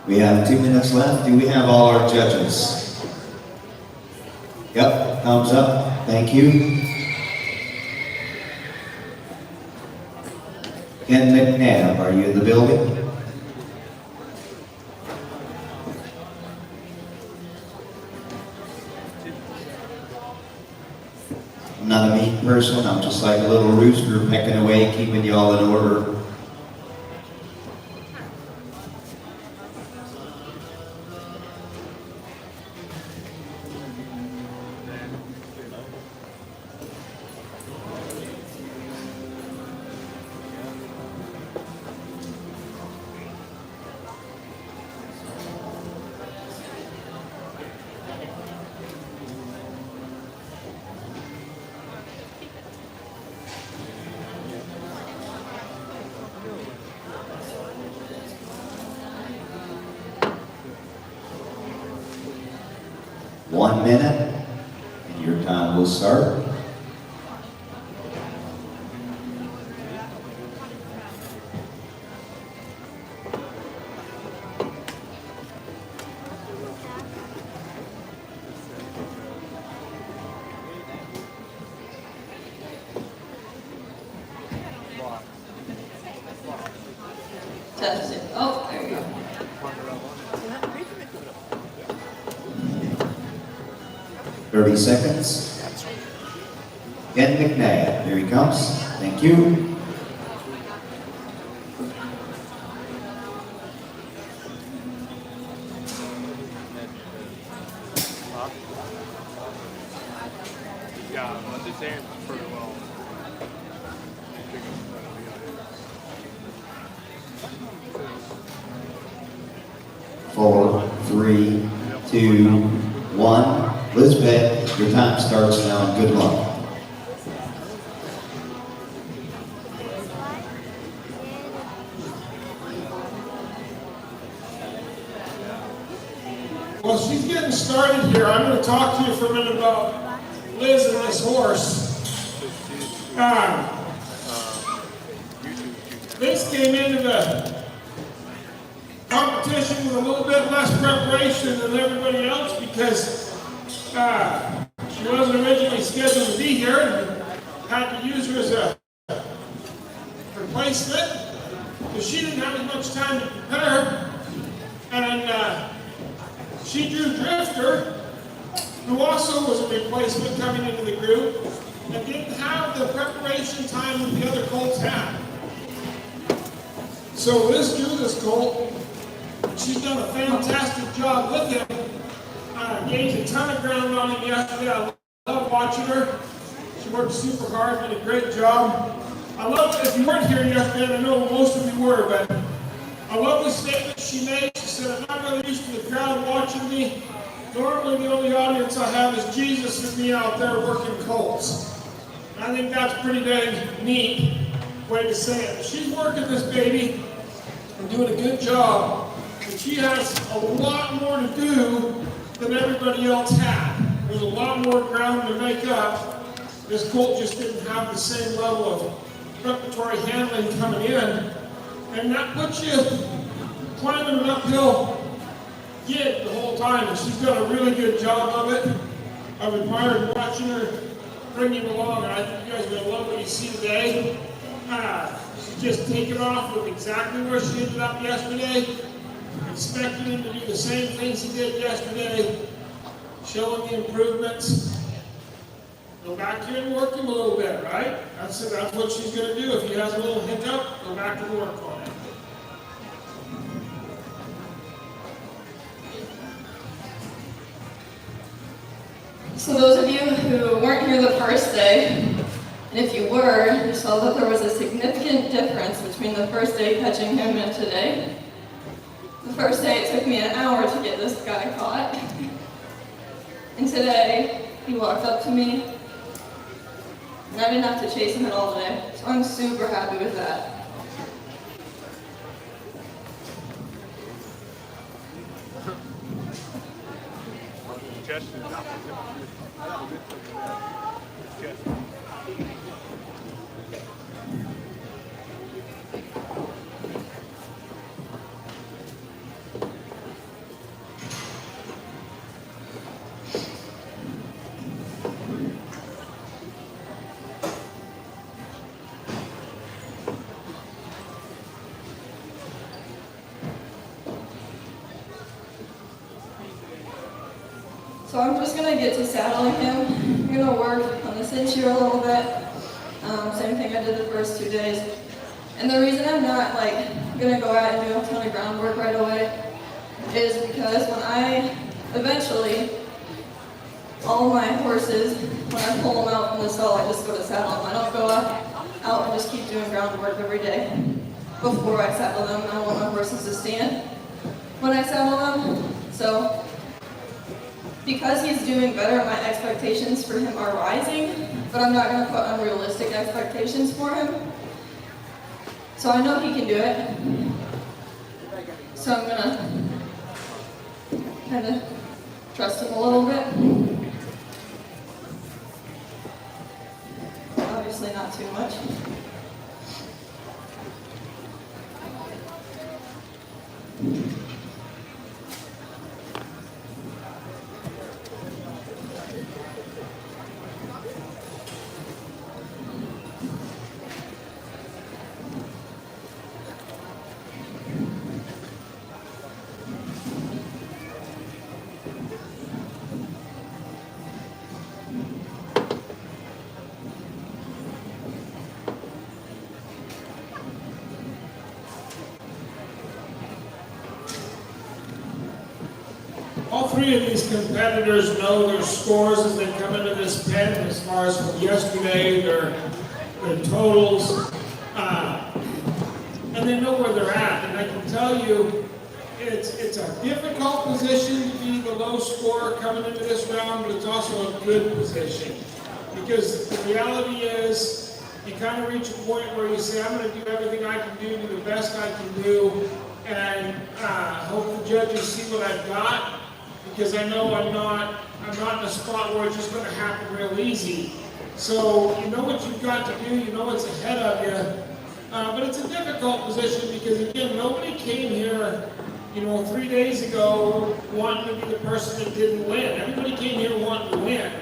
We have 2 minutes left. Do we have all our judges? Yep, thumbs up. Thank you. Ken McNabb, are you in the building? I'm not a mean person. I'm just like a little rooster pecking away, keeping you all in order. One minute, and your time will start. Test it. Oh, there you go. 30 seconds. Ken McNabb, here he comes. Thank you. Yeah, but this ain't pretty well. 4, 3, 2, 1. Lisbeth, your time starts now, and good luck. Well, she's getting started here. I'm going to talk to you for a minute about Liz and this horse. Liz came into the competition with a little bit less preparation than everybody else because she wasn't originally scheduled to be here and had to use her as a replacement because she didn't have as much time to prepare. And she drew Drifter, who also was a replacement coming into the group and didn't have the preparation time that the other colts had. So Liz drew this colt. She's done a fantastic job with him. Gained a ton of ground on him yesterday. I love watching her. She worked super hard, did a great job. I love, if you weren't here yesterday, and I know most of you were, but I love the statement she made. She said, I'm not really used to the crowd watching me, Normally, the only audience I have is Jesus and me out there working colts. And I think that's pretty dang neat way to say it. She's working this baby and doing a good job, but she has a lot more to do than everybody else had. There's a lot more ground to make up. This colt just didn't have the same level of preparatory handling coming in, and that puts you climbing an uphill gig the whole time, and she's done a really good job of it. I've admired watching her bring him along, and I think you guys are going to love what you see today. She's just taken off with exactly where she ended up yesterday, expecting him to do the same things he did yesterday, showing the improvements. Go back here and work him a little bit, right? That's what she's going to do. If he has a little hiccup, go back to work on it. So those of you who weren't here the first day, and if you were, you saw that there was a significant difference between the first day catching him and today. The first day it took me an hour to get this guy caught. And today, he walked up to me, and I didn't have to chase him at all today. So I'm super happy with that. Chest is up. Chest. So I'm just going to get to saddling him. I'm going to work on the cinch here a little bit. Same thing I did the first 2 days. And the reason I'm not going to go out and do a ton of groundwork right away is because when I eventually, all my horses, when I pull them out from the stall, I just go to saddle them. I don't go out and just keep doing groundwork every day before I saddle them. I want my horses to stand when I saddle them. So because he's doing better, my expectations for him are rising, but I'm not going to put unrealistic expectations for him. So I know he can do it. So I'm going to kind of trust him a little bit. Obviously not too much. All three of these competitors know their scores as they come into this pen, as far as from yesterday, their totals, and they know where they're at. And I can tell you, it's a difficult position to be the low scorer coming into this round, but it's also a good position. Because the reality is, you kind of reach a point where you say, I'm going to do everything I can do the best I can do, and hope the judges see what I've got. Because I know I'm not in a spot where it's just going to happen real easy. So you know what you've got to do, you know what's ahead of you. But it's a difficult position because, again, nobody came here, 3 days ago wanting to be the person that didn't win. Everybody came here wanting to win.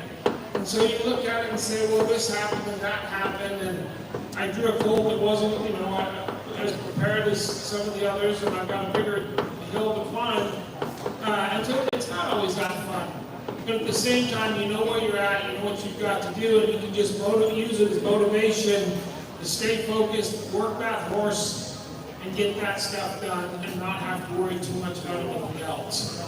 And so you look at it and say, well, this happened and that happened, and I drew a colt that wasn't, as prepared as some of the others, and I've got a bigger hill to climb. And so it's not always that fun. But at the same time, you know where you're at, you know what you've got to do, and you can just use it as motivation to stay focused, work that horse, and get that stuff done, and not have to worry too much about anything else.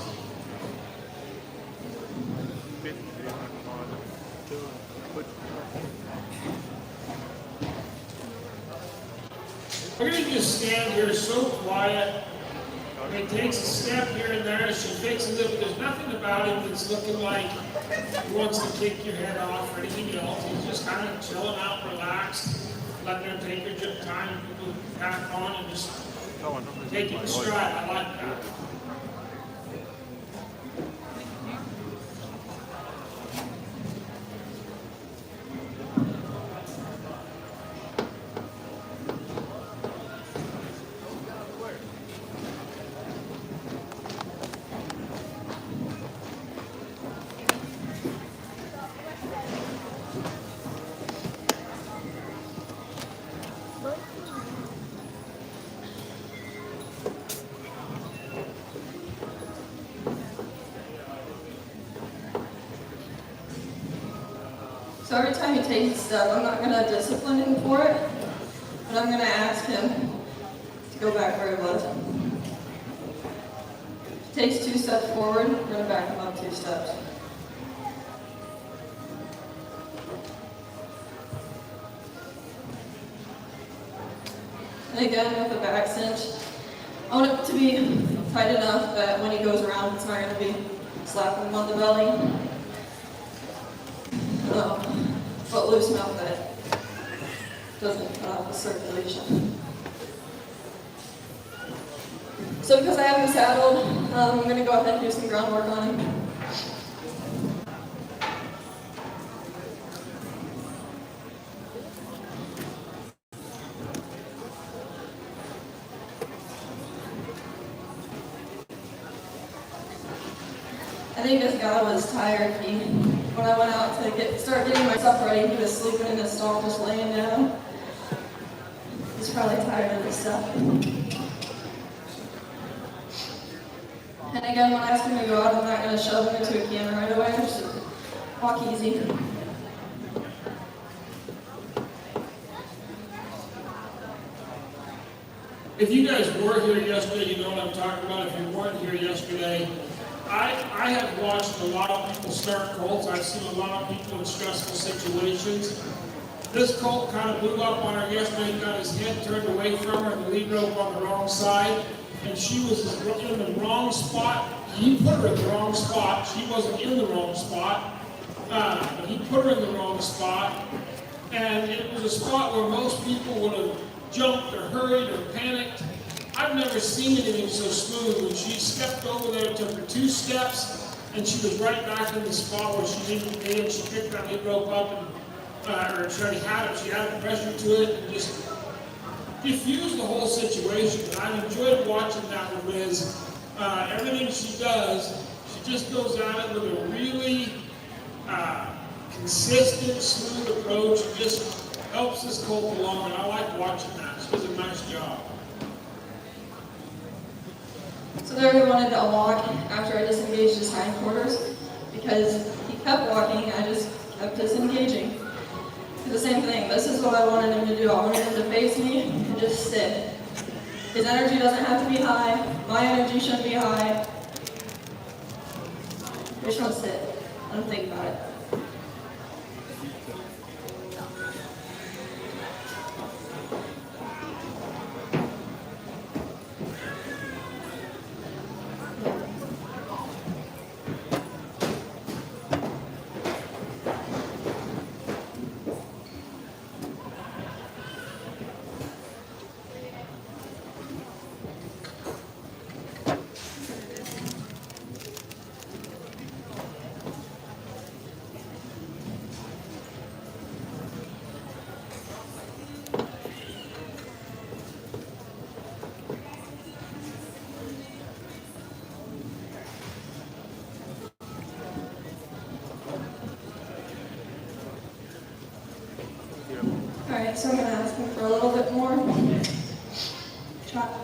We're going to just stand here so quiet He takes a step here and there, she fixes it, but there's nothing about him that's looking like he wants to kick your head off or anything else. He's just kind of chilling out, relaxed, letting her take her time to back on and just take it in stride. I like that. So every time he takes a step, I'm not going to discipline him for it, but I'm going to ask him to go back where he was. If he takes 2 steps forward, we're going to back him up 2 steps. And again, with the back cinch, I want it to be tight enough that when he goes around, it's not going to be slapping him on the belly. But loose mouth that doesn't cut off the circulation. So because I have him saddled, I'm going to go ahead and do some groundwork on him. I think this guy was tired. When I went out to start getting my stuff ready, he was sleeping in his stall, just laying down. He's probably tired of this stuff. And again, when I ask him to go out, I'm not going to shove him into a can right away. I'm just walk easy. If you guys were here yesterday, you know what I'm talking about. If you weren't here yesterday, I have watched a lot of people start colts. I've seen a lot of people in stressful situations. This colt kind of blew up on her yesterday. He got his head turned away from her and the lead rope on the wrong side. And she was in the wrong spot. He put her in the wrong spot. She wasn't in the wrong spot. But he put her in the wrong spot. And it was a spot where most people would have jumped or hurried or panicked. I've never seen anything so smooth. When she stepped over there, it took her 2 steps, and she was right back in the spot where she needed to be, and she picked that lead rope up, and or she already had it, she added pressure to it, and just diffused the whole situation. And I've enjoyed watching that with Liz. Everything she does, she just goes at it with a really consistent, smooth approach, and just helps this colt along, and I like watching that. She does a nice job. So there we wanted to walk after I disengaged his hindquarters because he kept walking, I just kept disengaging. The same thing, this is what I wanted him to do. I wanted him to face me and just sit. His energy doesn't have to be high, my energy shouldn't be high. I just want to sit, let him think about it. Alright, so I'm going to ask him for a little bit more. Chop.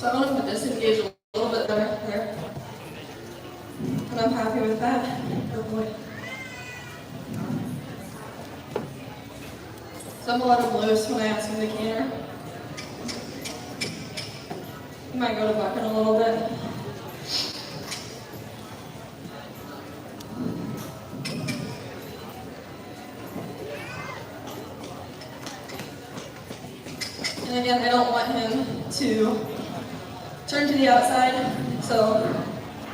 So I want him to disengage a little bit better there. And I'm happy with that. Oh boy. So I'm gonna let him loose when I ask him to canter. He might go to bucking a little bit. And again, I don't want him to turn to the outside, so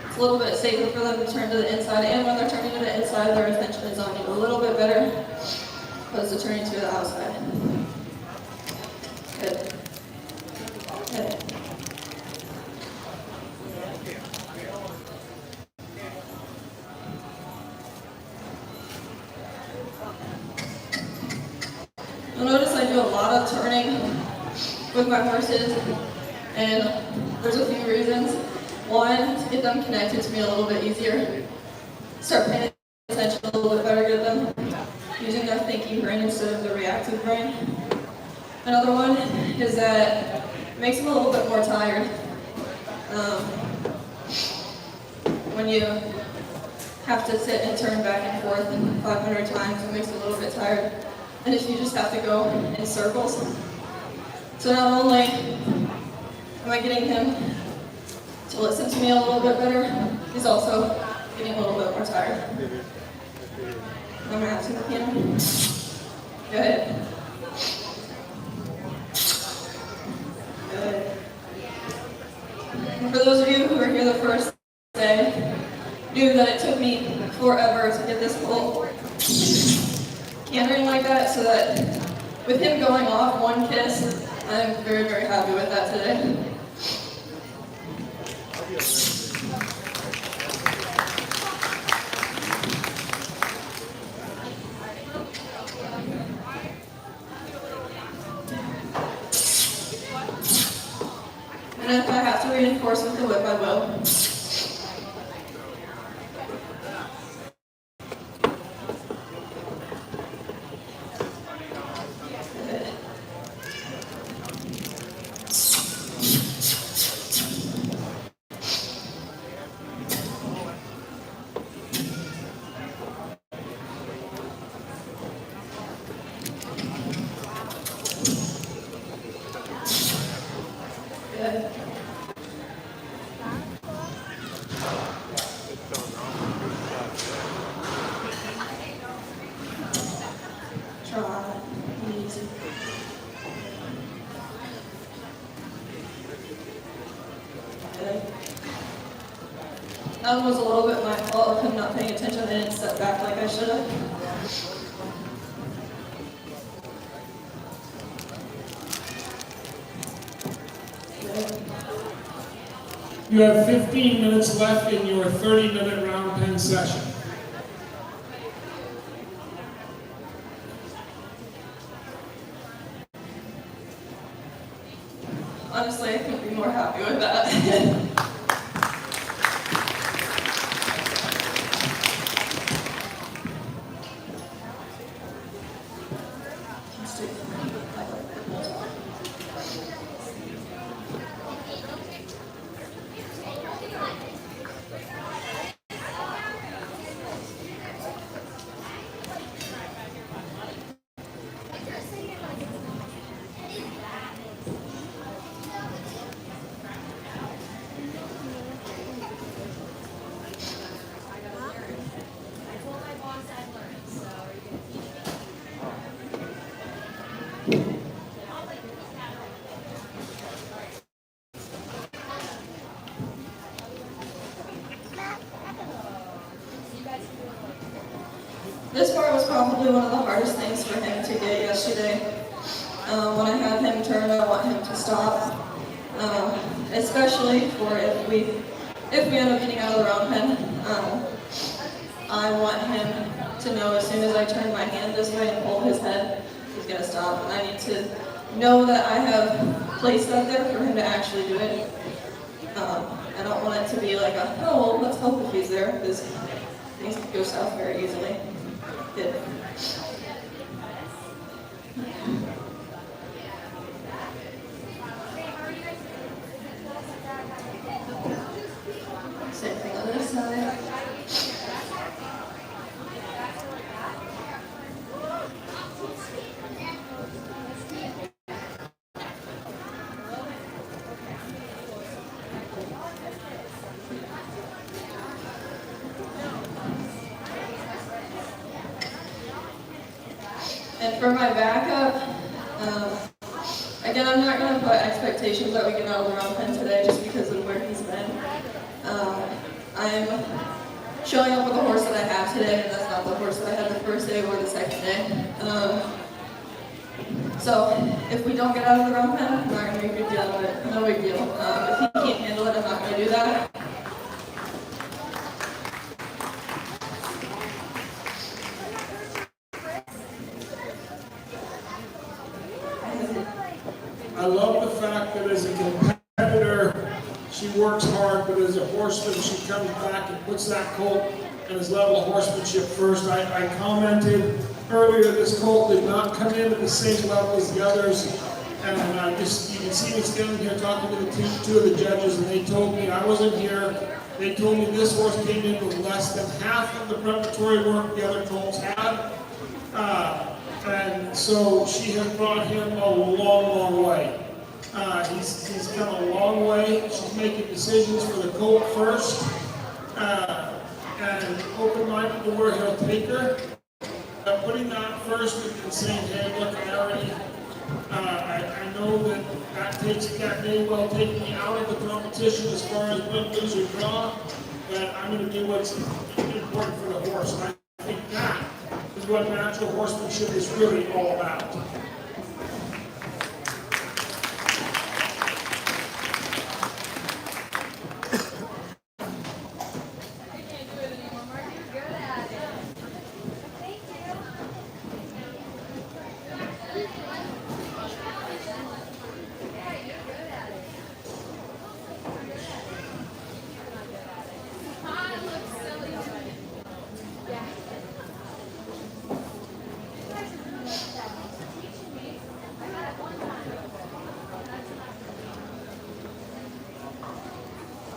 it's a little bit safer for them to turn to the inside. And when they're turning to the inside, their attention is on you a little bit better opposed to turning to the outside. Good. Good. You'll notice I do a lot of turning with my horses, and there's a few reasons. One, to get them connected to me a little bit easier. Start paying attention a little bit better, get them using their thinking brain instead of the reactive brain. Another one is that it makes them a little bit more tired. When you have to sit and turn back and forth 500 times, it makes you a little bit tired. And if you just have to go in circles. So not only am I getting him to listen to me a little bit better, he's also getting a little bit more tired. I'm gonna have to look at him. Good. Good. And for those of you who were here the first day, knew that it took me forever to get this Colt cantering like that, so that with him going off one kiss, I'm very, very happy with that today. And if I have to reinforce with the whip, I will. That one was a little bit my fault of him not paying attention. I didn't step back like I should have. You have 15 minutes left in your 30-minute round pen session. Honestly, I couldn't be more happy with that. This part was probably one of the hardest things for him to get yesterday. When I have him turn, I want him to stop. Especially for if we end up getting out of the round pen. I want him to know as soon as I turn my hand this way and hold his head, he's going to stop. And I need to know that I have placed that there for him to actually do it. I don't want it to be like a, oh, well, let's hope if he's there, because things can go south very easily. Good. And for my backup, again, I'm not going to put expectations that we get out of the round pen today just because of where he's been. I'm showing up with the horse that I have today, and that's not the horse that I had the first day or the second day. So if we don't get out of the round pen, I'm not going to make a big deal of it. No big deal. If he can't handle it, I'm not going to do that. I love the fact that as a competitor, she works hard, but as a horseman, she comes back and puts that colt and his level of horsemanship first. I commented earlier, this colt did not come in at the same level as the others. And you can see me standing here talking to the two of the judges, and they told me I wasn't here. They told me this horse came in with less than half of the preparatory work the other colts had. And so she has brought him a long, long way. He's come a long way. She's making decisions for the colt first, and open-minded to where he'll take her. Putting that first and saying, hey, look, I know that may well take me out of the competition as far as win, lose, or draw, but I'm going to do what's important for the horse. And I think that is what natural horsemanship is really all about.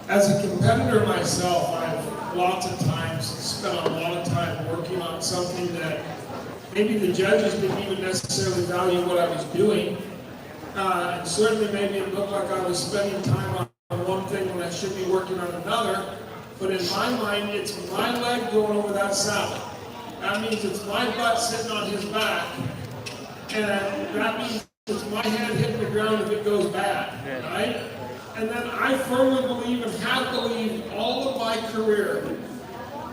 As a competitor myself, I've lots of times spent a lot of time working on something that maybe the judges didn't even necessarily value what I was doing. And certainly maybe it looked like I was spending time on one thing when I should be working on another. But in my mind, it's my leg going over that saddle. That means it's my butt sitting on his back. And that means it's my hand hitting the ground if it goes bad, right? And then I firmly believe and have believed all of my career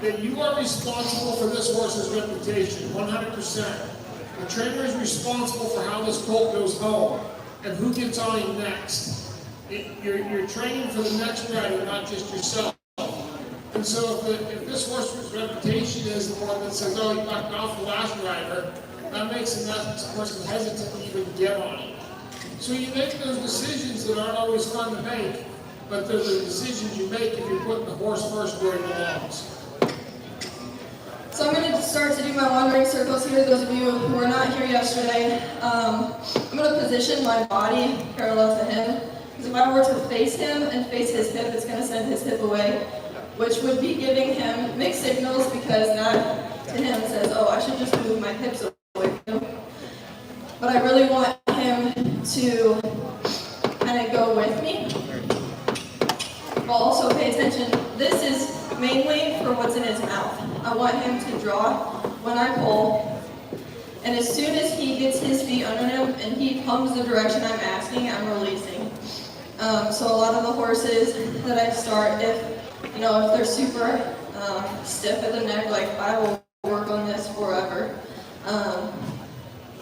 that you are responsible for this horse's reputation, 100%. The trainer is responsible for how this colt goes home and who gets on him next. You're training for the next rider, not just yourself. And so if this horse's reputation is the one that says, oh, he knocked off the last rider, that makes the next person hesitant to even get on him. So you make those decisions that aren't always fun to make, but they're the decisions you make if you're putting the horse first where it belongs. So I'm going to start to do my wandering circles here. Those of you who were not here yesterday, I'm going to position my body parallel to him. Because if I were to face him and face his hip, it's going to send his hip away, which would be giving him mixed signals because that to him says, oh, I should just move my hips away from him. But I really want him to kind of go with me. But also pay attention. This is mainly for what's in his mouth. I want him to draw when I pull. And as soon as he gets his feet under him and he comes the direction I'm asking, I'm releasing. So a lot of the horses that I start, if they're super stiff at the neck, like I will work on this forever.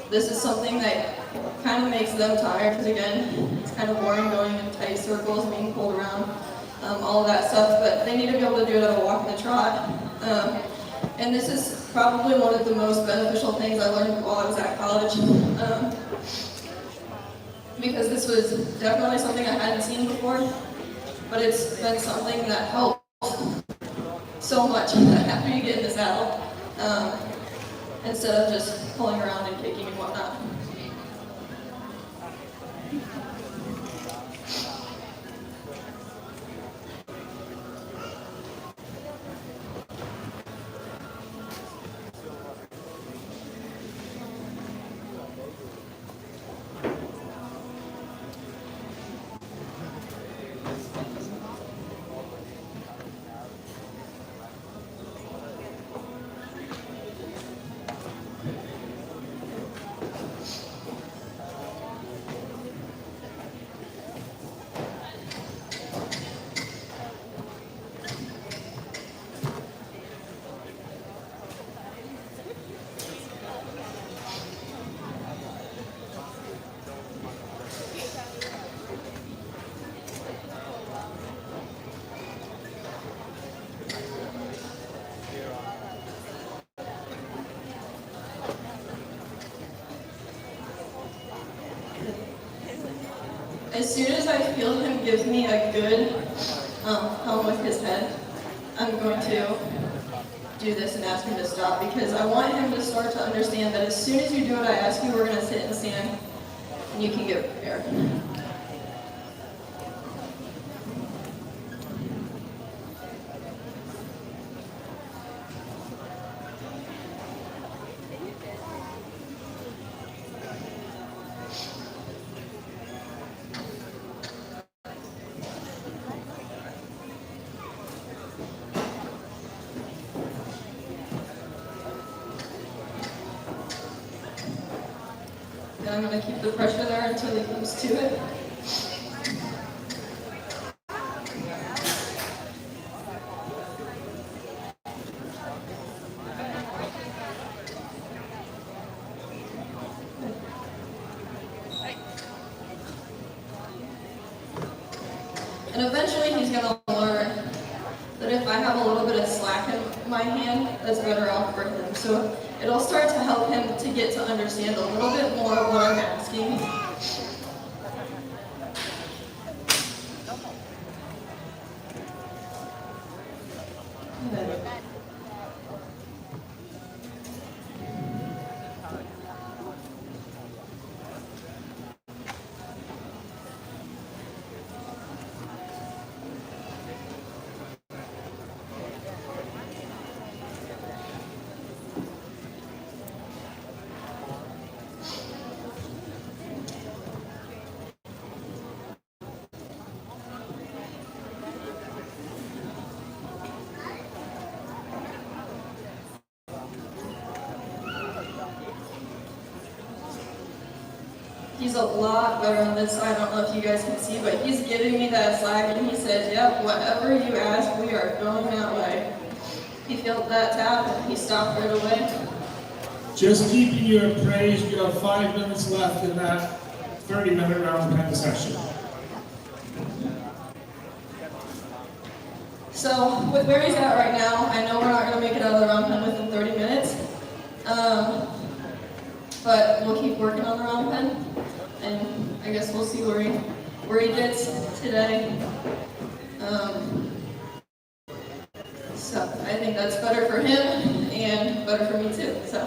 This is something that kind of makes them tired because again, it's kind of boring going in tight circles, being pulled around, all of that stuff, but they need to be able to do it at a walk and a trot. And this is probably one of the most beneficial things I learned while I was at college. Because this was definitely something I hadn't seen before, but it's been something that helps so much after you get in the saddle, instead of just pulling around and kicking and whatnot. as soon as I feel him give me a good home with his head, I'm going to do this and ask him to stop, because I want him to start to understand that as soon as you do what I ask you, we're going to sit and stand and you can get prepared. And I'm going to keep the pressure there until he comes to it. And eventually he's going to learn that if I have a little bit of slack in my hand, that's better off for him. So it'll start to help him to get to understand a little bit more of what I'm asking. He's a lot better on this side. I don't know if you guys can see, but he's giving me that slack and he says, yep, whatever you ask, we are going that way. He felt that tap and he stopped right away. Just keeping you appraised, you have 5 minutes left in that 30-minute round pen session. So with where he's at right now, I know we're not going to make it out of the round pen within 30 minutes. But we'll keep working on the round pen. And I guess we'll see where he gets today. So I think that's better for him and better for me too. So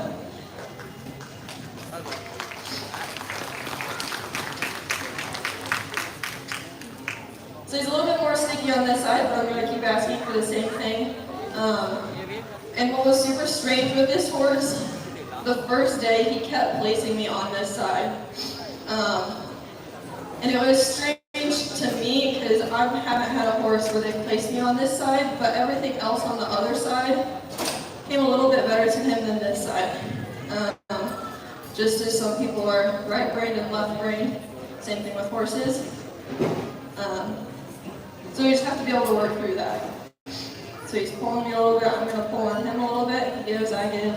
he's a little bit more sticky on this side, but I'm going to keep asking for the same thing. And what was super strange with this horse, the first day he kept placing me on this side. And it was strange to me because I haven't had a horse where they placed me on this side, but everything else on the other side came a little bit better to him than this side. Just as some people are right-brained and left-brained, same thing with horses. So we just have to be able to work through that. So he's pulling me a little bit, I'm going to pull on him a little bit, he gives, I give.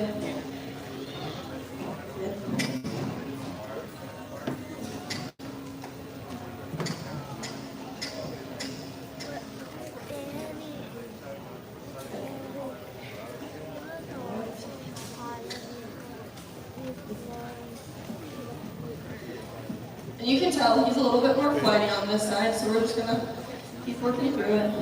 And you can tell he's a little bit more flighty on this side, so we're just going to keep working through it.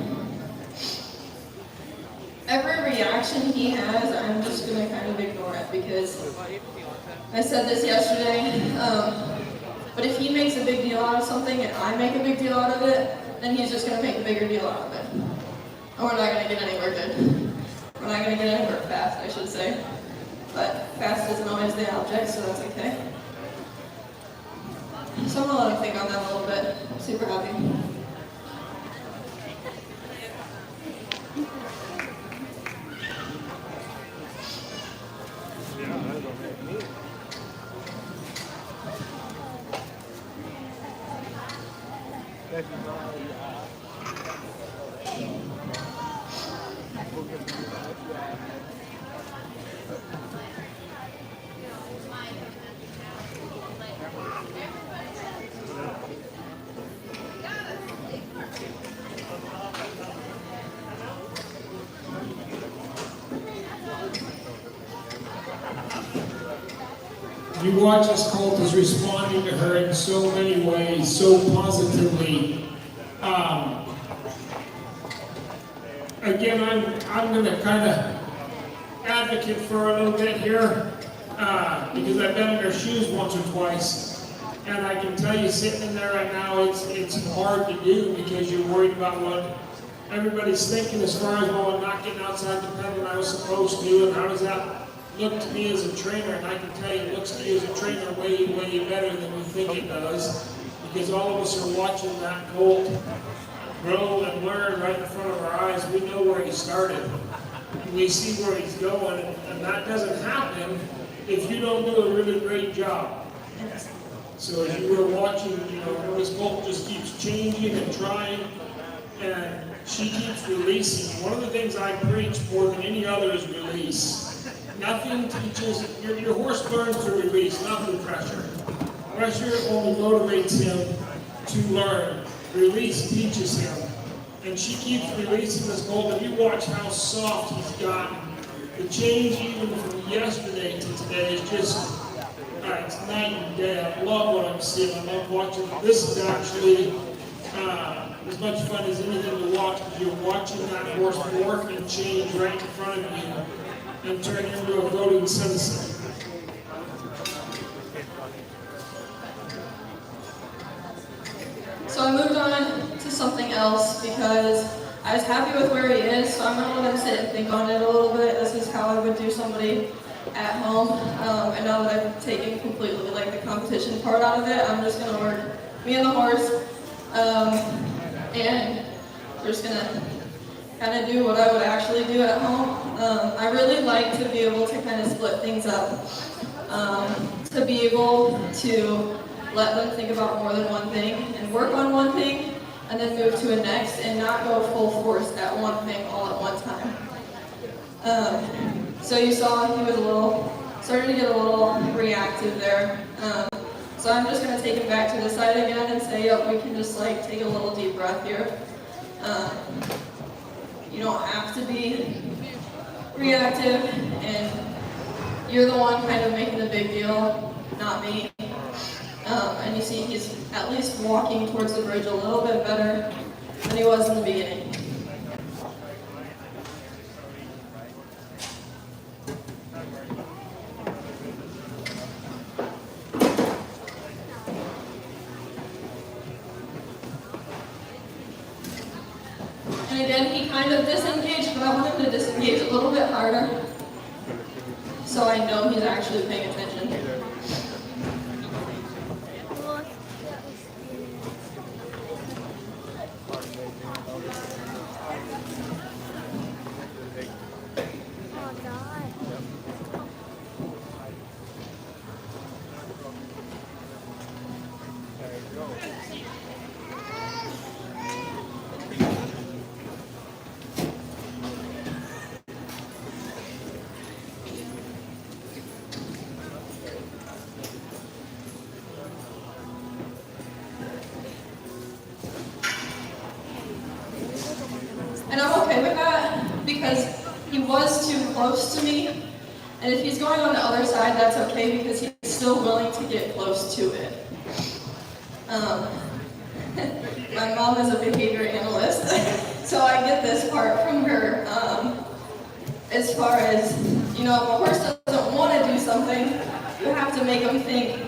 Every reaction he has, I'm just going to kind of ignore it because I said this yesterday, but if he makes a big deal out of something and I make a big deal out of it, then he's just going to make a bigger deal out of it. And we're not going to get anywhere good. We're not going to get anywhere fast, I should say. But fast isn't always the object, so that's okay. So I'm going to let him think on that a little bit. I'm super happy. You watch as Colt is responding to her in so many ways, so positively. Again, I'm going to kind of advocate for her a little bit here because I've been in her shoes once or twice, and I can tell you, sitting in there right now, it's hard to do because you're worried about what everybody's thinking as far as, well, I'm not getting outside the pen when I was supposed to, and how does that look to me as a trainer? And I can tell you, it looks to you as a trainer way, way better than you think it does, because all of us are watching that Colt grow and learn right in front of our eyes. We know where he started. We see where he's going, and that doesn't happen if you don't do a really great job. So as you were watching, this Colt just keeps changing and trying, and she keeps releasing. One of the things I preach more than any other is release. Nothing teaches, your horse learns to release, not through pressure. Pressure only motivates him to learn. Release teaches him. And she keeps releasing this Colt. If you watch how soft he's gotten, the change even from yesterday to today is just, it's night and day. I love what I'm seeing. I love watching. This is actually as much fun as anything to watch, because you're watching that horse morph and change right in front of you and turn into a voting citizen. So I moved on to something else because I was happy with where he is, so I'm going to let him sit and think on it a little bit. This is how I would do somebody at home. And now that I've taken completely the competition part out of it, I'm just going to work me and the horse. And we're just going to kind of do what I would actually do at home. I really like to be able to kind of split things up, to be able to let them think about more than one thing and work on one thing and then move to a next and not go full force at one thing all at one time. So you saw he was starting to get a little reactive there. So I'm just going to take him back to the side again and say, yep, we can just take a little deep breath here. You don't have to be reactive, and you're the one kind of making the big deal, not me. And you see he's at least walking towards the bridge a little bit better than he was in the beginning. And again, he kind of disengaged, but I want him to disengage a little bit harder so I know he's actually paying attention. And I'm okay with that because he was too close to me. And if he's going on the other side, that's okay because he's still willing to get close to it. My mom is a behavior analyst, so I get this part from her. As far as, if a horse doesn't want to do something, you have to make them think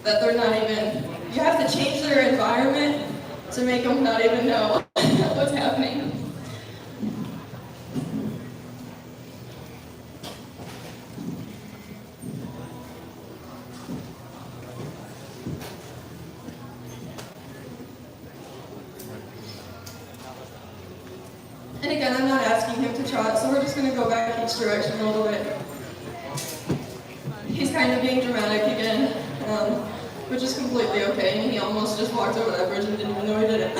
that they're not even, you have to change their environment to make them not even know what's happening. And again, I'm not asking him to trot, so we're just going to go back each direction a little bit. He's kind of being dramatic again, which is completely okay. And he almost just walked over that bridge and didn't even know he did it.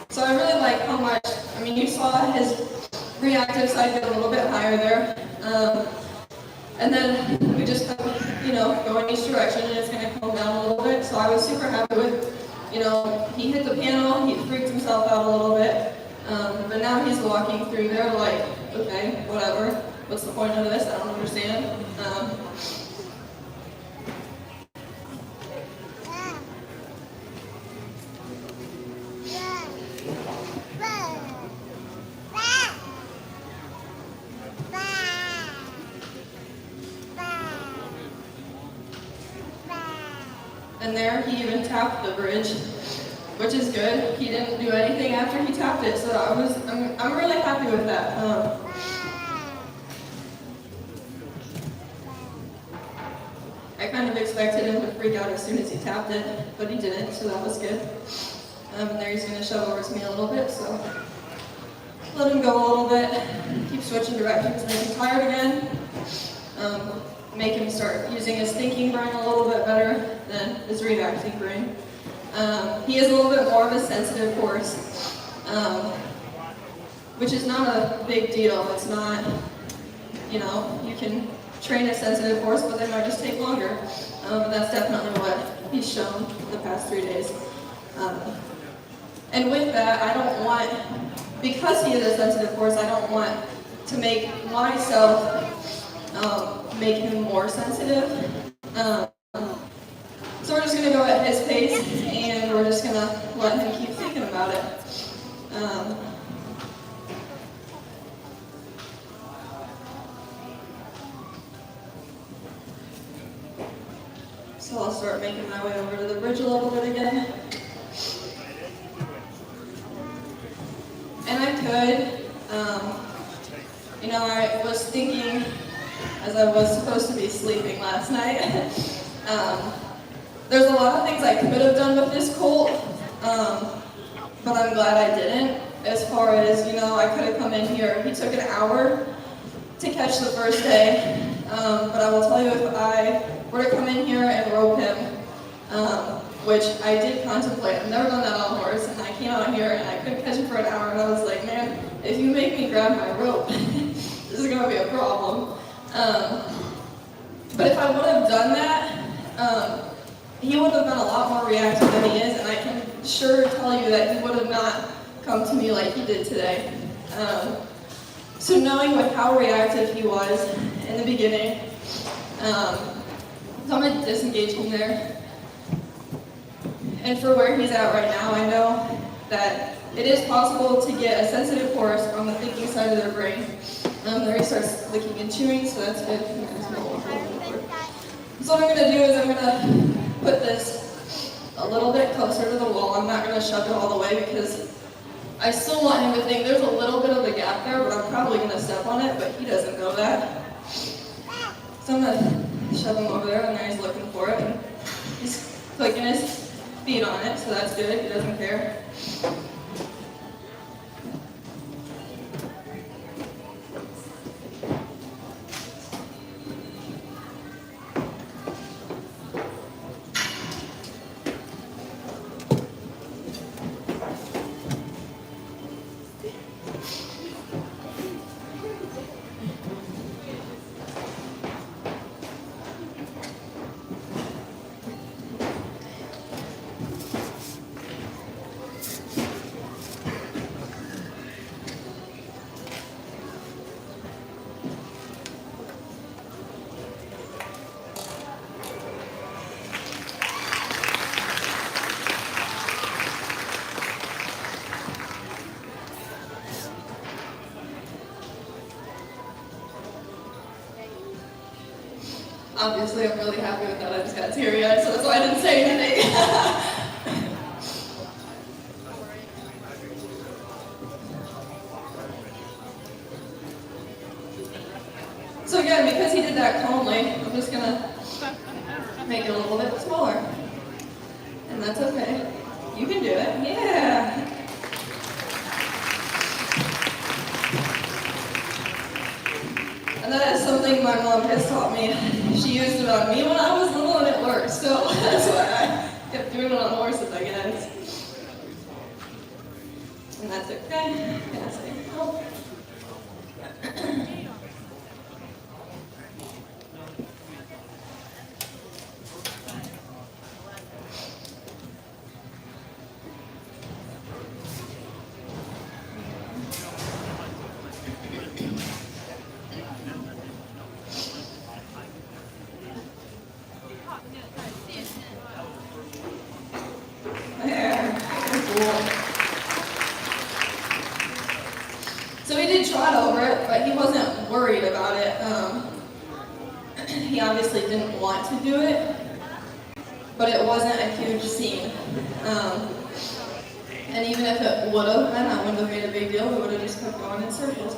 So I really like how much, you saw his reactive side get a little bit higher there. And then we just kept, go in each direction and it's going to calm down a little bit. So I was super happy with, he hit the panel, he freaked himself himself out a little bit. But now he's walking through there like, okay, whatever. What's the point of this? I don't understand. And there he even tapped the bridge, which is good. He didn't do anything after he tapped it, so I'm really happy with that. I kind of expected him to freak out as soon as he tapped it, but he didn't, so that was good. And there he's going to shove over to me a little bit, so let him go a little bit. Keep switching directions, make him tired again. Make him start using his thinking brain a little bit better than his reacting brain. He is a little bit more of a sensitive horse, which is not a big deal. It's not, you know, you can train a sensitive horse, but they might just take longer. That's definitely what he's shown the past 3 days. And with that, I don't want, because he is a sensitive horse, I don't want to make myself make him more sensitive. So we're just going to go at his pace, and we're just going to let him keep thinking about it. So I'll start making my way over to the bridge a little bit again. And I could, you know, I was thinking, as I was supposed to be sleeping last night, there's a lot of things I could have done with this Colt, but I'm glad I didn't. As far as, you know, I could have come in here. He took an hour to catch the first day, but I will tell you, if I were to come in here and rope him, which I did contemplate, I've never done that on a horse, and I came out here and I couldn't catch him for an hour, and I was like, man, if you make me grab my rope, this is going to be a problem. But if I would have done that, he would have been a lot more reactive than he is, and I can sure tell you that he would have not come to me like he did today. So knowing with how reactive he was in the beginning, so I'm going to disengage him there. And for where he's at right now, I know that it is possible to get a sensitive horse on the thinking side of their brain. There he starts licking and chewing, so that's good. So what I'm going to do is I'm going to put this a little bit closer to the wall. I'm not going to shove it all the way because I still want him to think there's a little bit of a gap there, but I'm probably going to step on it, but he doesn't know that. So I'm going to shove him over there, and there he's looking for it. And he's clicking his feet on it, so that's good. He doesn't care. Obviously, I'm really happy with that. I just got teary-eyed, so that's why I didn't say anything. So again, because he did that calmly, I'm just gonna make it a little bit smaller. And that's okay. You can do it. Yeah. And that is something my mom has taught me. She used it on me when I was little and it worked. So that's why I kept doing it on horses, I guess. And that's okay. Can I say help? did trot over it, but he wasn't worried about it. He obviously didn't want to do it, but it wasn't a huge scene. And even if it would have been, I wouldn't have made a big deal. We would have just kept going in circles.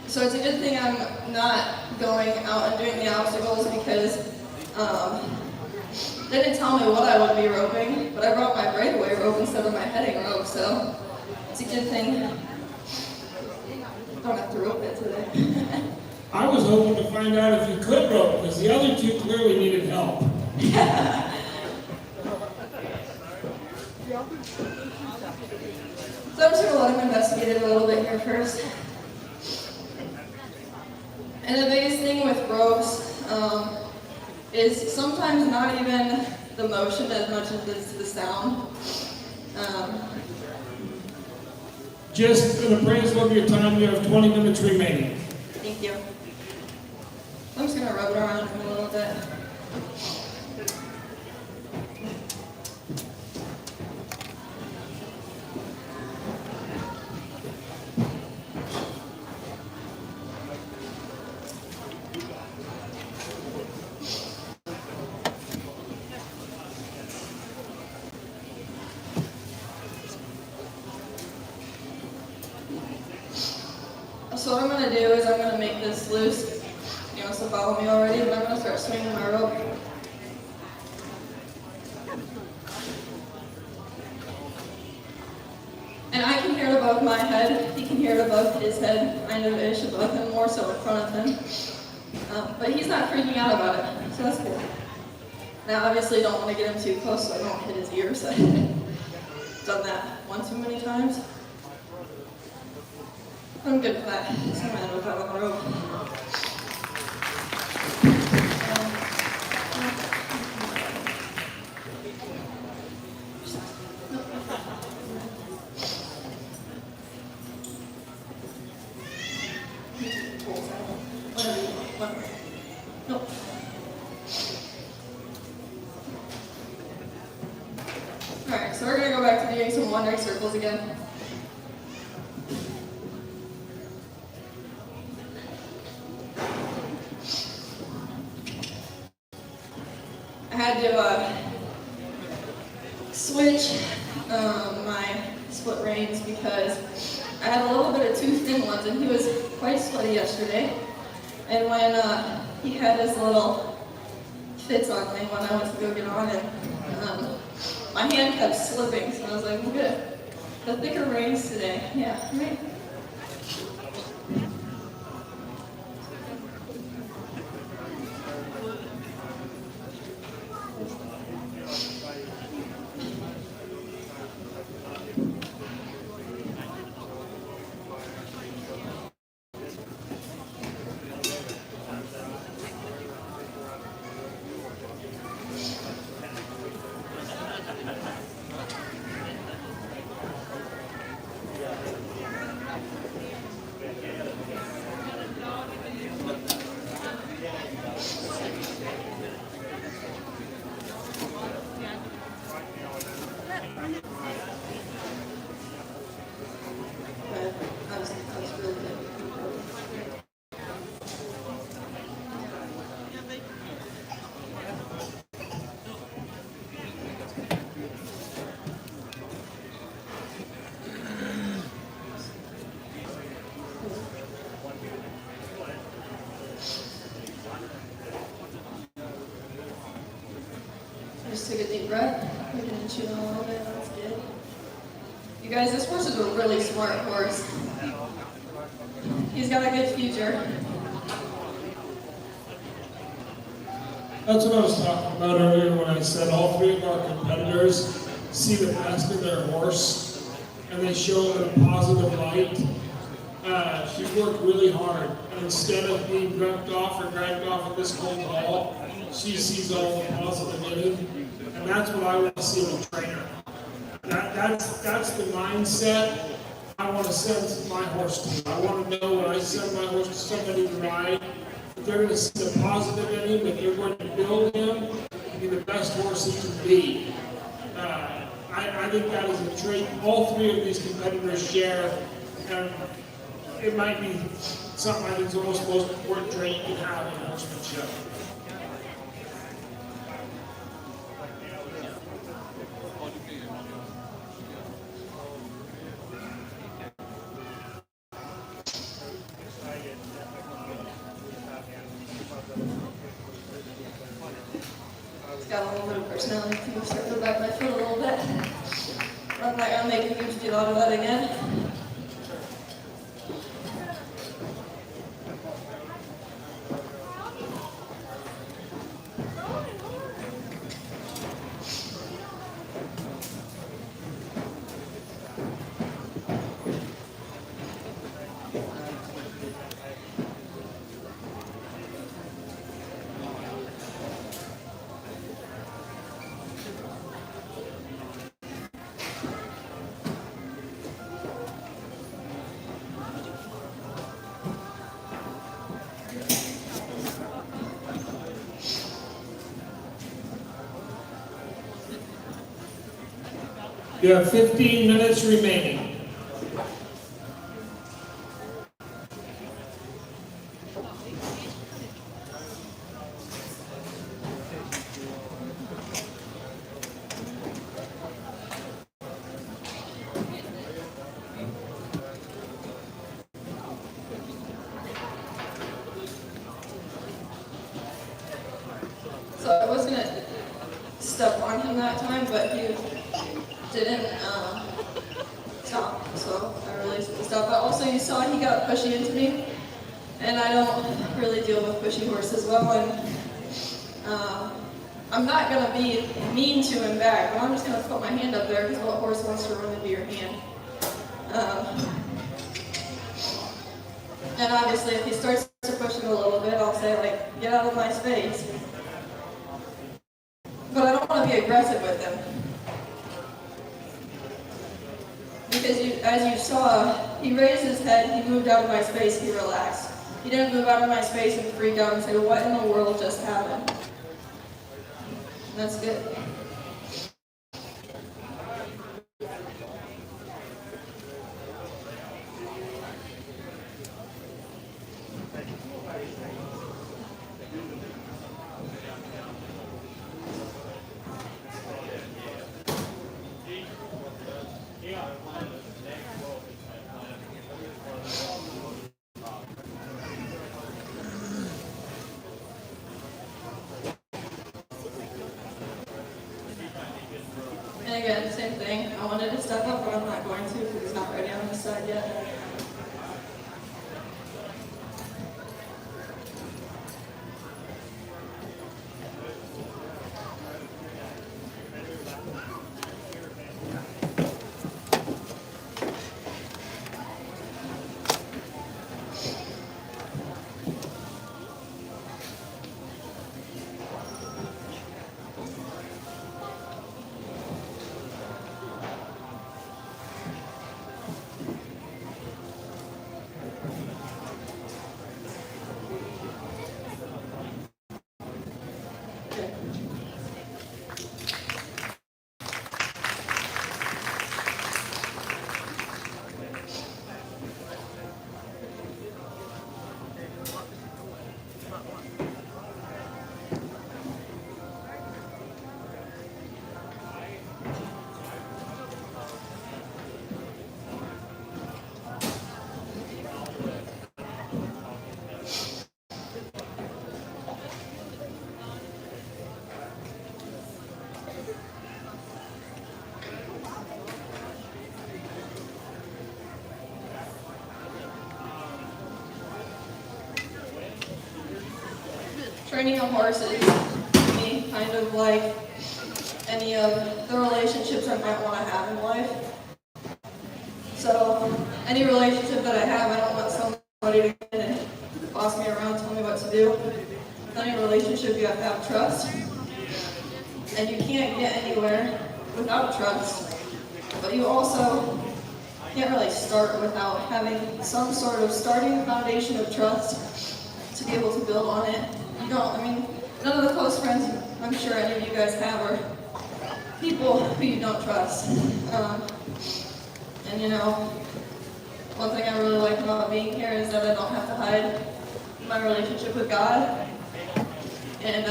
So it's a good thing I'm not going out and doing the obstacles because they didn't tell me what I would be roping, but I brought my breakaway rope instead of my heading rope, so it's a good thing. I don't have to rope it today. I was hoping to find out if you could rope, because the other two clearly needed help. So I'm just going to let him investigate it a little bit here first. And the biggest thing with ropes is sometimes not even the motion as much as it's the sound. Just an appraisal of your time, you have 20 minutes remaining. Thank you. I'm just going to rub it around him a little bit. So what I'm going to do is I'm going to make this loose. You know, so follow me already, but I'm going to start swinging my rope. And I can hear it above my head. He can hear it above his head, kind of ish above him, more so in front of him. But he's not freaking out about it, so that's cool. Now, obviously, don't want to get him too close so I don't hit his ears. Done that one too many times. I'm good for that. So I'm going to move out on the rope. Nope. Alright, so we're going to go back to doing some one-leg circles again. I had to switch my split reins because I had a little bit of too thin ones, and he was quite sweaty yesterday. And when he had his little fits on me when I went to go get on, and my hand kept slipping, so I was like, good. The thicker reins today, yeah, right? Just take a deep breath. We can chew on a little bit. That's good. You guys, this horse is a really smart horse. He's got a good future. That's what I was talking about earlier when I said all three of our competitors see the best in their horse and they show it in a positive light. She worked really hard, and instead of being dropped off or dragged off at this cold hall, she sees all the positive in him, and that's what I want to see in a trainer. That's the mindset I want to send my horse to. I want to know when I send my horse to somebody to ride, that they're going to see the positive in him, that they're going to build him to be the best horse he can be. I think that is a trait all three of these competitors share, and it might be something I think is almost the most important trait you can have in horsemanship. It's got a little bit of personality too, so I go back my foot a little bit. I'm not gonna make a huge deal out of that again. You have 15 minutes remaining. So I was gonna step on him that time, but he didn't stop, so I released the stuff. But also you saw he got pushy into me, and I don't really deal with pushy horses well, and I'm not gonna be mean to him back, but I'm just gonna put my hand up there because what horse wants to run into your hand? And obviously if he starts to push him a little bit, I'll say like, get out of my space. But I don't want to be aggressive with him. Because as you saw, he raised his head, he moved out of my space, he relaxed. He didn't move out of my space and freak out and say, what in the world just happened? And that's good. And again, same thing. I wanted to step up, but I'm not going to because he's not ready on this side yet. Training a horse is to me kind of like any of the relationships I might want to have in life. So any relationship that I have, I don't want somebody to come in and boss me around, tell me what to do. with any relationship, you have to have trust. And you can't get anywhere without trust. But you also can't really start without having some sort of starting foundation of trust to be able to build on it. You don't, I mean, none of the close friends I'm sure any of you guys have are people who you don't trust. And you know, one thing I really like about being here is that I don't have to hide my relationship with God. And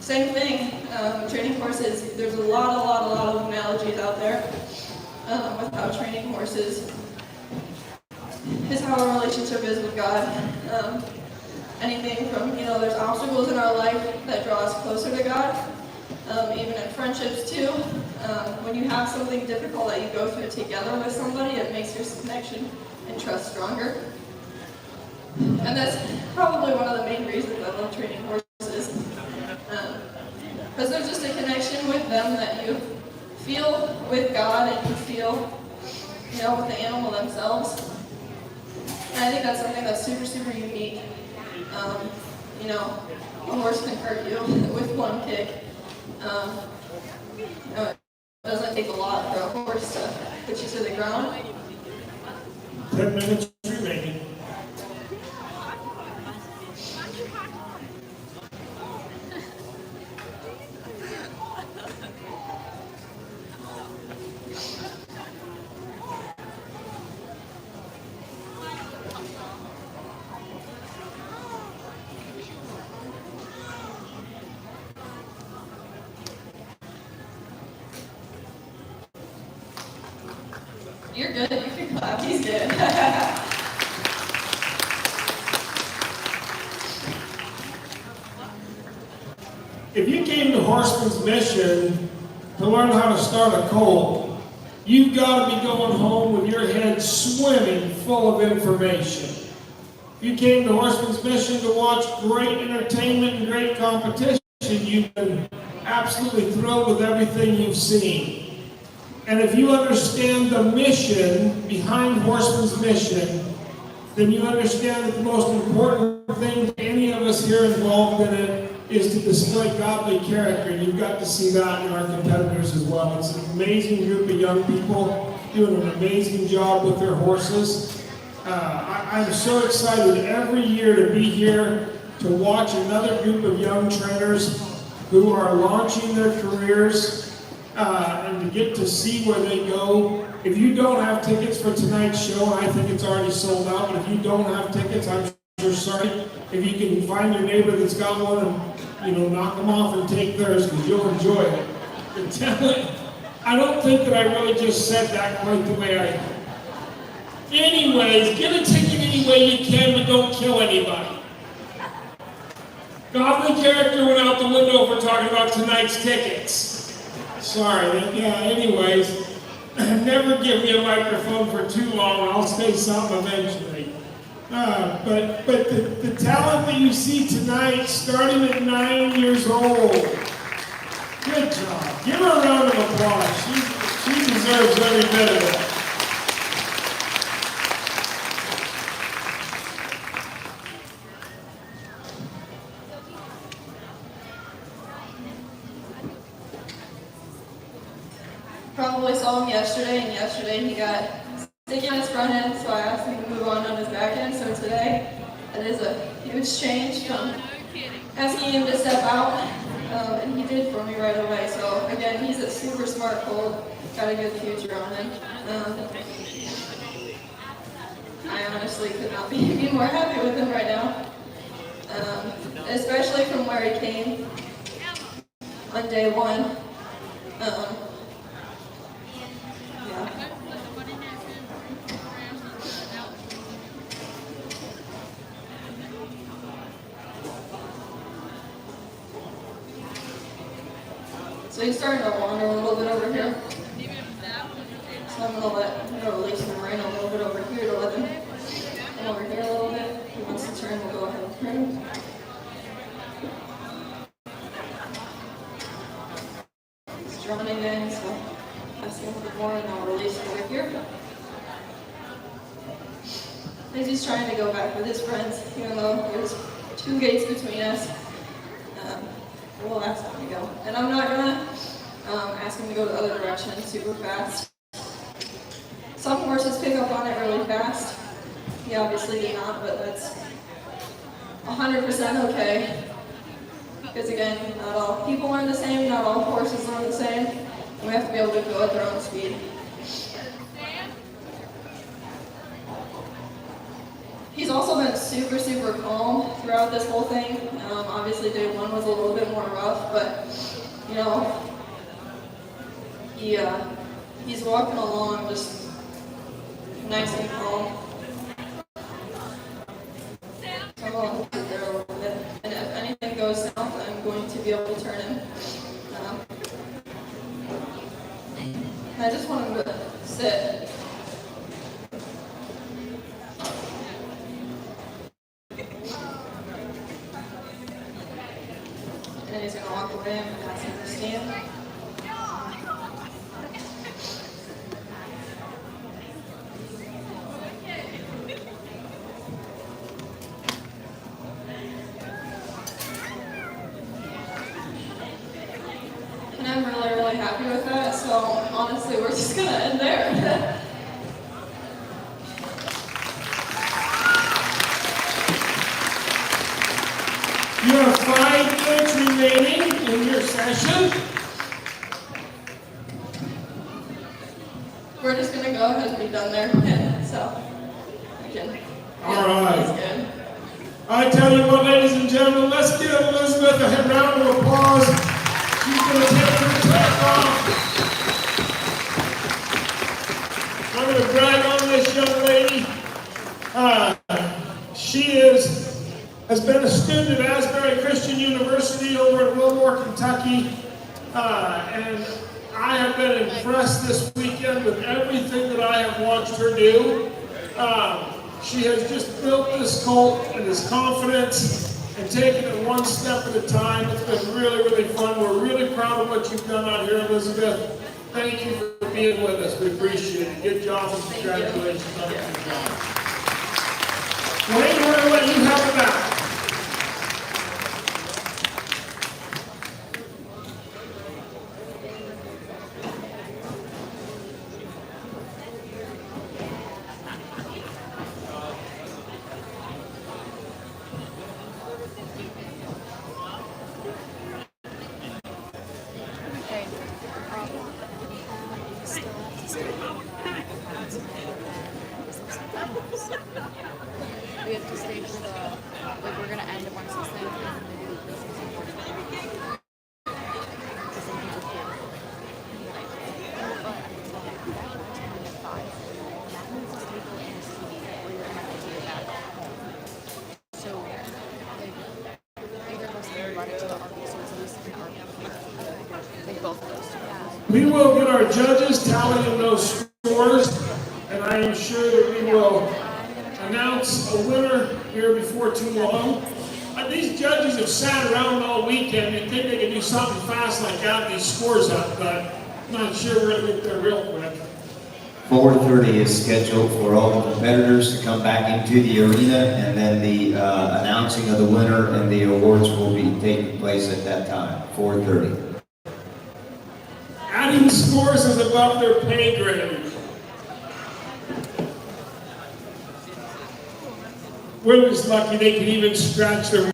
same thing, training horses, there's a lot of analogies out there with how training horses is how our relationship is with God. Anything from, you know, there's obstacles in our life that draw us closer to God, even in friendships too. When you have something difficult that you go through together with somebody, it makes your connection and trust stronger. And that's probably one of the main reasons I love training horses. Because there's just a connection with them that you feel with God and you feel, you know, with the animal themselves. And I think that's something that's super unique. You know, a horse can hurt you with one kick. You know, it doesn't take a lot for a horse to put you to the ground. 10 minutes remaining. You're good, you can clap, he's good. If you came to Horseman's mission to learn how to start a Colt, you've got to be going home with your head swimming full of information. If you came to Horseman's mission to watch great entertainment and great competition, you've been absolutely thrilled with everything you've seen. And if you understand the mission behind Horseman's mission, then you understand that the most important thing to any of us here involved in it is to display godly character. And you've got to see that in our competitors as well. It's an amazing group of young people doing an amazing job with their horses. I'm so excited every year to be here to watch another group of young trainers who are launching their careers. And to get to see where they go. If you don't have tickets for tonight's show, I think it's already sold out, but if you don't have tickets, I'm sure sorry. If you can find your neighbor that's got one and, you know, knock them off and take theirs, because you'll enjoy it. I'm telling you, I don't think that I really just said that quite the way I... Anyways, get a ticket any way you can, but don't kill anybody. Godly character went out the window if we're talking about tonight's tickets. Sorry, yeah, anyways, never give me a microphone for too long, I'll say something eventually. But the talent that you see tonight, starting at 9 years old, good job. Give her a round of applause. She deserves every bit of it. Probably saw him yesterday, and yesterday he got sticky on his front end, so I asked him to move on his back end. So today, that is a huge change from asking him to step out, and he did for me right away. So again, he's a super smart colt, got a good future on him. I honestly could not be more happy with him right now, especially from where he came on day one. So he's starting to wander a little bit over here. So I'm gonna release him right a little bit over here to let him come over here a little bit. If he wants to turn, we'll go ahead and turn. He's drawing in, so ask him a little more and I'll release him over here. As he's trying to go back with his friends, even though there's 2 gates between us. We'll ask him to go. And I'm not gonna ask him to go the other direction super fast. Some horses pick up on it really fast. He obviously did not, but that's 100% okay. Because again, not all people learn the same, not all horses learn the same. And we have to be able to go at their own speed. He's also been super, super calm throughout this whole thing. Obviously day 1 was a little bit more rough, but you know, he's walking along just nice and calm. So I'm going to sit there a little bit. And if anything goes south, I'm going to be able to turn him. I just want him to sit. And then he's going to walk away and ask him to stand. And I'm really, really happy with that, so honestly, we're just going to end there. You have 5 minutes remaining in your session. We're just going to go ahead and be done there. So, we can. All right. That's good. I tell you what, ladies and gentlemen, let's give Elizabeth a round of applause. She's going to take her tech off. I'm going to brag on this young lady. She has been a student at Asbury Christian University over in Wilmore, Kentucky. And I have been impressed this weekend with everything that I have watched her do. She has just built this colt and his confidence and taken it one step at a time. It's been really, really fun. We're really proud of what you've done out here, Elizabeth. Thank you for being with us. We appreciate it. Good job and congratulations on a good job. Wayne, we're going to let you have it back. We have to stay for the, like, we're gonna end at 116 and then do the 16. Because then people here. That means the table in this TV where you're gonna have to do that at home. So, like, either of us can run it to the RV, so it's at least an RV. Like, both of those. Yeah. We will get our judges tallying those scores, and I am sure that we will announce a winner here before too long. These judges have sat around all weekend and think they can do something fast like that, these scores up, but I'm not sure we're going to get there real quick. 4:30 is scheduled for all the competitors to come back into the arena, and then the announcing of the winner and the awards will be taking place at that time, 4:30. Adding scores is above their pay grade. We're just lucky they can even scratch their